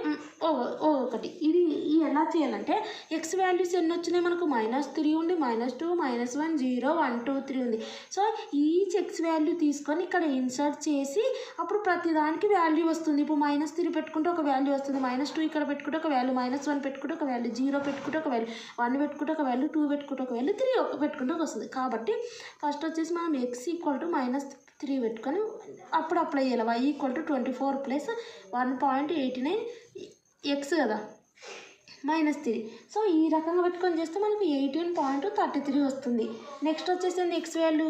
ఒకటి. ఇది ఎలా చేయాలంటే ఎక్స్ వాల్యూస్ ఎన్ని వచ్చినాయి మనకు? -3 ఉంది, -2, -1, 0, 1, 2, 3 ఉంది. సో ఈచ్ ఎక్స్ వాల్యూ తీసుకొని ఇక్కడ ఇన్సర్ట్ చేసి అప్పుడు ప్రతి దానికి వాల్యూ వస్తుంది. ఇప్పుడు -3 పెట్టుకుంటే ఒక వాల్యూ వస్తుంది, -2 ఇక్కడ పెట్టుకుంటే ఒక వాల్యూ, -1 పెట్టుకుంటే ఒక వాల్యూ, 0 పెట్టుకుంటే ఒక వాల్యూ, 1 పెట్టుకుంటే ఒక వాల్యూ, 2 పెట్టుకుంటే ఒక వాల్యూ, 3 పెట్టుకుంటే ఒక వస్తుంది. కాబట్టి ఫస్ట్ వచ్చేసి మనం x = -3 పెట్టుకొని అప్పుడు అప్లై చేయాలి. y = 24 + 1.89 x కదా -3. సో ఈ రకంగా పెట్టుకొని చేస్తే మనకు 18.33 వస్తుంది. నెక్స్ట్ వచ్చేసి x వాల్యూ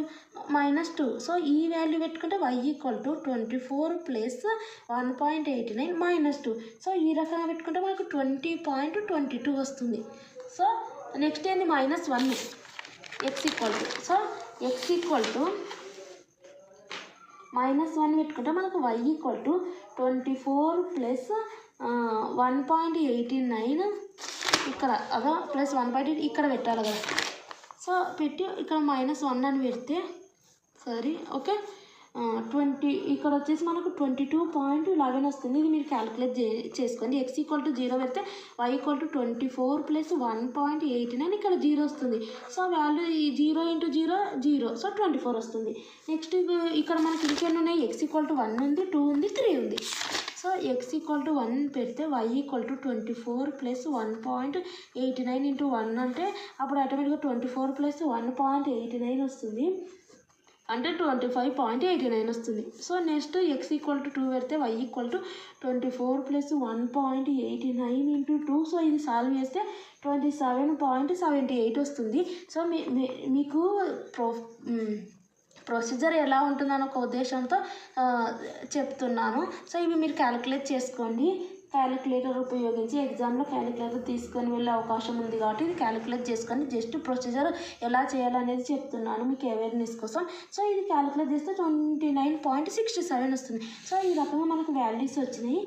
-2. సో ఈ వాల్యూ పెట్టుకుంటే y = 24 + 1.89 -2. సో ఈ రకంగా పెట్టుకుంటే మనకు 20.22 వస్తుంది. సో నెక్స్ట్ ఏంది? -1 x = సో x = -1 పెట్టుకుంటే మనకు y = 24 + 1.89 ఇక్కడ అదా ప్లస్ 1.8 ఇక్కడ పెట్టాలి కదా. సో పెట్టి ఇక్కడ -1 అని పెడితే సారీ ఓకే 20 ఇక్కడ వచ్చేసి మనకు 22.11 వస్తుంది. ఇది మీరు క్యాలిక్యులేట్ చేసుకోండి. x = 0 పెడితే y = 24 + 1.89 ఇక్కడ 0 వస్తుంది. సో వాల్యూ 0 × 0 0, సో 24 వస్తుంది. నెక్స్ట్ ఇక్కడ మనకి ఇంకెన్ని ఉన్నాయి? x = 1 ఉంది, 2 ఉంది, 3 ఉంది. సో x = 1 పెడితే y = 24 + 1.89 × 1 అంటే అప్పుడు ఆటోమేటిక్గా 24 + 1.89 వస్తుంది, అంటే 25.89 వస్తుంది. సో నెక్స్ట్ x = 2 పెడితే y = 24 + 1.89 × 2. సో ఇది సాల్వ్ చేస్తే 27.78 వస్తుంది. సో మీకు ప్రొసీజర్ ఎలా ఉంటుందని ఒక ఉద్దేశంతో చెప్తున్నాను. సో ఇవి మీరు క్యాలిక్యులేట్ చేసుకోండి. క్యాలిక్యులేటర్ ఉపయోగించి ఎగ్జామ్లో క్యాలిక్యులేటర్ తీసుకొని వెళ్ళే అవకాశం ఉంది కాబట్టి ఇది క్యాలిక్యులేట్ చేసుకొని జస్ట్ ప్రొసీజర్ ఎలా చేయాలనేది చెప్తున్నాను మీకు అవేర్నెస్ కోసం. సో ఇది క్యాలిక్యులేట్ చేస్తే 29.67 వస్తుంది. సో ఈ రకంగా మనకు వాల్యూస్ వచ్చినాయి.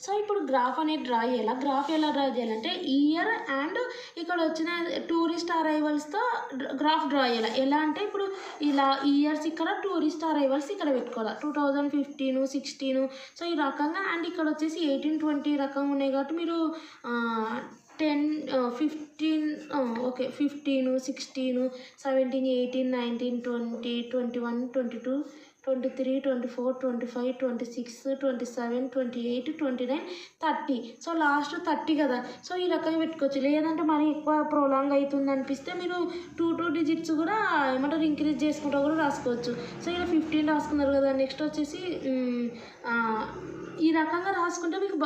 సో ఇప్పుడు గ్రాఫ్ అనేది డ్రా చేయాలి. గ్రాఫ్ ఎలా డ్రా చేయాలంటే ఇయర్ అండ్ ఇక్కడ వచ్చిన టూరిస్ట్ అరైవల్స్తో గ్రాఫ్ డ్రా చేయాలి. ఎలా అంటే ఇప్పుడు ఇలా ఇయర్స్ ఇక్కడ, టూరిస్ట్ అరైవల్స్ ఇక్కడ పెట్టుకోవాలి. 2015, 16 సో ఈ రకంగా. అండ్ ఇక్కడ వచ్చేసి 18, 20 రకంగా ఉన్నాయి కాబట్టి మీరు 10, 15 ఓకే 15, 16, 17, 18, 19, 20, 21, 22, 23, 24, 25, 26, 27, 28, 29, 30. సో లాస్ట్ 30 కదా. సో ఈ రకంగా పెట్టుకోవచ్చు. లేదంటే మరి ఎక్కువ ప్రొలాంగ్ అవుతుంది అనిపిస్తే మీరు 2 డిజిట్స్ కూడా ఏమంటారు ఇంక్రీజ్ చేసుకుంటూ కూడా రాసుకోవచ్చు. సో ఇలా 15 రాసుకున్నారు కదా. నెక్స్ట్ వచ్చేసి ఈ రకంగా రాసుకుంటే మీకు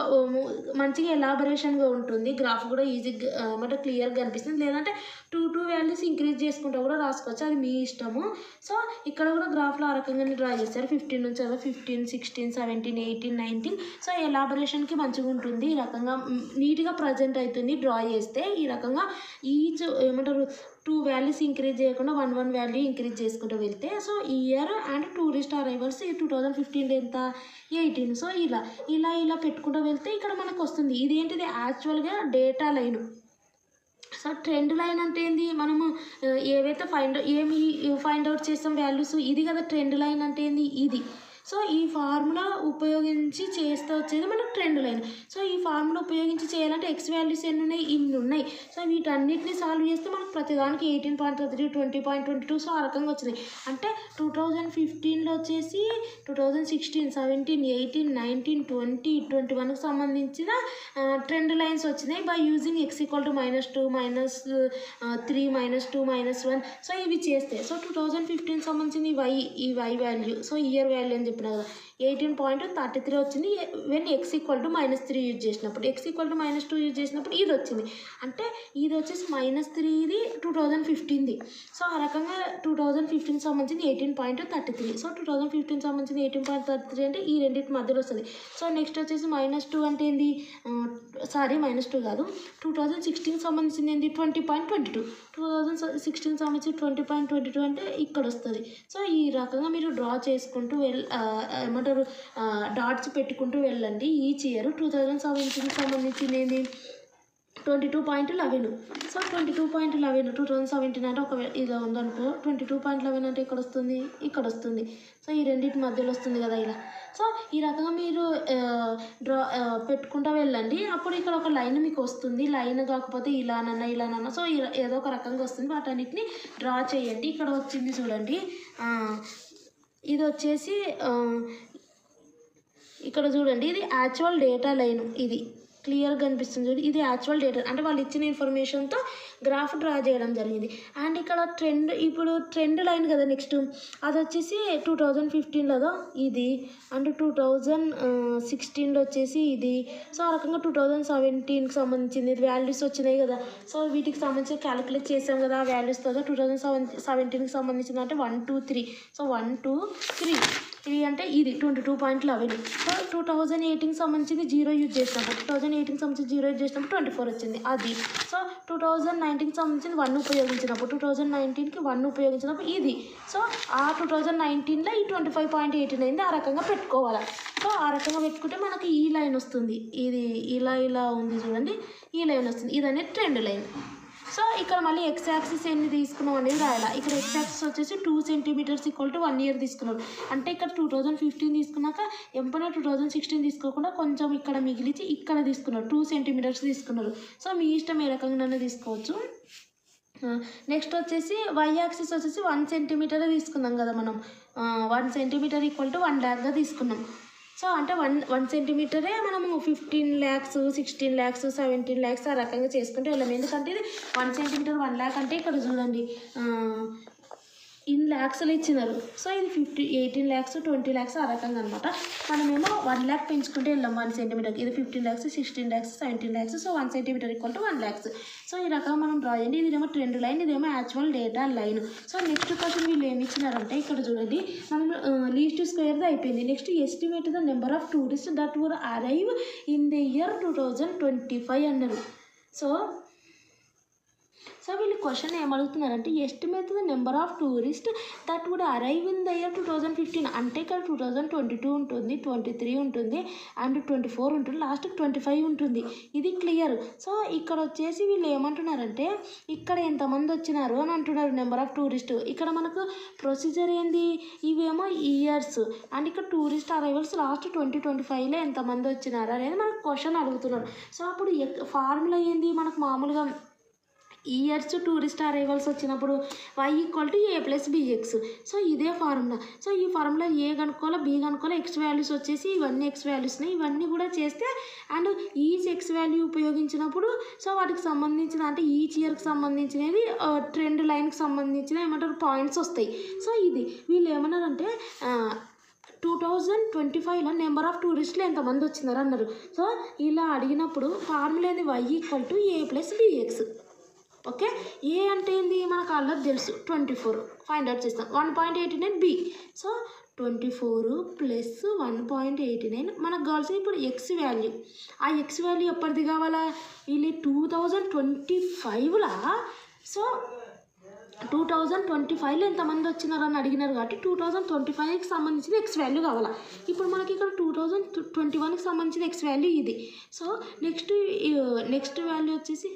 మంచిగా ఎలాబరేషన్గా ఉంటుంది. గ్రాఫ్ కూడా ఈజీగా అంటే క్లియర్గా అనిపిస్తుంది. లేదంటే 2 వాల్యూస్ ఇంక్రీజ్ చేసుకుంటూ కూడా రాసుకోవచ్చు, అది మీ ఇష్టము. సో ఇక్కడ కూడా గ్రాఫ్లో ఆ రకంగానే డ్రా చేస్తారు 15 నుంచి కదా 15, 16, 17, 18, 19. సో ఎలాబొరేషన్కి మంచిగా ఉంటుంది. ఈ రకంగా నీట్గా ప్రజెంట్ అవుతుంది డ్రా చేస్తే. ఈ రకంగా ఈచ్ ఏమంటారు 2 వాల్యూస్ ఇంక్రీజ్ చేయకుండా 1 వాల్యూ ఇంక్రీజ్ చేసుకుంటూ వెళ్తే so year and tourist arrivals 2015 ఎంత 18. సో ఇలా పెట్టుకుంటూ వెళ్తే ఇక్కడ మనకు వస్తుంది. ఇదేంటిది యాక్చువల్గా data line. So trend line అంటే ఏంది, మనము ఏవైతే ఫైండ్ అవుట్ చేస్తాం వాల్యూస్, ఇది కదా ట్రెండ్ లైన్ అంటే ఏంది ఇది. సో ఈ ఫార్ములా ఉపయోగించి చేస్తే వచ్చేది మనకు ట్రెండ్ లైన్. సో ఈ ఫార్ములా ఉపయోగించి చేయాలంటే ఎక్స్ వాల్యూస్ ఎన్ని ఉన్నాయి, ఇన్ని ఉన్నాయి. సో వీటన్నిటిని సాల్వ్ చేస్తే మనకు ప్రతిదానికి 18.3, 20.22 సో ఆ రకంగా వచ్చినాయి. అంటే 2015లో వచ్చేసి 2016, 17, 18, 19, 20, 21కి సంబంధించిన ట్రెండ్ లైన్స్ వచ్చినాయి బై యూజింగ్ x = -2, -3, -2, -1. సో ఇవి చేస్తే సో 2015 సంబంధించిన ఈ y value, so year value అని చెప్పిన కదా 18.33 వచ్చింది. వెన్ x = -3 యూజ్ చేసినప్పుడు, x = -2 యూజ్ చేసినప్పుడు ఇది వచ్చింది. అంటే ఇది వచ్చేసి -3 ఇది 2015ది. సో ఆ రకంగా 2015 సంబంధించింది 18.33. సో 2015 సంబంధించింది 18.33 అంటే ఈ రెండింటి మధ్యలో వస్తుంది. సో నెక్స్ట్ వచ్చేసి -2 అంటే ఏంది, -2 కాదు, 2016 సంబంధించింది ఏంది 20.22. 2016 సంబంధించి 20.22 అంటే ఇక్కడ వస్తుంది. సో ఈ రకంగా మీరు డ్రా చేసుకుంటూ ఏమంటారు డాట్స్ పెట్టుకుంటూ వెళ్ళండి. ఈచ్ ఇయర్ 2017 సంబంధించింది ఏంది 22.11. సో 22.11 2017 అంటే ఒకవేళ ఇలా ఉందనుకో 22.11 అంటే ఇక్కడ వస్తుంది. సో ఈ రెండింటి మధ్యలో వస్తుంది కదా ఇలా. సో ఈ రకంగా మీరు డ్రా పెట్టుకుంటూ వెళ్ళండి. అప్పుడు ఇక్కడ ఒక లైన్ మీకు వస్తుంది. లైన్ కాకపోతే ఇలానన్నా సో ఏదో ఒక రకంగా వస్తుంది. వాటన్నిటిని డ్రా చేయండి. ఇక్కడ వచ్చింది చూడండి, ఇది వచ్చేసి ఇక్కడ చూడండి, ఇది యాక్చువల్ డేటా లైన్. ఇది క్లియర్గా కనిపిస్తుంది చూడండి, ఇది యాక్చువల్ డేటా అంటే వాళ్ళు ఇచ్చిన ఇన్ఫర్మేషన్తో గ్రాఫ్ డ్రా చేయడం జరిగింది. అండ్ ఇక్కడ ఇప్పుడు ట్రెండ్ లైన్ కదా నెక్స్ట్, అది వచ్చేసి 2015లో ఇది, అండ్ 2016లో వచ్చేసి ఇది. సో ఆ రకంగా 2017కి సంబంధించింది వాల్యూస్ వచ్చినాయి కదా. సో వీటికి సంబంధించి క్యాలిక్యులేట్ చేసాం కదా ఆ వాల్యూస్తో. 2017కి సంబంధించింది అంటే 1, 2, 3. సో 1, 2, 3 అంటే ఇది 22.11. సో 2018కి సంబంధించింది 0 యూజ్ చేసినప్పుడు, 2018కి సంబంధించి 0 యూజ్ చేసినప్పుడు 24 వచ్చింది అది. సో 2019కి సంబంధించింది 1 ఉపయోగించినప్పుడు, 2019కి 1 ఉపయోగించినప్పుడు ఇది. సో ఆ 2019లో ఈ 25.18 అయింది. ఆ రకంగా పెట్టుకోవాలి. సో ఆ రకంగా పెట్టుకుంటే మనకి ఈ లైన్ వస్తుంది. ఇది ఇలా ఉంది చూడండి, ఈ లైన్ వస్తుంది. ఇది అనేది ట్రెండ్ లైన్. సో ఇక్కడ మళ్ళీ ఎక్స్ యాక్సిస్ ఎన్ని తీసుకున్నాం అనేది రాయాలి. ఇక్కడ ఎక్స్ యాక్సిస్ వచ్చేసి 2 సెంటీమీటర్స్ = 1 ఇయర్ తీసుకున్నాం. అంటే ఇక్కడ 2015 తీసుకున్నాక ఎంపైనా 2016 తీసుకోకుండా కొంచెం ఇక్కడ మిగిలిచి ఇక్కడ తీసుకున్నారు 2 సెంటీమీటర్స్ తీసుకున్నారు. సో మీ ఇష్టం ఏ రకంగానే తీసుకోవచ్చు. నెక్స్ట్ వచ్చేసి వై యాక్సిస్ వచ్చేసి 1 సెంటీమీటర్ తీసుకున్నాం కదా మనం. 1 సెంటీమీటర్ = 1 lakh తీసుకున్నాం. సో అంటే 1 సెంటీమీటరే మనము 15 lakhs, 16 lakhs, 17 lakhs ఆ రకంగా చేసుకుంటే వెళ్ళాము. ఎందుకంటే ఇది 1 సెంటీమీటర్ 1 lakh అంటే ఇక్కడ చూడండి ఇన్ ల్యాక్స్లో ఇచ్చినారు. సో ఇది 18 lakhs, 20 lakhs ఆ రకంగా అనమాట. మనమేమో 1 lakh పెంచుకుంటే వెళ్ళాం 1 సెంటీమీటర్కి. ఇది 15 lakhs, 16 lakhs, 17 lakhs. So 1 centimetre = 1 lakh. So ఈ రకంగా మనం డ్రా చేయండి. ఇదేమో ట్రెండ్ లైన్, ఇదేమో actual data line. So next question వీళ్ళు ఏమి ఇచ్చినారంటే ఇక్కడ చూడండి, మనం లీస్ట్ స్క్వేర్ది అయిపోయింది. Next estimate the number of tourist that would arrive in the year 2025 అన్నారు. సో వీళ్ళు క్వశ్చన్ ఏమడుగుతున్నారంటే estimate the number of tourist that would arrive in the year 2015. అంటే ఇక్కడ 2022 ఉంటుంది, 23 ఉంటుంది, అండ్ 24 ఉంటుంది, లాస్ట్కి 25 ఉంటుంది. ఇది క్లియర్. సో ఇక్కడ వచ్చేసి వీళ్ళు ఏమంటున్నారంటే ఇక్కడ ఎంతమంది వచ్చినారు అని అంటున్నారు నెంబర్ ఆఫ్ టూరిస్ట్. ఇక్కడ మనకు ప్రొసీజర్ ఏంది, ఇవేమో ఇయర్స్, అండ్ ఇక్కడ టూరిస్ట్ అరైవల్స్ లాస్ట్ 2025లో ఎంతమంది వచ్చినారు అనేది మనకు క్వశ్చన్ అడుగుతున్నారు. సో అప్పుడు ఫార్ములా ఏంది, మనకు మామూలుగా ఇయర్స్ టూరిస్ట్ అరైవల్స్ వచ్చినప్పుడు y = a + bx. సో ఇదే ఫార్ములా. సో ఈ ఫార్ములా ఏ కనుక్కోవాలో బి కనుక్కోవాలో, ఎక్స్ వాల్యూస్ వచ్చేసి ఇవన్నీ ఎక్స్ వాల్యూస్ని ఇవన్నీ కూడా చేస్తే అండ్ ఈచ్ ఎక్స్ వాల్యూ ఉపయోగించినప్పుడు సో వాటికి సంబంధించిన అంటే ఈచ్ ఇయర్కి సంబంధించినది ట్రెండ్ లైన్కి సంబంధించిన ఏమంటారు పాయింట్స్ వస్తాయి. సో ఇది వీళ్ళు ఏమన్నారంటే 2025లో నెంబర్ ఆఫ్ టూరిస్టులు ఎంతమంది వచ్చినారు అన్నారు. సో ఇలా అడిగినప్పుడు ఫార్ములా ఏంది, y = a + bx. ఓకే, ఏ అంటే ఏంది మనకు ఆల్రెడీ తెలుసు 24 ఫైండ్ అవుట్ చేస్తాం. 1.89 బి. సో 24 ప్లస్ 1.89 మనకు కావాల్సింది ఇప్పుడు ఎక్స్ వాల్యూ. ఆ ఎక్స్ వాల్యూ ఎప్పటిది కావాలా? వీళ్ళు 2025లా. సో 2025లో ఎంతమంది వచ్చినారు అని అడిగినారు కాబట్టి 2025కి సంబంధించిన ఎక్స్ వాల్యూ కావాలా. ఇప్పుడు మనకి ఇక్కడ 2021కి సంబంధించిన ఎక్స్ వాల్యూ ఇది. సో నెక్స్ట్ వాల్యూ వచ్చేసి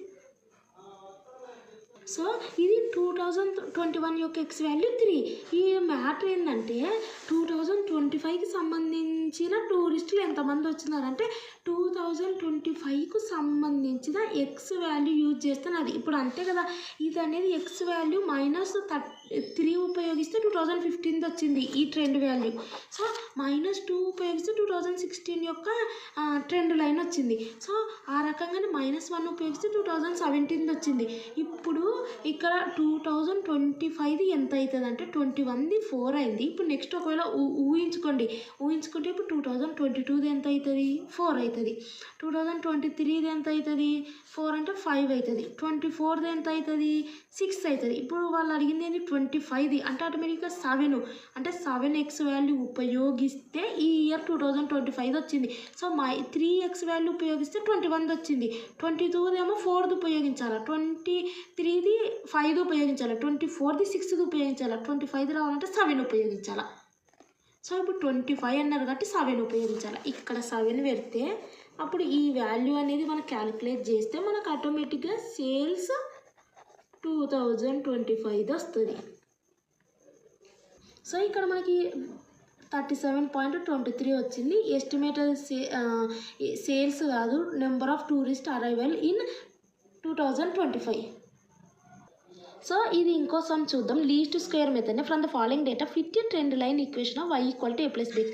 సో ఇది 2021 యొక్క ఎక్స్ వాల్యూ 3. ఈ మ్యాటర్ ఏంటంటే 2025కి సంబంధించిన టూరిస్టులు ఎంతమంది వచ్చినారంటే 2025కు సంబంధించిన ఎక్స్ వాల్యూ యూజ్ చేస్తున్నది. ఇప్పుడు అంతే కదా, ఇది అనేది ఎక్స్ వాల్యూ -3 ఉపయోగిస్తే 2015 వచ్చింది ఈ ట్రెండ్ వాల్యూ. సో -2 ఉపయోగిస్తే 2016 యొక్క ట్రెండ్ లైన్ వచ్చింది. సో ఆ రకంగానే -1 ఉపయోగిస్తే 2017 వచ్చింది. ఇప్పుడు ఇక్కడ 2025 ఎంత అవుతుంది అంటే 21ది 4 అయింది. ఇప్పుడు నెక్స్ట్ ఒకవేళ ఊహించుకుంటే ఇప్పుడు 2022ది ఎంత అవుతుంది? 4 అవుతుంది. 2023ది ఎంత అవుతుంది? 4 అంటే 5 అవుతుంది. 24ది ఎంత అవుతుంది? 6 అవుతుంది. ఇప్పుడు వాళ్ళు అడిగింది ఏంటి? 25ది అంటే ఆటోమేటిక్గా 7 అంటే 7x వాల్యూ ఉపయోగిస్తే ఈ ఇయర్ 2025 వచ్చింది. సో 3x వాల్యూ ఉపయోగిస్తే 21 వచ్చింది. 22ది ఏమో 4ది ఉపయోగించాలి, 23ది 5ది ఉపయోగించాలి, 24ది 6ది ఉపయోగించాలి, 25ది రావాలంటే 7 ఉపయోగించాలి. సో ఇప్పుడు 25 అన్నారు కాబట్టి 7 ఉపయోగించాలి. ఇక్కడ 7 పెడితే అప్పుడు ఈ వాల్యూ అనేది మనం క్యాలిక్యులేట్ చేస్తే మనకు ఆటోమేటిక్గా సేల్స్ 2025 వస్తుంది. సో ఇక్కడ మనకి 37.23 వచ్చింది. ఎస్టిమేటెడ్ సేల్స్ కాదు, number of tourist arrival in 2025. So ఇది ఇంకో సమ్ చూద్దాం. Least square method from the following data fit trend line equation of y = a + bx.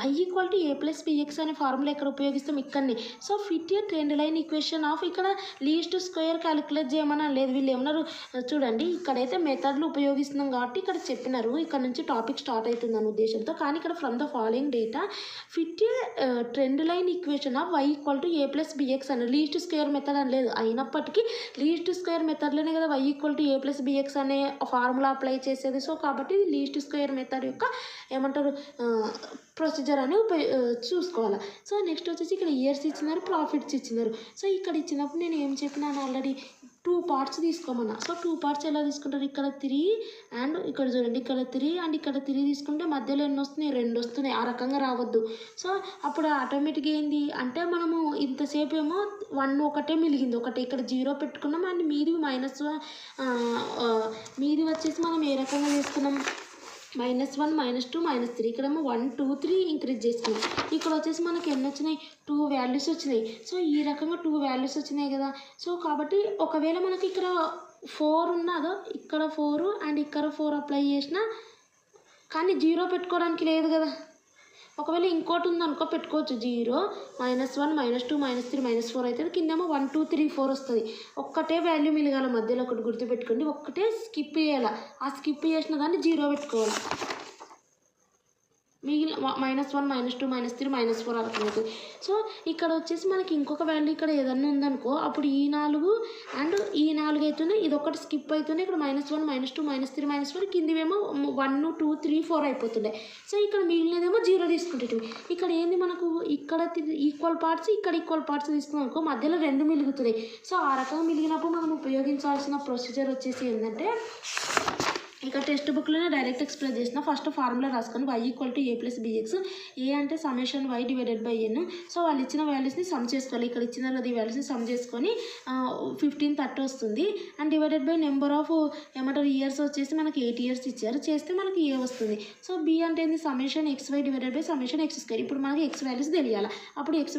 y = a + bx అనే ఫార్ములా ఎక్కడ ఉపయోగిస్తాం? ఇక్కడనే. So fit trend line equation of ఇక్కడ least square calculate చేయమని లేదు. వీళ్ళు ఏమన్నారు చూడండి, ఇక్కడైతే మెథడ్లు ఉపయోగిస్తున్నాం కాబట్టి ఇక్కడ చెప్పినారు, ఇక్కడ నుంచి టాపిక్ స్టార్ట్ అవుతుంది అనే ఉద్దేశంతో. కానీ ఇక్కడ from the following data fit trend line equation of y = a + bx అని లీస్ట్ స్క్వేర్ మెథడ్ అని లేదు. అయినప్పటికీ లీస్ట్ స్క్వేర్ మెథడ్లోనే కదా y = a + bx అనే ఫార్ములా అప్లై చేసేది. సో కాబట్టి ఇది లీస్ట్ స్క్వేర్ మెథడ్ యొక్క ఏమంటారు ప్రొసీజర్ అని చూసుకోవాలి. సో నెక్స్ట్ వచ్చేసి ఇక్కడ ఇయర్స్ ఇచ్చినారు, ప్రాఫిట్స్ ఇచ్చినారు. సో ఇక్కడ ఇచ్చినప్పుడు నేను ఏం చెప్పినాను ఆల్రెడీ, 2 పార్ట్స్ తీసుకోమన్నా. సో 2 పార్ట్స్ ఎలా తీసుకుంటారు? ఇక్కడ 3 అండ్ ఇక్కడ చూడండి, ఇక్కడ 3 అండ్ ఇక్కడ 3 తీసుకుంటే మధ్యలో ఎన్ని వస్తున్నాయి? 2 వస్తున్నాయి. ఆ రకంగా రావద్దు. సో అప్పుడు ఆటోమేటిక్గా ఏంది అంటే మనము ఇంతసేపు ఏమో 1 ఒకటే మిలిగింది, ఒకటి ఇక్కడ 0 పెట్టుకున్నాం అండ్ మీది మీది వచ్చేసి మనం ఏ రకంగా చేసుకున్నాం? -1 -2 -3 ఇక్కడేమో 1 2 3 ఇంక్రీజ్ చేసుకున్నాం. ఇక్కడ వచ్చేసి మనకి ఎన్ని వచ్చినాయి? 2 వాల్యూస్ వచ్చినాయి. సో ఈ రకంగా 2 వాల్యూస్ వచ్చినాయి కదా. సో కాబట్టి ఒకవేళ మనకి ఇక్కడ 4 ఉన్నదో, ఇక్కడ 4 అండ్ ఇక్కడ 4 అప్లై చేసినా కానీ 0 పెట్టుకోవడానికి లేదు కదా. ఒకవేళ ఇంకోటి ఉందనుకో పెట్టుకోవచ్చు, 0 -1 -2 -3 -4 అవుతుంది. కిందేమో 1 2 3 4 వస్తుంది. ఒక్కటే వాల్యూ మిలగాల, మధ్యలో ఒకటి గుర్తుపెట్టుకోండి, ఒక్కటే స్కిప్ చేయాలి. ఆ స్కిప్ చేసిన దాన్ని 0 పెట్టుకోవాలి. మిగిలిన -1 -2 -3 -4 అలా అవుతుంది. సో ఇక్కడ వచ్చేసి మనకి ఇంకొక వాల్యూ ఇక్కడ ఏదన్నా ఉందనుకో, అప్పుడు ఈ 4 అండ్ ఈ 4 అవుతుంది, ఇది ఒకటి స్కిప్ అవుతుంది. ఇక్కడ -1 -2 -3 -4 కిందివేమో 1 2 3 4 అయిపోతుండే. సో ఇక్కడ మిగిలినదేమో 0 తీసుకుంటే ఇక్కడ ఏంది మనకు ఇక్కడ ఈక్వల్ పార్ట్స్, ఇక్కడ ఈక్వల్ పార్ట్స్ తీసుకున్నాం అనుకో, మధ్యలో 2 మిలుగుతున్నాయి. సో ఆ రకంగా మిలిగినప్పుడు మనం ఉపయోగించాల్సిన ప్రొసీజర్ వచ్చేసి ఏంటంటే, ఇక టెక్స్ట్ బుక్లోనే డైరెక్ట్ ఎక్స్ప్లెయిన్ చేసిన. ఫస్ట్ ఫార్ములా రాసుకొని y = a + bx. ఏ అంటే సమ్మేషన్ y / n. సో వాళ్ళు ఇచ్చిన వాల్యూస్ని సమ్ చేసుకోవాలి. ఇక్కడ ఇచ్చిన కదా ఈ వాల్యూస్ని సమ్ చేసుకొని 1530 వస్తుంది. And divided by number of ఏమంటారు ఇయర్స్ వచ్చేసి మనకి 8 ఇయర్స్ ఇచ్చారు, చేస్తే మనకి ఏ వస్తుంది. సో b అంటే ఏంది? Summation xy / x². ఇప్పుడు మనకి x వాల్యూస్ తెలియాలి. అప్పుడు xy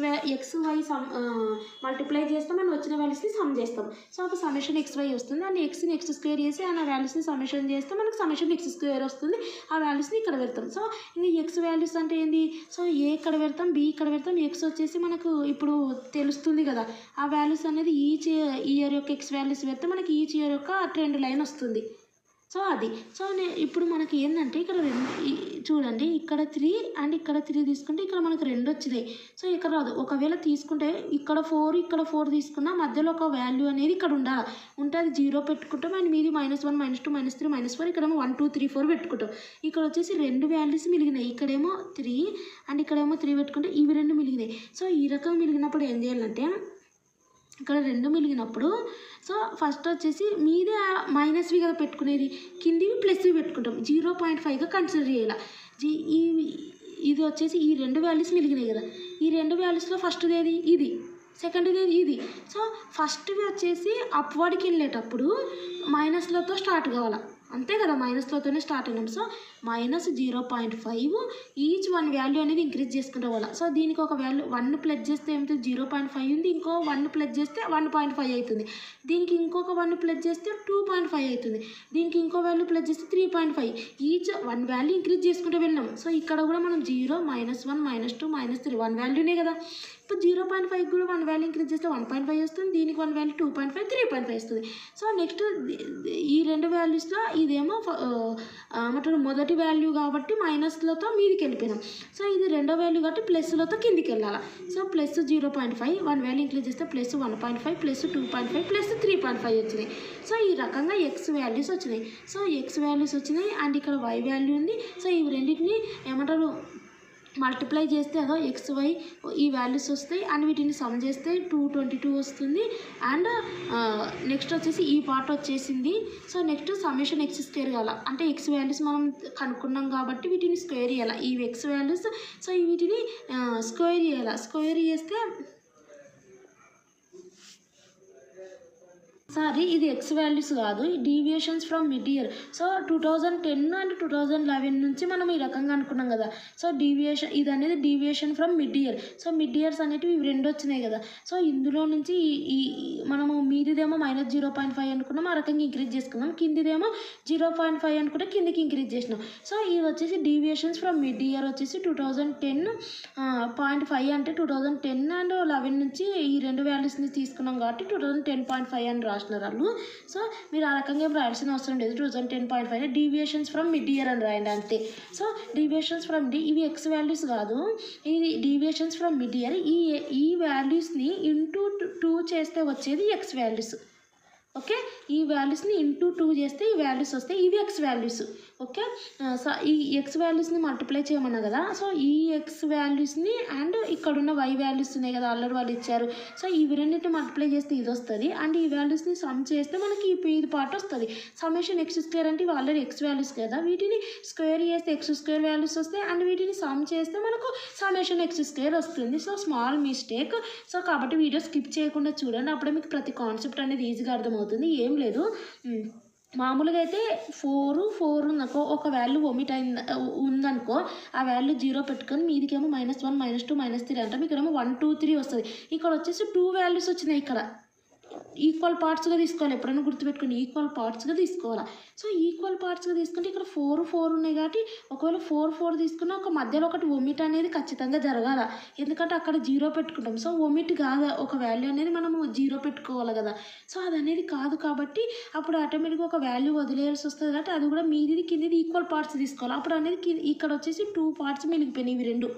మల్టిప్లై చేస్తే మనం వచ్చిన వాల్యూస్ని సమ్ చేస్తాం. సో అప్పుడు సమ్మేషన్ xy వస్తుంది. అండ్ xని x² చేసి ఆ వాల్యూస్ని సమ్మేషన్ చేస్తే మనకు సమ్మేషన్ x² వస్తుంది. ఆ వాల్యూస్ని ఇక్కడ పెడతాం. సో ఇది x వాల్యూస్ అంటే ఏంది? సో a ఇక్కడ పెడతాం, b ఇక్కడ పెడతాం, x వచ్చేసి మనకు ఇప్పుడు తెలుస్తుంది కదా ఆ వాల్యూస్ అనేది ఈచ్ ఇయర్ యొక్క x వాల్యూస్ పెడితే మనకి ఈచ్ ఇయర్ యొక్క ట్రెండ్ లైన్ వస్తుంది. సో అది సో ఇప్పుడు మనకి ఏంటంటే ఇక్కడ చూడండి ఇక్కడ 3 అండ్ ఇక్కడ 3 తీసుకుంటే ఇక్కడ మనకు 2 వచ్చినాయి. సో ఇక్కడ రాదు. ఒకవేళ తీసుకుంటే ఇక్కడ 4 తీసుకున్నా మధ్యలో ఒక వాల్యూ అనేది ఇక్కడ ఉండాలి. ఉంటే అది 0 పెట్టుకుంటాం అండ్ మీది -1 -2 -3 -4 ఇక్కడేమో 1 2 3 4 పెట్టుకుంటాం. ఇక్కడ వచ్చేసి 2 వాల్యూస్ మిలిగినాయి. ఇక్కడేమో 3 అండ్ ఇక్కడేమో 3 పెట్టుకుంటే ఇవి 2 మిలిగినాయి. సో ఈ రకం మిలిగినప్పుడు ఏం చేయాలంటే ఇక్కడ 2 మిలిగినప్పుడు సో ఫస్ట్ వచ్చేసి మీదే మైనస్వి కదా పెట్టుకునేది, కిందివి ప్లస్వి పెట్టుకుంటాం. 0.5గా కన్సిడర్ చేయాలి. ఇది వచ్చేసి ఈ 2 వాల్యూస్ మిలిగినాయి కదా, ఈ 2 వాల్యూస్లో ఫస్ట్ది ఏది ఇది, సెకండ్ది ఏది ఇది. సో ఫస్ట్వి వచ్చేసి అప్వర్డ్కి వెళ్ళేటప్పుడు మైనస్లతో స్టార్ట్ కావాలి, అంతే కదా, మైనస్లతోనే స్టార్ట్ అయినాం. సో -0.5 ఈచ్ 1 వాల్యూ అనేది ఇంక్రీజ్ చేసుకుంటే వాళ్ళ. సో దీనికి ఒక వాల్యూ 1 ప్లస్ చేస్తే ఏమవుతుంది 0.5 ఉంది, ఇంకో 1 ప్లస్ చేస్తే 1.5 అవుతుంది, దీనికి ఇంకొక 1 ప్లస్ చేస్తే 2.5 అవుతుంది, దీనికి ఇంకో వాల్యూ ప్లస్ చేస్తే 3.5. ఈచ్ 1 వాల్యూ ఇంక్రీజ్ చేసుకుంటూ వెళ్ళినాం. సో ఇక్కడ కూడా మనం 0 -1 -2 -3 1 వాల్యూనే కదా. ఇప్పుడు 0.5 కూడా 1 వాల్యూ ఇంక్రీజ్ చేస్తే 1.5 వస్తుంది, దీనికి 1 వాల్యూ 2.5 3.5 వస్తుంది. సో నెక్స్ట్ ఈ 2 వాల్యూస్లో ఇదేమో మొదటి వాల్యూ కాబట్టి మైనస్లతో మీదికి వెళ్ళిపోయినాం. సో ఇది రెండో వాల్యూ కాబట్టి ప్లస్లతో కిందికి వెళ్ళాలి. సో ప్లస్ 0.5 1 వాల్యూ ఇంక్రీజ్ చేస్తే ప్లస్ 1.5 ప్లస్ 2.5 ప్లస్ 3.5 వచ్చినాయి. సో ఈ రకంగా ఎక్స్ వాల్యూస్ వచ్చినాయి. సో ఎక్స్ వాల్యూస్ వచ్చినాయి అండ్ ఇక్కడ వై వాల్యూ ఉంది. సో ఇవి రెండింటిని ఏమంటారు మల్టిప్లై చేస్తే అదో XY ఈ వాల్యూస్ వస్తాయి అండ్ వీటిని సమ్ చేస్తే 222 వస్తుంది. అండ్ నెక్స్ట్ వచ్చేసి ఈ పార్ట్ వచ్చేసింది. So next summation x square కావాలి, అంటే x వాల్యూస్ మనం కనుక్కున్నాం కాబట్టి వీటిని స్క్వేర్ చేయాలి, ఈ x వాల్యూస్. సో వీటిని స్క్వేర్ చేయాలి, స్క్వేర్ చేస్తే సారీ ఇది ఎక్స్ వాల్యూస్ కాదు, deviations from mid year. So 2010 and 2011 నుంచి మనం ఈ రకంగా అనుకున్నాం కదా. సో డీవియేషన్ ఇది అనేది deviation from mid year. So mid years అనేటివి ఇవి 2 వచ్చినాయి కదా. సో ఇందులో నుంచి ఈ మనము మీదిదేమో -0.5 అనుకున్నాం, ఆ రకంగా ఇంక్రీజ్ చేసుకున్నాం, కిందిదేమో 0.5 అనుకుంటే కిందికి ఇంక్రీజ్ చేసినాం. సో ఇది వచ్చేసి డీవియేషన్స్ ఫ్రమ్ మిడ్ ఇయర్ వచ్చేసి 2010.5 అంటే 2010 అండ్ 11 నుంచి ఈ 2 వాల్యూస్ని తీసుకున్నాం కాబట్టి 2010.5 అని రాసినారు వాళ్ళు. సో మీరు ఆ రకంగా రాయాల్సిన అవసరం లేదు, 2010.5 డీవియేషన్స్ ఫ్రమ్ మిడ్ ఇయర్ అని రాయండి అంతే. సో డీవియేషన్స్ ఫ్రమ్ ఇవి ఎక్స్ వాల్యూస్ కాదు, ఇది డీవియేషన్స్ ఫ్రమ్ మిడ్ ఇయర్. ఈ వాల్యూస్ని ఇంటూ 2 చేస్తే వచ్చేది ఎక్స్ వాల్యూస్. ఓకే, ఈ వాల్యూస్ని ఇంటూ 2 చేస్తే ఈ వాల్యూస్ వస్తాయి, ఇవి ఎక్స్ వాల్యూస్. ఓకే, సో ఈ ఎక్స్ వాల్యూస్ని మల్టిప్లై చేయమన్నా కదా. సో ఈ ఎక్స్ వాల్యూస్ని అండ్ ఇక్కడున్న వై వాల్యూస్ ఉన్నాయి కదా ఆల్రెడీ వాళ్ళు ఇచ్చారు. సో ఇవి రెండింటిని మల్టిప్లై చేస్తే ఇది వస్తుంది అండ్ ఈ వాల్యూస్ని సమ్ చేస్తే మనకి ఇది పార్ట్ వస్తుంది. సమ్మేషన్ x స్క్వేర్ అంటే ఇవి ఆల్రెడీ ఎక్స్ వాల్యూస్ కదా, వీటిని స్క్వేర్ చేస్తే ఎక్స్ స్క్వేర్ వాల్యూస్ వస్తాయి అండ్ వీటిని సమ్ చేస్తే మనకు సమ్మేషన్ x స్క్వేర్ వస్తుంది. So small mistake. సో కాబట్టి వీడియో స్కిప్ చేయకుండా చూడండి, అప్పుడే మీకు ప్రతి కాన్సెప్ట్ అనేది ఈజీగా అర్థమవుతుంది. ఏం లేదు, మామూలుగా అయితే 4 ఉందనుకో, ఒక వాల్యూ ఒమిట్ ఉందనుకో, ఆ వాల్యూ 0 పెట్టుకొని మీదికేమో -1 -2 -3 అంటే మీకు ఏమో 1 2 3 వస్తుంది. ఇక్కడ వచ్చేసి 2 వాల్యూస్ వచ్చినాయి, ఇక్కడ ఈక్వల్ పార్ట్స్గా తీసుకోవాలి, ఎప్పుడైనా గుర్తుపెట్టుకుని ఈక్వల్ పార్ట్స్గా తీసుకోవాలి. సో ఈక్వల్ పార్ట్స్గా తీసుకుంటే ఇక్కడ 4 ఉన్నాయి కాబట్టి ఒకవేళ 4 తీసుకున్నా ఒక మధ్యలో ఒకటి ఒమిట్ అనేది ఖచ్చితంగా జరగాల, ఎందుకంటే అక్కడ 0 పెట్టుకుంటాం. సో ఒమిట్ కాదు, ఒక వాల్యూ అనేది మనము 0 పెట్టుకోవాలి కదా. సో అది అనేది కాదు కాబట్టి అప్పుడు ఆటోమేటిక్గా ఒక వాల్యూ వదిలేయాల్సి వస్తుంది కాబట్టి అది కూడా మీది కిందిది ఈక్వల్ పార్ట్స్ తీసుకోవాలి. అప్పుడు అనేది ఇక్కడ వచ్చేసి 2 పార్ట్స్ మిగిలిపోయినాయి ఇవి 2.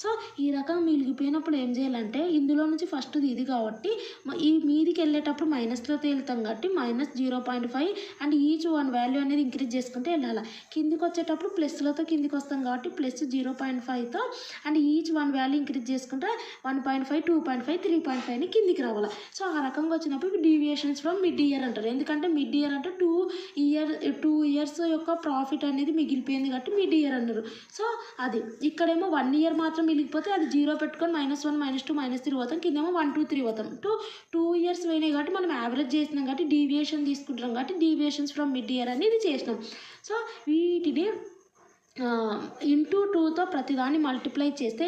సో ఈ రకం మిగిలిపోయినప్పుడు ఏం చేయాలంటే ఇందులో నుంచి ఫస్ట్ది ఇది కాబట్టి ఈ మీదికి వెళ్ళేటప్పుడు మైనస్లతో వెళ్తాం కాబట్టి -0.5 అండ్ ఈచ్ 1 వాల్యూ అనేది ఇంక్రీజ్ చేసుకుంటే వెళ్ళాలి. కిందికి వచ్చేటప్పుడు ప్లస్లతో కిందికి వస్తాం కాబట్టి +0.5తో అండ్ ఈచ్ 1 వాల్యూ ఇంక్రీజ్ చేసుకుంటే 1.5 2.5 3.5ని కిందికి రావాలి. సో ఆ రకంగా వచ్చినప్పుడు డీవియేషన్స్ ఫ్రమ్ మిడ్ ఇయర్ అంటారు, ఎందుకంటే మిడ్ ఇయర్ అంటే 2 ఇయర్స్ యొక్క ప్రాఫిట్ అనేది మిగిలిపోయింది కాబట్టి మిడ్ ఇయర్ అన్నారు. సో అది ఇక్కడేమో 1 ఇయర్ మాత్రం మిగిలిపోతే అది 0 పెట్టుకొని -1 -2 -3 పోతాం, కిందేమో 1 2 3 పోతాం. 2 ఇయర్స్ పోయినాయి కాబట్టి మనం యావరేజ్ చేసినాం కాబట్టి డీవియేషన్ తీసుకుంటున్నాం కాబట్టి డీవియేషన్స్ ఫ్రమ్ మిడ్ ఇయర్ అనేది చేసినాం. సో వీటిని ఇంటూ 2తో ప్రతిదాన్ని మల్టిప్లై చేస్తే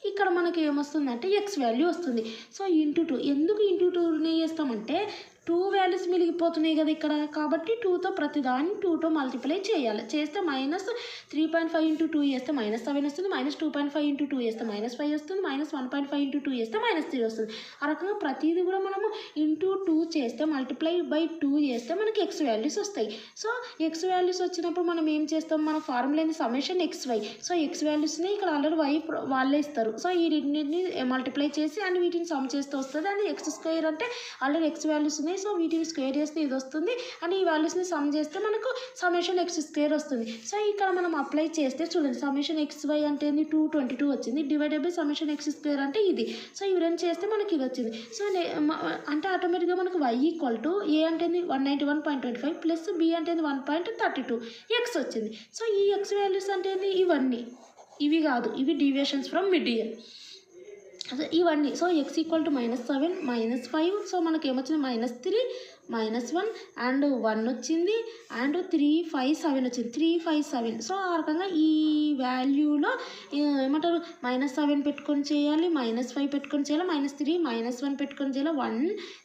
ఇక్కడ మనకి ఏమొస్తుందంటే ఎక్స్ వాల్యూ వస్తుంది. సో ఇంటూ 2 ఎందుకు ఇంటూ 2ని చేస్తామంటే 2 వాల్యూస్ మిగిలిపోతున్నాయి కదా ఇక్కడ, కాబట్టి 2తో ప్రతిదాన్ని 2తో మల్టిప్లై చేయాలి. చేస్తే -3.5 × 2 చేస్తే -7 వస్తుంది, -2.5 × 2 చేస్తే -5 వస్తుంది, -1.5 × 2 చేస్తే -3 వస్తుంది. ఆ రకంగా ప్రతిదీ కూడా మనము ఇంటూ 2 చేస్తే మల్టిప్లై బై 2 చేస్తే మనకి ఎక్స్ వాల్యూస్ వస్తాయి. సో ఎక్స్ వాల్యూస్ వచ్చినప్పుడు మనం ఏం చేస్తాం, మన ఫార్ములా ఏంది సమ్మేషన్ XY. సో ఎక్స్ వాల్యూస్ని ఇక్కడ ఆల్రెడీ Y వాళ్ళే ఇస్తారు. సో ఈ రెండింటిని మల్టిప్లై చేసి అండ్ వీటిని సమ్ చేస్తే వస్తుంది. అండ్ x² అంటే ఆల్రెడీ ఎక్స్ వాల్యూస్ ఉన్నాయి. సో వీటిని స్క్వేర్ చేస్తే ఇది వస్తుంది. అండ్ ఈ వాల్యూస్ని సమ్ చేస్తే మనకు సమ్మేషన్ x² వస్తుంది. సో ఇక్కడ మనం అప్లై చేస్తే చూడండి, సమ్మేషన్ XY అంటే 222 వచ్చింది, డివైడెడ్ బై సమ్మేషన్ x² అంటే ఇది. సో ఇవి రెండు చేస్తే మనకి ఇది వచ్చింది. సో అంటే ఆటోమేటిక్గా మనకు Y = A అంటే 191.25 ప్లస్ B అంటే 1.32 x వచ్చింది. సో ఈ ఎక్స్ వాల్యూస్ అంటే ఇవన్నీ, ఇవి కాదు, ఇవి డీవియేషన్స్ ఫ్రమ్ మిడియన్ ఇవన్నీ. So x = -7 -5. సో మనకి ఏమొచ్చింది -3 -1 అండ్ 1 వచ్చింది అండ్ 3 5 7 వచ్చింది, 3 5 7. సో ఆ రకంగా ఈ వాల్యూలో ఏమంటారు -7 పెట్టుకొని చేయాలి, -5 పెట్టుకొని చేయాలి, -3 -1 పెట్టుకొని చేయాలి, 1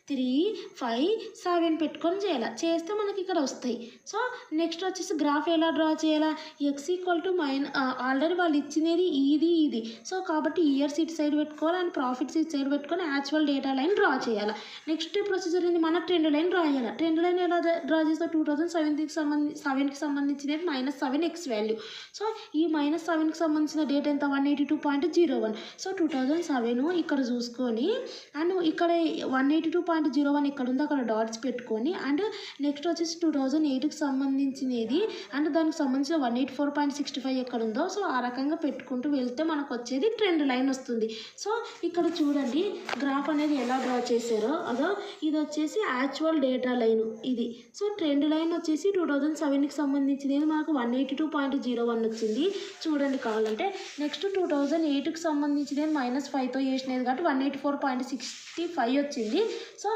3 5 7 పెట్టుకొని చేయాలి. చేస్తే మనకి ఇక్కడ వస్తాయి. సో నెక్స్ట్ వచ్చేసి గ్రాఫ్ ఎలా డ్రా చేయాలా, x = ఆల్రెడీ వాళ్ళు ఇచ్చినది ఇది. సో కాబట్టి ఇయర్స్ ఇటు సైడ్ పెట్టుకోవాలి అండ్ ప్రాఫిట్స్ ఇటు సైడ్ పెట్టుకొని యాక్చువల్ డేటా లైన్ డ్రా చేయాలి. నెక్స్ట్ ప్రొసీజర్ ఏంది, మన ట్రెండ్ లైన్ డ్రా చేయాలి. ట్రెండ్ లైన్ ఎలా డ్రా చేస్తే 2007కి సంబంధించినది -7 ఎక్స్ వాల్యూ. సో ఈ -7కి సంబంధించిన డేట్ ఎంత, 182.01. సో 2007 ఇక్కడ చూసుకొని అండ్ ఇక్కడ 182.01 ఇక్కడ ఉంది, అక్కడ డాట్స్ పెట్టుకొని అండ్ నెక్స్ట్ వచ్చేసి 2008కి సంబంధించినది అండ్ దానికి సంబంధించిన 184.65 ఎక్కడ ఉందో సో ఆ రకంగా పెట్టుకుంటూ వెళ్తే మనకు వచ్చేది ట్రెండ్ లైన్ వస్తుంది. సో ఇక్కడ చూడండి గ్రాఫ్ అనేది ఎలా డ్రా చేశారో అదో, ఇది వచ్చేసి యాక్చువల్ డేటా లైన్ ఇది. సో ట్రెండ్ లైన్ వచ్చేసి 2007కి సంబంధించినది మనకు 182.01 వచ్చింది చూడండి కావాలంటే. నెక్స్ట్ 2008కి సంబంధించినది -5తో చేసినది కాబట్టి 184.65 వచ్చింది. సో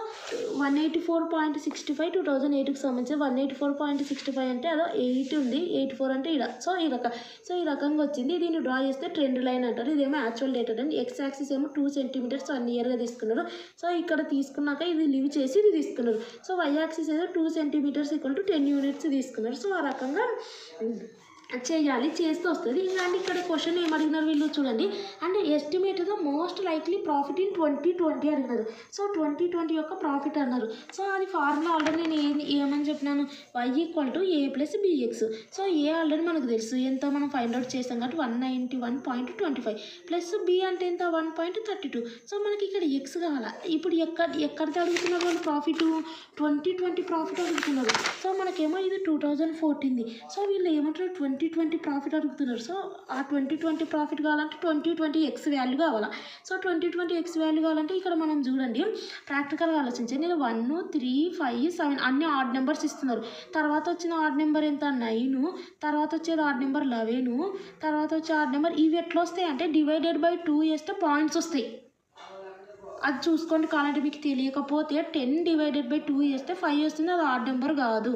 184.65 2008కి సంబంధించి 184.65 అంటే అదో 8 ఉంది, 84 అంటే ఇలా. సో ఈ రకంగా వచ్చింది. దీన్ని డ్రా చేస్తే ట్రెండ్ లైన్ అంటారు. ఇదేమో actual data line. X axis ఏమో 2 సెంటీమీటర్స్ 1 ఇయర్గా తీసుకున్నారు. సో ఇక్కడ తీసుకున్నాక ఇది లివ్ చేసి ఇది తీసుకున్నారు. సో y యాక్సిస్ ఏదో 2 సెంటీమీటర్స్ = 10 యూనిట్స్ తీసుకున్నారు. సో ఆ రకంగా చేయాలి, చేస్తే వస్తుంది. ఇంకా అంటే ఇక్కడ క్వశ్చన్ ఏమడిగినారు వీళ్ళు చూడండి, అంటే estimate the most likely profit in 2020 అడిగినారు. సో 2020 యొక్క ప్రాఫిట్ అన్నారు. సో అది ఫార్ములా ఆల్రెడీ నేను ఏమని చెప్పినాను, y = A + bx. So A already మనకు తెలుసు ఎంత, మనం ఫైండ్ అవుట్ చేస్తాం కాబట్టి 191.25 ప్లస్ b అంటే ఎంత 1.32. సో మనకి ఇక్కడ x కావాలా. ఇప్పుడు ఎక్కడికి అడుగుతున్నారు వాళ్ళు ప్రాఫిట్, 2020 ప్రాఫిట్ అడుగుతున్నారు. సో మనకేమో ఇది 2014ది. సో వీళ్ళు ఏమంటారు 2020 ప్రాఫిట్ అడుగుతున్నారు. సో ఆ 2020 ప్రాఫిట్ కావాలంటే 2020 ఎక్స్ వాల్యూ కావాలా. సో 2020 ఎక్స్ వాల్యూ కావాలంటే ఇక్కడ మనం చూడండి ప్రాక్టికల్గా ఆలోచించండి. నేను 1 3 5 7 అన్ని ఆడ్ నెంబర్స్ ఇస్తున్నారు. తర్వాత వచ్చిన ఆడ్ నెంబర్ ఎంత 9, తర్వాత వచ్చేది ఆడ్ నెంబర్ 11, తర్వాత వచ్చే ఆడ్ నెంబర్ ఇవి ఎట్లా వస్తాయి అంటే డివైడెడ్ బై 2 చేస్తే పాయింట్స్ వస్తాయి. అది చూసుకోండి కావాలంటే, మీకు తెలియకపోతే 10 డివైడెడ్ బై 2 చేస్తే 5 వస్తుంది, అది ఆడ్ నెంబర్ కాదు.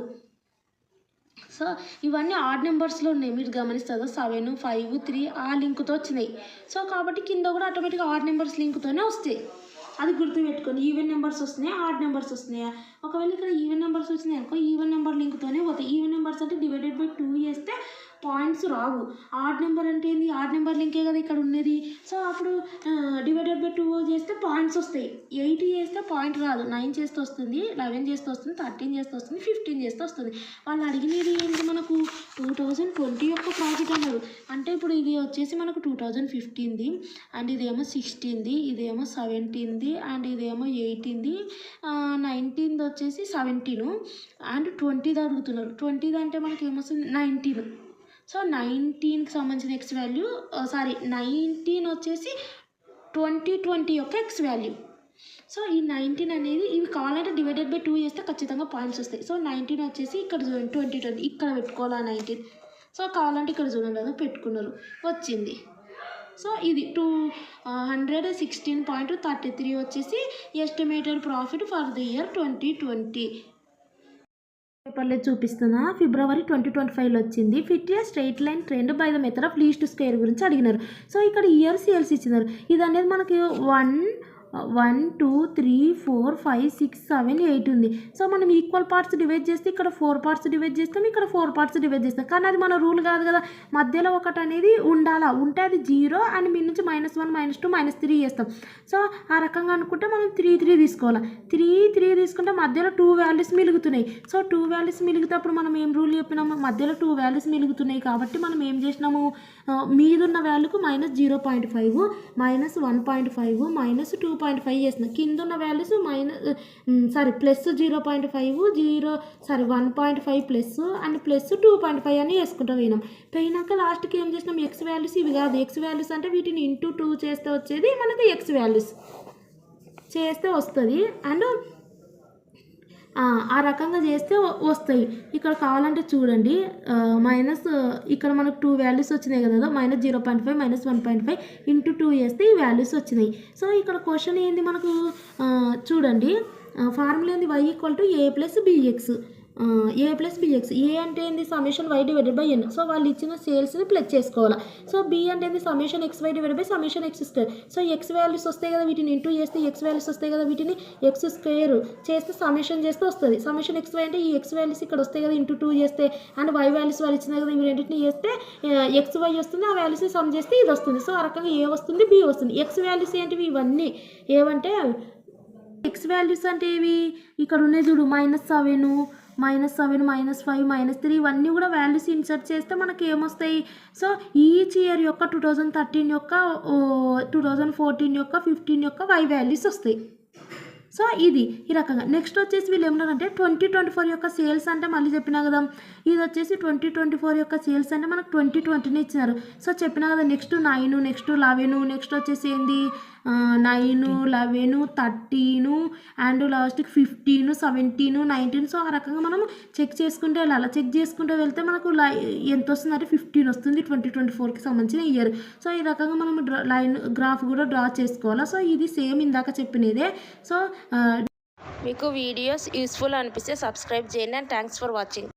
సో ఇవన్నీ ఆడ్ నెంబర్స్లో ఉన్నాయి, మీరు గమనిస్తారు 7 5 3 ఆ లింక్తో వచ్చినాయి. సో కాబట్టి కింద కూడా ఆటోమేటిక్గా ఆడ్ నెంబర్స్ లింక్తోనే వస్తాయి. అది గుర్తుపెట్టుకోండి. ఈవెన్ నెంబర్స్ వస్తున్నాయా ఆడ్ నెంబర్స్ వస్తున్నాయా, ఒకవేళ ఇక్కడ ఈవెన్ నెంబర్స్ వచ్చినాయి అనుకో ఈవెన్ నెంబర్ లింక్తోనే పోతాయి. ఈవెన్ నెంబర్స్ అంటే డివైడెడ్ బై 2 చేస్తే పాయింట్స్ రావు. ఆడ్ నెంబర్ అంటే ఏంది, ఆడ్ నెంబర్ లింకే కదా ఇక్కడ ఉన్నది. సో అప్పుడు డివైడెడ్ బై 2 చేస్తే పాయింట్స్ వస్తాయి. 8 చేస్తే పాయింట్ రాదు, 9 చేస్తే వస్తుంది, 11 చేస్తే వస్తుంది, 13 చేస్తే వస్తుంది, 15 చేస్తే వస్తుంది. వాళ్ళు అడిగినది ఏంటి, మనకు 2020 యొక్క ప్రాఫిట్ అన్నారు. అంటే ఇప్పుడు ఇది వచ్చేసి మనకు 2015ది అండ్ ఇదేమో 16ది, ఇదేమో 17ది అండ్ ఇదేమో 18ది, 19ది వచ్చేసి 17 అండ్ 20ది అడుగుతున్నారు. 20ది అంటే మనకి ఏమొస్తుంది 19. సో 19కి సంబంధించిన ఎక్స్ వాల్యూ 19 వచ్చేసి 2020 యొక్క ఎక్స్ వాల్యూ. సో ఈ 19 అనేది ఇవి కావాలంటే డివైడెడ్ బై 2 చేస్తే ఖచ్చితంగా పాయింట్స్ వస్తాయి. సో 19 వచ్చేసి ఇక్కడ చూడండి 2020 ఇక్కడ పెట్టుకోవాలా 19. సో కావాలంటే ఇక్కడ చూడండి కదా పెట్టుకున్నారు వచ్చింది. సో ఇది 216.33 వచ్చేసి estimated profit for the year 2020. పేపర్లో చూపిస్తున్నా ఫిబ్రవరి 2025లో వచ్చింది. Fit a straight line trend by the method of least square గురించి అడిగినారు. సో ఇక్కడ ఇయర్స్ ఇచ్చినారు. ఇది అనేది మనకి 1 1 2 3 4 5 6 7 8 ఉంది. సో మనం ఈక్వల్ పార్ట్స్ డివైడ్ చేస్తే ఇక్కడ 4 పార్ట్స్ డివైడ్ చేస్తాం, ఇక్కడ 4 పార్ట్స్ డివైడ్ చేస్తాం. కానీ అది మన రూల్ కాదు కదా, మధ్యలో ఒకటి అనేది ఉండాలా, ఉంటే అది 0 అండ్ మీ నుంచి -1 -2 -3 చేస్తాం. సో ఆ రకంగా అనుకుంటే మనం 3 తీసుకోవాలి. 3 తీసుకుంటే మధ్యలో 2 వాల్యూస్ మిలుగుతున్నాయి. సో 2 వాల్యూస్ మిలిగినప్పుడు మనం ఏం రూల్ చెప్పినాము, మధ్యలో 2 వాల్యూస్ మిలుగుతున్నాయి కాబట్టి మనం ఏం చేసినాము, మీదున్న వాల్యూకు -0.5 -1.5 -2.5 చేసిన, కింద ఉన్న వాల్యూస్ +0.5 1.5 ప్లస్ అండ్ +2.5 అని వేసుకుంటూ పోయినాక లాస్ట్కి ఏం చేసినాం, ఎక్స్ వాల్యూస్ ఇవి కాదు. ఎక్స్ వాల్యూస్ అంటే వీటిని ఇంటూ 2 చేస్తే వచ్చేది మనకు ఎక్స్ వాల్యూస్ చేస్తే వస్తుంది. అండ్ ఆ రకంగా చేస్తే వస్తాయి. ఇక్కడ కావాలంటే చూడండి, ఇక్కడ మనకు 2 వాల్యూస్ వచ్చినాయి కదా, -0.5 -1.5 ఇంటూ 2 చేస్తే ఈ వాల్యూస్ వచ్చినాయి. సో ఇక్కడ క్వశ్చన్ ఏంది మనకు చూడండి, ఫార్ములా ఏంది, y = a + bx. a + bx. a అంటే ఏంది, ΣY/n. సో వాళ్ళు ఇచ్చిన సేల్స్ని ప్లస్ చేసుకోవాలి. సో b అంటే ఏంది, ΣXY/x². సో ఎక్స్ వాల్యూస్ వస్తాయి కదా, వీటిని ఇంటూ చేస్తే ఎక్స్ వాల్యూస్ వస్తాయి కదా, వీటిని x² చేస్తే సమ్మేషన్ చేస్తే వస్తుంది. xy అంటే ఈ ఎక్స్ వాల్యూస్ ఇక్కడ వస్తాయి కదా, ఇంటూ 2 చేస్తే అండ్ y వాల్యూస్ వాళ్ళు ఇచ్చినాయి కదా, ఇవి రెండింటిని చేస్తే xy వస్తుంది, ఆ వాల్యూస్ని సమ్ చేస్తే ఇది వస్తుంది. సో ఆ రకంగా a వస్తుంది, b వస్తుంది. ఎక్స్ వాల్యూస్ ఏంటివి, ఇవన్నీ ఏవంటే ఎక్స్ వాల్యూస్ అంటే ఇవి ఇక్కడ ఉన్నాయి చూడు, -7 -7 -5 -3 ఇవన్నీ కూడా వాల్యూస్ ఇన్సర్ట్ చేస్తే మనకి ఏమొస్తాయి. సో ఈచ్ ఇయర్ యొక్క 2013 యొక్క 2014 యొక్క 15 యొక్క y వాల్యూస్ వస్తాయి. సో ఇది ఈ రకంగా. నెక్స్ట్ వచ్చేసి వీళ్ళు ఏమన్నారంటే 2024 యొక్క సేల్స్ అంటే మళ్ళీ చెప్పినా కదా, ఇది వచ్చేసి 2024 యొక్క సేల్స్ అంటే మనకు 2020 ఇచ్చినారు. సో చెప్పినా కదా, నెక్స్ట్ 9 నెక్స్ట్ 11 నెక్స్ట్ వచ్చేసి ఏంది 9 11 13 అండ్ లాస్ట్కి 15 17 19. సో ఆ రకంగా మనం చెక్ చేసుకుంటే వెళ్ళాలి. చెక్ చేసుకుంటూ వెళ్తే మనకు ఎంత వస్తుందంటే 15 వస్తుంది 2024కి సంబంధించిన ఇయర్. సో ఈ రకంగా మనం గ్రాఫ్ కూడా డ్రా చేసుకోవాలి. సో ఇది సేమ్ ఇందాక చెప్పినదే. సో మీకు వీడియోస్ యూస్ఫుల్ అనిపిస్తే సబ్స్క్రైబ్ చేయండి. And thanks for watching.